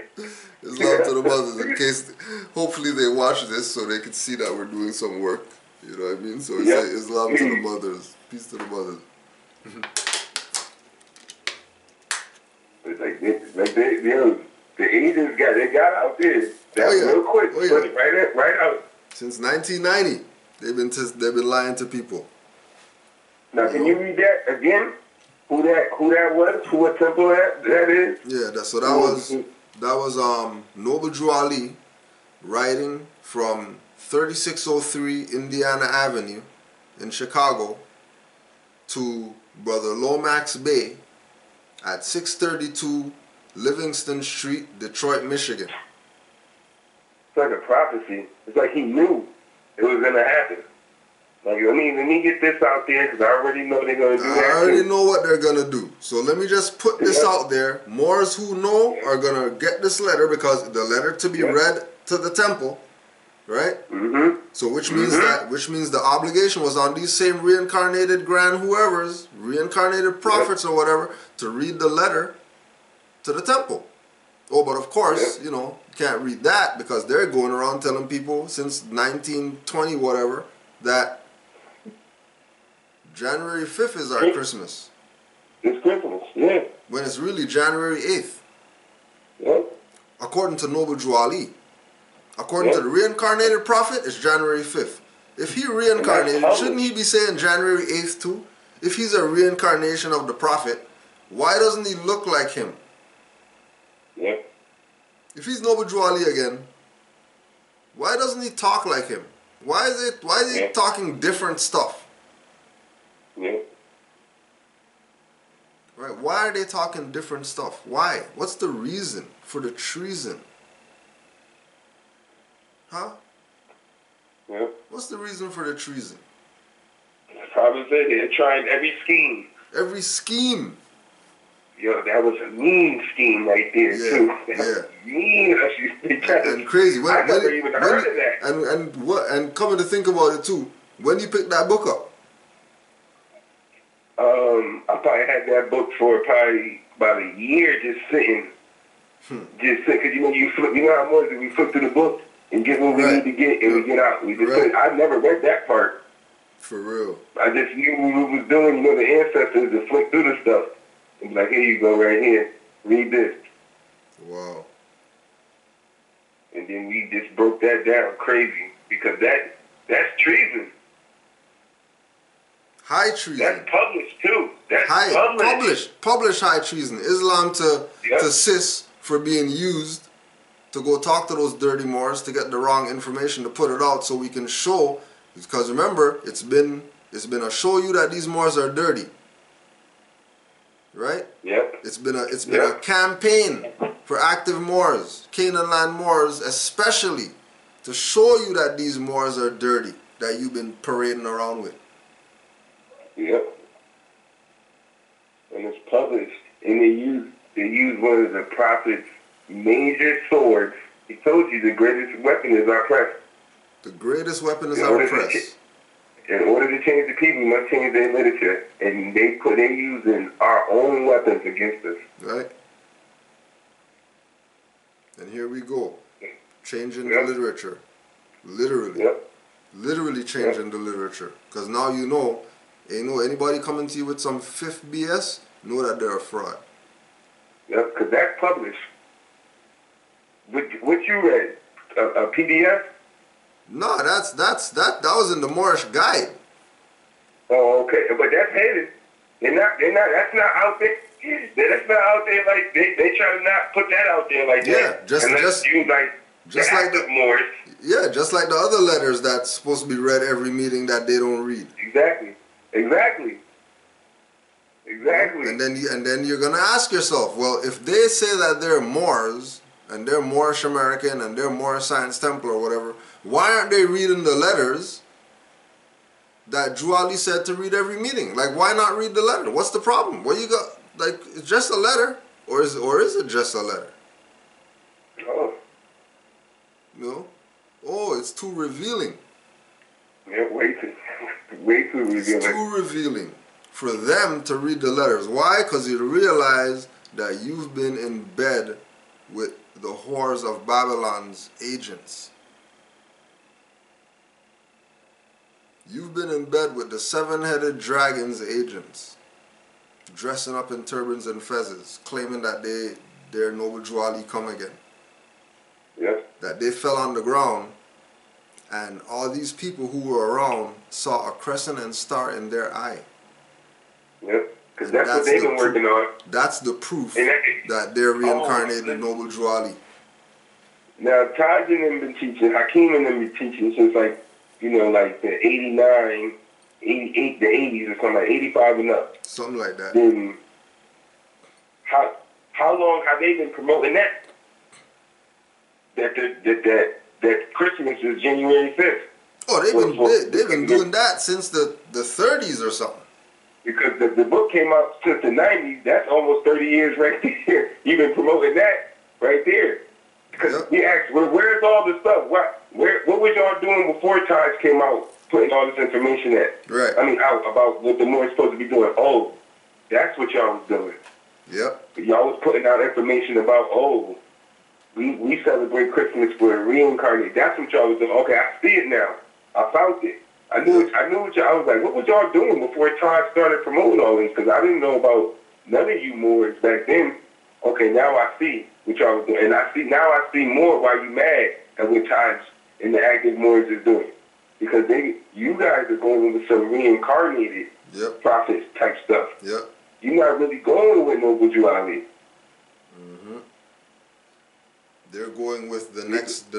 Islam to the mothers. In case, hopefully they watch this so they can see that we're doing some work. You know what I mean? So it's like Islam to the mothers. Peace to the mothers. It's like the Asians got out there. Real quick. Put it right out. Since 1990, they've been lying to people. Now, can you read that again? Who that was? What temple that is? Yeah, that was Noble Drew Ali writing from 3603 Indiana Avenue in Chicago to Brother Lomax Bay at 632 Livingston Street, Detroit, Michigan. It's like a prophecy. It's like he knew it was going to happen. Like, let me get this out there because I already know they're going to do that. I already know what they're going to do. So let me just put this out there. Moors who know are going to get this letter because the letter to be read to the temple, right? Mm-hmm. So which means the obligation was on these same reincarnated reincarnated prophets or whatever to read the letter to the temple. Oh, but of course, you can't read that because they're going around telling people since 1920 whatever that January 5th is our Christmas. It's Christmas, yeah. When it's really January 8th. Yeah. According to Noble Drew Ali. According to the reincarnated prophet, it's January 5th. If he reincarnated, shouldn't he be saying January 8th too? If he's a reincarnation of the prophet, why doesn't he look like him? Yeah. If he's Noble Drew Ali again, why doesn't he talk like him? Why is he talking different stuff? Yeah. Right? Why are they talking different stuff? Why? What's the reason for the treason? Huh? Yeah. What's the reason for the treason? Probably said they're trying every scheme. Every scheme. Yo, that was a mean scheme right there too. That was mean. And crazy. I never even heard of that. And coming to think about it too, when you picked that book up? I probably had that book for probably about a year just sitting. Just sitting, because you flip, how it was, we flip through the book and get what we need to get and we get out. We just I never read that part. For real. I just knew what we was doing, the ancestors to flip through the stuff. And be like, here you go right here. Read this. Wow. And then we just broke that down crazy because that's treason. High treason. That's published too. That's published. Published high treason. Islam to sis for being used to go talk to those dirty Moors to get the wrong information to put it out so we can show. Because remember, it's been a show you that these Moors are dirty. Right? Yep. It's been a campaign for active Moors, Canaanland Moors especially, to show you that these Moors are dirty that you've been parading around with. Yep. And it's published. And they use one of the prophet's major swords. He told you the greatest weapon is our press. The greatest weapon is our press. In order to change the people, we must change their literature. And they using our own weapons against us. Right. And here we go. Changing the literature. Literally. Yep. Literally changing the literature. Because now anybody coming to you with some fifth BS, know that they're a fraud. Yep, because that's published. What you read? A PDF? No, that was in the Moorish guide. Oh, okay. But that's hidden. That's not out there. That's not out there like they try to not put that out there like that. Just like the Moors. Yeah, just like the other letters that's supposed to be read every meeting that they don't read. Exactly. And then you're gonna ask yourself, well, if they say that they're Moors and they're Moorish American and they're Moorish Science Temple or whatever, why aren't they reading the letters that Drew Ali said to read every meeting. Like, why not read the letter? What's the problem? What you got? Like, it's just a letter, or is it just a letter? Oh. No. Oh, it's too revealing. Yeah, way too revealing. It's too revealing for them to read the letters. Why? Because you realize that you've been in bed with the whores of Babylon's agents. You've been in bed with the seven-headed dragon's agents, dressing up in turbans and fezzes, claiming that they're Noble Drew Ali come again. Yes. That they fell on the ground, and all these people who were around saw a crescent and star in their eye. Yep. Because that's what they've been working on. That's the proof that they're reincarnated Noble Drew Ali. Now, Taj and them been teaching, Hakeem and them been teaching since like the 89, 88, the 80s or something, like 85 and up. Something like that. Then, how long have they been promoting that? That Christmas is January 5th. Oh, they've been doing that since the 30s or something. Because the book came out since the 90s, that's almost 30 years right there. You've been promoting that right there. Because we asked, well, where's all the stuff? What was y'all doing before Taj came out, putting all this information out about what the Moors supposed to be doing? Oh, that's what y'all was doing. Yep. Y'all was putting out information about, we celebrate Christmas for reincarnate. That's what y'all was doing. Okay, I see it now. I found it. I knew what y'all, I was like, what was y'all doing before Taj started promoting all this? Because I didn't know about none of you Moors back then. Okay, now I see what y'all was doing. And I see more why you mad at what Taj and the active Moors is doing. Because you guys are going with some reincarnated prophets type stuff. Yep. You're not really going with Noble Drew Ali. Mm-hmm. They're going with the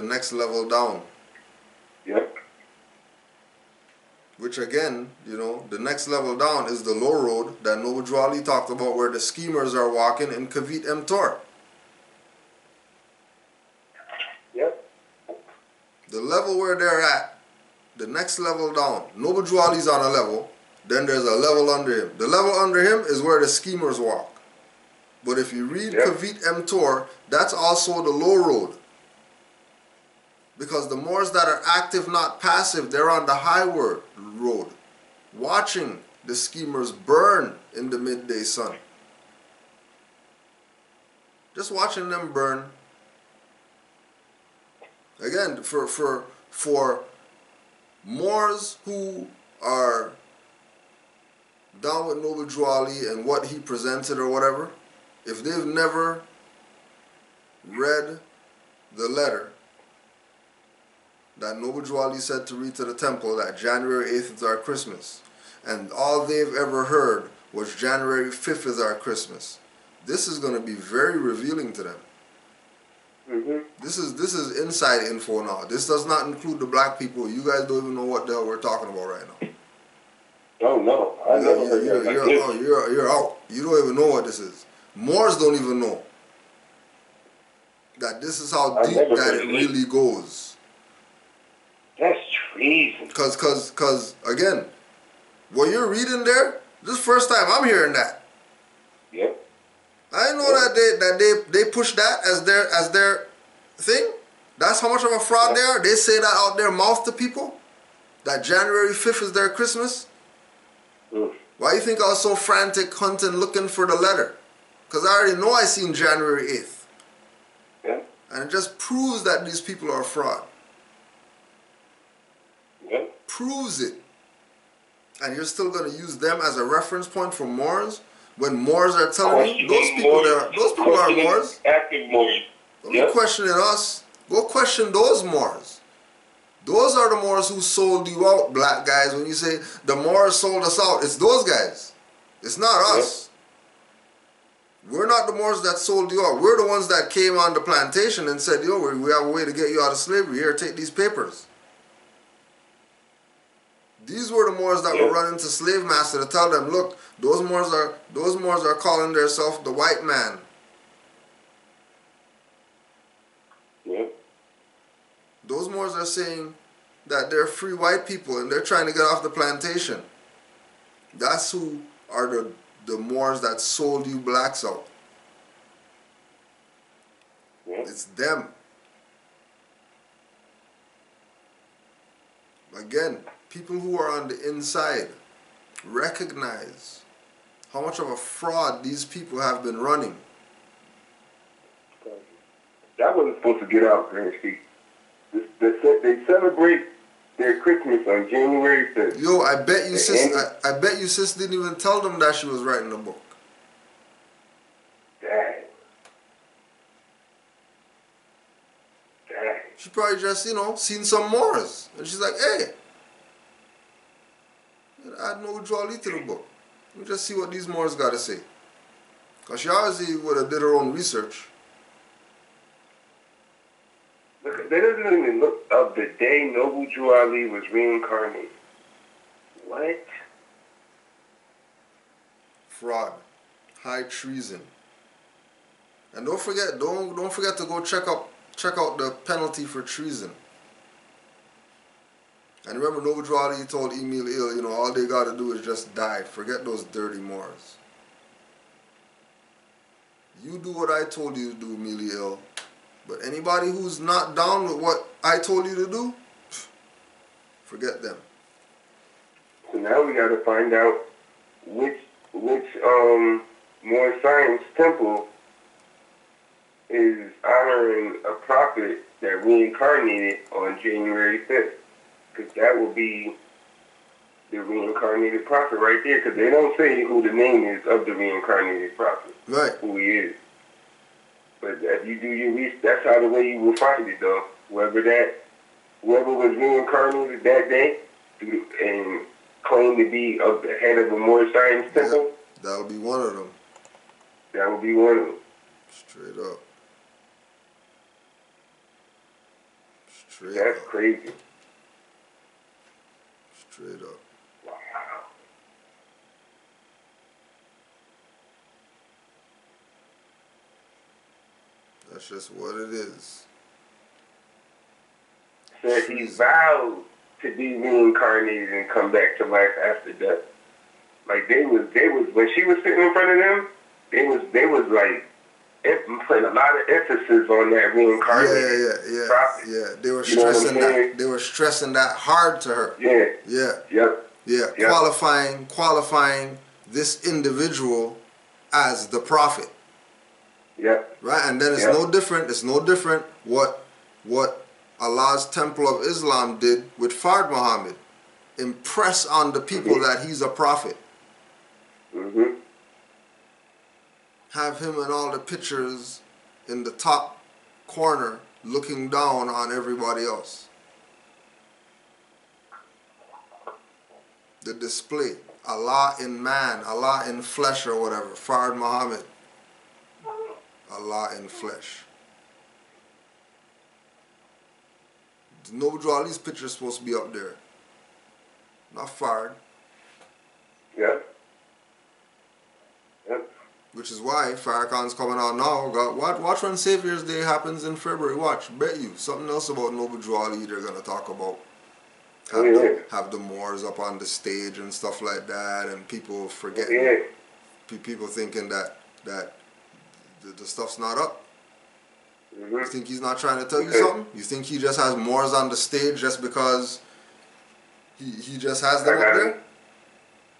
next level down. Yep. Which again, the next level down is the low road that Noble Drew Ali talked about, where the schemers are walking in Kavit Emtor. Yep. The level where they're at, the next level down. Noble Drew Ali's on a level, then there's a level under him. The level under him is where the schemers walk. But if you read Kavit Emtor, that's also the low road. Because the Moors that are active, not passive, they're on the high road, watching the schemers burn in the midday sun. Just watching them burn. Again, for Moors who are down with Noble Drew Ali and what he presented or whatever, if they've never read the letter that Noble Drew Ali said to read to the temple, that January 8th is our Christmas, and all they've ever heard was January 5th is our Christmas, this is going to be very revealing to them. Mm-hmm. This is inside info now. This does not include the black people. You guys don't even know what the hell we're talking about right now. Oh no, you're out. You don't even know what this is. Moors don't even know that this is how deep that it really goes. That's treason. Cause again, what you're reading there, this is the first time I'm hearing that. Yep. I didn't know that they push that as their thing. That's how much of a fraud they are. They say that out their mouth to people, that January 5th is their Christmas. Why do you think I was so frantic hunting looking for the letter? Because I already know I seen January 8th. Yeah. And it just proves that these people are fraud. Yeah. Proves it. And you're still going to use them as a reference point for Moors? When Moors are telling you, those people are Moors. Active Moors. Don't be questioning us. Go question those Moors. Those are the Moors who sold you out, black guys. When you say the Moors sold us out, it's those guys. It's not us. We're not the Moors that sold you out. We're the ones that came on the plantation and said, yo, we have a way to get you out of slavery. Here, take these papers. These were the Moors that were running to slave master to tell them, look, those Moors are calling themselves the white man. Yeah. Those Moors are saying, that they're free white people and they're trying to get off the plantation. That's who are the Moors that sold you blacks out. It's them. Again, people who are on the inside recognize how much of a fraud these people have been running. That wasn't supposed to get out, Grand Street. They celebrate their Christmas on January 5th. Yo, I bet you sis didn't even tell them that she was writing a book. Dang. She probably just, seen some Moors. And she's like, hey, add no Jolly to the book. Let me just see what these Moors got to say. Because she obviously would have did her own research. Look, they doesn't even look of the day Noble Drew Ali was reincarnated. What? Fraud. High treason. And don't forget to go check out the penalty for treason. And remember, Noble Drew Ali told Emil Ill, all they got to do is just die. Forget those dirty Moors. You do what I told you to do, Emil Ill. But anybody who's not down with what I told you to do, forget them. So now we got to find out which Moor Science temple is honoring a prophet that reincarnated on January 5th. Because that will be the reincarnated prophet right there. Because they don't say who the name is of the reincarnated prophet. Right. Who he is. But if you do your research, that's how the way you will find it, though. Whoever was reincarnated that day and claimed to be of the head of the Moorish Science temple. That'll be one of them. That will be one of them. Straight up. That's crazy. Straight up. Wow. That's just what it is. Said he vowed to be reincarnated and come back to life after death. Like they was when she was sitting in front of them, they was like putting a lot of emphasis on that reincarnated prophet. Yeah. They were stressing that. They were stressing that hard to her. Yep. Qualifying this individual as the prophet. Yep. Right, and then it's no different. It's no different what Allah's Temple of Islam did with Fard Muhammad. Impress on the people that he's a prophet. Mm-hmm. Have him in all the pictures in the top corner looking down on everybody else. The display. Allah in man, Allah in flesh or whatever. Fard Muhammad. Allah in flesh. Noble Drew Ali's picture is supposed to be up there. Not Fard. Yep. Which is why Farrakhan's coming out now. Watch when Savior's Day happens in February. Watch. Bet you. Something else about Noble Drew Ali they're going to talk about. Have the Moors up on the stage and stuff like that. And people forgetting. People thinking that the stuff's not up. Mm-hmm. You think he's not trying to tell you something? You think he just has Moors on the stage just because he just has them up there?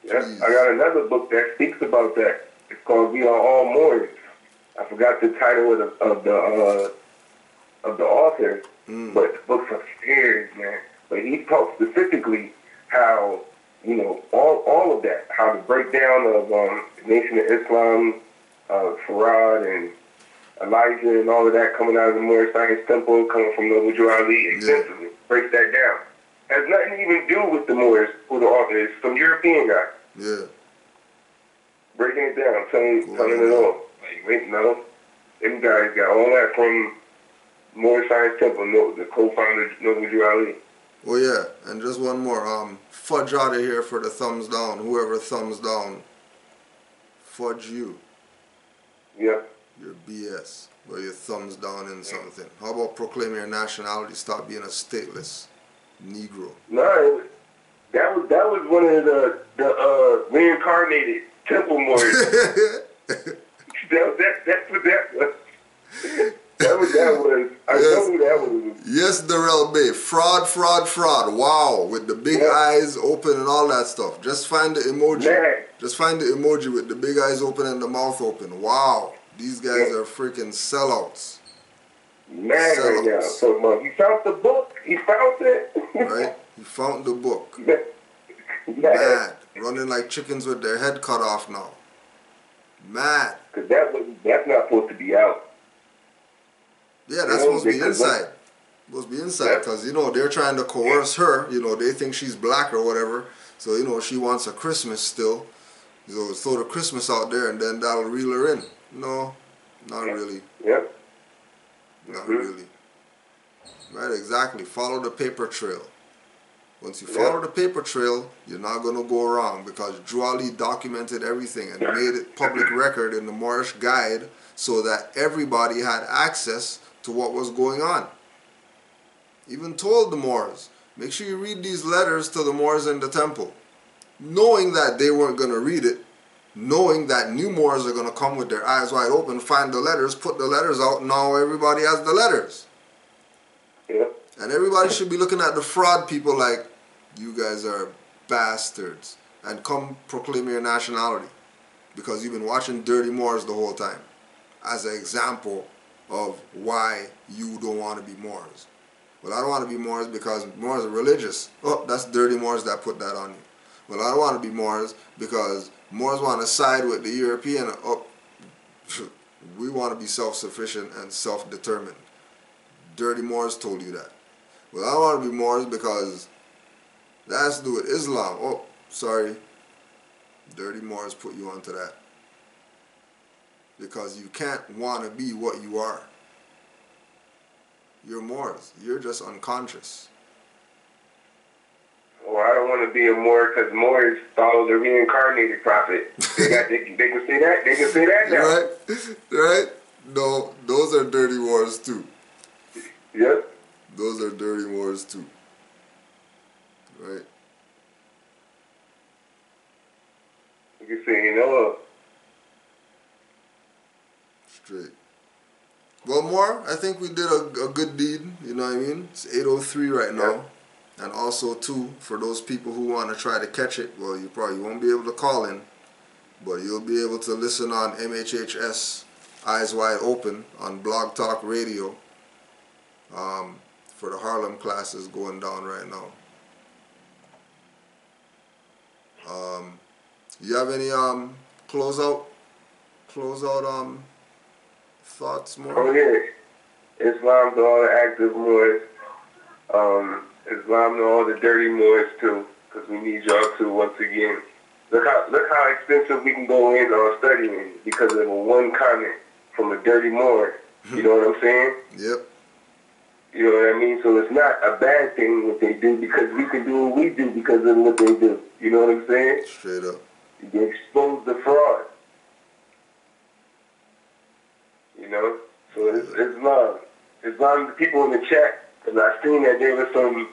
Yeah, I got another book that speaks about that. It's called "We Are All Moors." I forgot the title of the author, but the book's upstairs, man. But he talks specifically how all of that, how the breakdown of the Nation of Islam, Farad and Elijah and all of that coming out of the Moorish Science Temple, coming from Noble Drew Ali extensively. Breaks that down. Has nothing to even do with the Moors, who the author is. Some European guy. Yeah. Breaking it down, telling it all. Like, wait, no. Them guys got all that from Moorish Science Temple, the co-founder Noble Drew Ali. Oh yeah, and just one more. Fudge out of here for the thumbs down. Whoever thumbs down, fudge you. Yeah. Your BS, or your thumbs down in something. How about proclaim your nationality? Stop being a stateless Negro. No, that was one of the reincarnated temple Moors. That's what that was. That was. I know who that was. Yes, Darrell Bay. Fraud. Wow, with the big eyes open and all that stuff. Just find the emoji. Man. Just find the emoji with the big eyes open and the mouth open. Wow, these guys are freaking sellouts. Mad right now. So, he found the book. He found it. Right? He found the book. Mad. Running like chickens with their head cut off now. Mad. Because that's not supposed to be out. Yeah, that's supposed to be inside. Supposed to be inside because, they're trying to coerce her. They think she's black or whatever. So, she wants a Christmas still. So throw the Christmas out there and then that'll reel her in. No, not really. Yep. Not really. Right, exactly. Follow the paper trail. Once you follow the paper trail, you're not going to go wrong because Drew Ali documented everything and made it public record in the Moorish Guide so that everybody had access to what was going on. Even told the Moors, make sure you read these letters to the Moors in the temple. Knowing that they weren't going to read it, knowing that new Moors are going to come with their eyes wide open, find the letters, put the letters out, now everybody has the letters. Yeah. And everybody should be looking at the fraud people like, you guys are bastards. And come proclaim your nationality. Because you've been watching Dirty Moors the whole time. As an example of why you don't want to be Moors. Well, I don't want to be Moors because Moors are religious. Oh, that's Dirty Moors that put that on you. Well, I don't want to be Moors because Moors want to side with the European. Oh, we want to be self-sufficient and self-determined. Dirty Moors told you that. Well, I don't want to be Moors because that has to do with Islam. Oh, sorry. Dirty Moors put you onto that. Because you can't want to be what you are. You're Moors. You're just unconscious. Well, I don't want to be a Moor because Moors follow the reincarnated prophet. They can say that. They can say that now. Right? No, those are dirty Moors too. Yep. Those are dirty Moors too. Right? You can say, Straight. Well, Moor, I think we did a good deed, you know what I mean? It's 8:03 right now. And also, too, for those people who want to try to catch it, well, you probably won't be able to call in, but you'll be able to listen on MHHS, Eyes Wide Open, on Blog Talk Radio, for the Harlem classes going down right now. You have any closeout thoughts, Moor? Oh yeah, Islam to all the active Moors, Islam to all the dirty Moors too, because we need y'all too once again. Look how extensive we can go in on studying because of one comment from a dirty Moor. You know what I'm saying? Yep. You know what I mean? So it's not a bad thing what they do because we can do what we do because of what they do. You know what I'm saying? Straight up. They expose the fraud. You know? So it's Islam. Islam, the people in the chat, because I seen that there was some,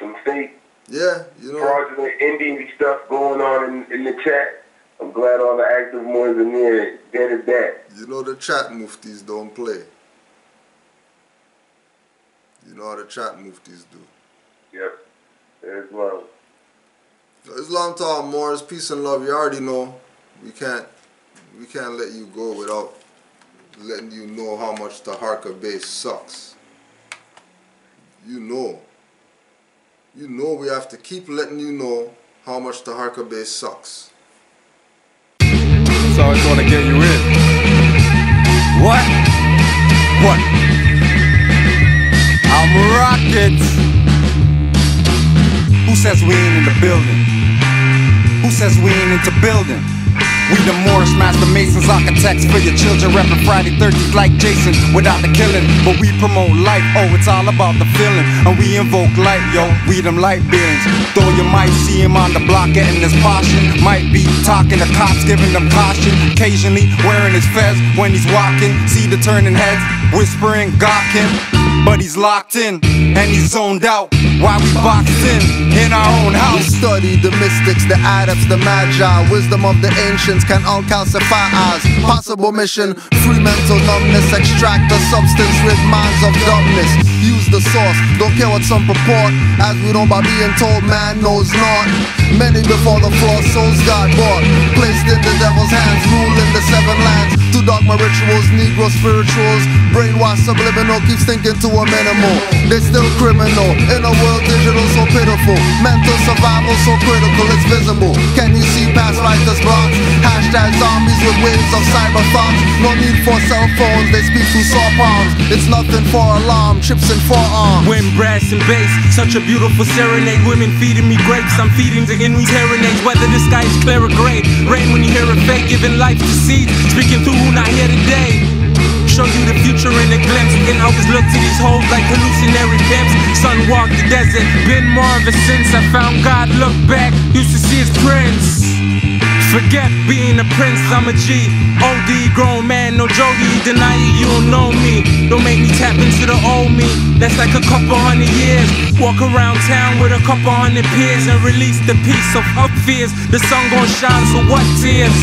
some fake, fraudulent Indian stuff going on in the chat. I'm glad all the active Moors in there dead as that. You know the chat muftis don't play. You know how the chat muftis do. Yep. Islam. Islam to all Moors, peace and love. You already know we can't let you go without letting you know how much the Harka base sucks. You know we have to keep letting you know how much the Harka base sucks. So it's gonna get you in. What? I'm rockets. Who says we ain't in the building? Who says we ain't into building? We the Moorish master masons, architects for your children, reppin' Friday 13th like Jason without the killing. But we promote life, it's all about the feeling. And we invoke light, we them light beings. Though you might see him on the block getting his portion, might be talking to cops, giving them caution. Occasionally wearing his fez when he's walking, see the turning heads, whispering, gawking. But he's he's locked in and he's zoned out while we boxed in our own house. We study the mystics, the adepts, the magi. Wisdom of the ancients can uncalcify eyes. Possible mission, free mental numbness. Extract the substance, rid minds of dumbness. Use the source, don't care what some purport. As we know by being told man knows not. Many before the floor, souls got bought. Placed in the devil's hands, ruling the seven lands. To dogma rituals, negro spirituals. Brainwash subliminal, keeps thinking to a minimal. They still criminal, in a world digital so pitiful. Mental survival so critical, it's visible. Can you see past writers' blocks? Hashtag zombies with waves of cyber thoughts. No need for cell phones, they speak through saw palms. It's nothing for alarm, chips and forearms. Wind, brass and bass, such a beautiful serenade. Women feeding me grapes, I'm feeding the in these serenades. Whether the sky is clear or gray, rain when you hear a fake, giving life to seeds, speaking through who not here today. Show you the future in a glimpse. We can always look to these hoes like hallucinatory pimps. Son walked the desert, been more of a since I found God. Look back, used to see his prince. Forget being a prince, I'm a G. OD, grown man, no Jody. Deny it, you don't know me. Don't make me tap into the old me. That's like a couple hundred years. Walk around town with a couple hundred peers and release the peace of up fears. The sun gon' shine, so what tears?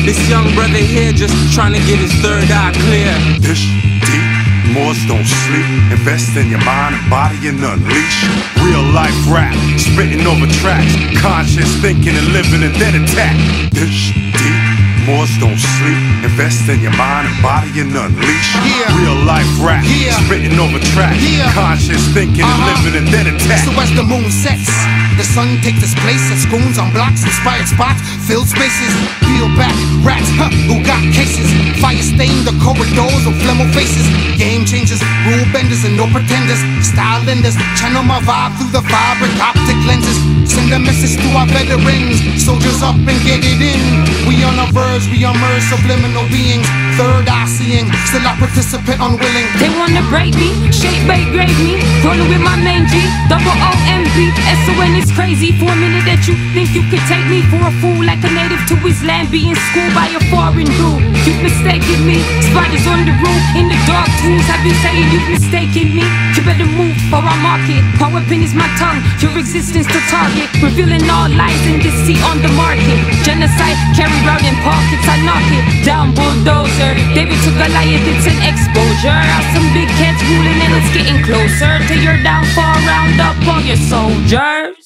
This young brother here just trying to get his third eye clear. Dish deep, Moors don't sleep. Invest in your mind and body and unleash. Real life rap, spitting over tracks. Conscious thinking and living and then attack. Dish deep, Moors don't sleep. Invest in your mind and body and unleash. Real life rap, spitting over tracks. Conscious thinking and living and then attack. So as the moon sets, the sun takes its place as goons on blocks, inspired spots, filled spaces. Peel back, rats, who got cases. Fire stain the corridors of flemo faces. Game changers, rule benders and no pretenders. Style lenders, channel my vibe through the fabric optic lenses. Send a message to our veterans, soldiers up and get it in. We on our verge, we are merged, subliminal beings. Third eye seeing, still I participant unwilling. They wanna break me, shape, bait, grade me. Rolling with my main G, double O-M-B. S-O-N is crazy. For a minute that you think you could take me for a fool, like a native to his land, being schooled by a foreign dude. You've mistaken me, spiders on the roof, in the dark tools. Have been saying you've mistaken me. You better move or I'll mark it. My weapon is my tongue, your existence to target. Revealing all lies and deceit on the market. Genocide carried out in pockets, I knock it down, bulldozer. David to Goliath, it's an exposure. Some big cats ruling and it's getting closer to your downfall. Round up all your soldiers.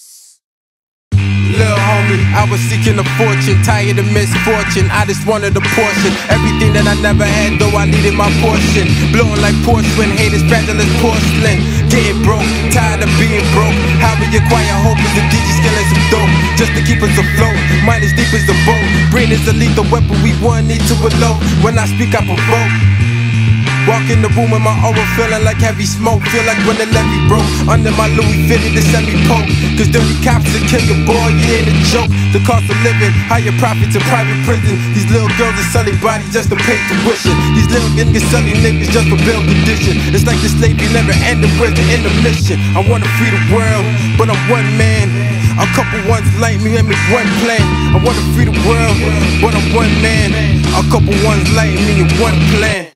Little homie, I was seeking a fortune, tired of misfortune. I just wanted a portion, everything that I never had, though I needed my portion. Blowing like porcelain, haters fragile as porcelain. Getting broke, tired of being broke. How we acquire hope is the DJ skilling some dope, just to keep us afloat. Mind as deep as the boat, brain is a lethal weapon. We one need to elope. When I speak, I provoke. Walk in the room with my aura feeling like heavy smoke. Feel like when the levee broke under my Louis fitted the semi-poke. Cause dirty cops will kill your boy, you ain't a joke. The cost of living, higher profits in private prison. These little girls are selling bodies just to pay tuition. These little niggas selling niggas just for bail condition. It's like the slavery never ended, where's the intermission? I wanna free the world, but I'm one man. A couple ones like me and make one plan. I wanna free the world, but I'm one man. A couple ones like me and one plan.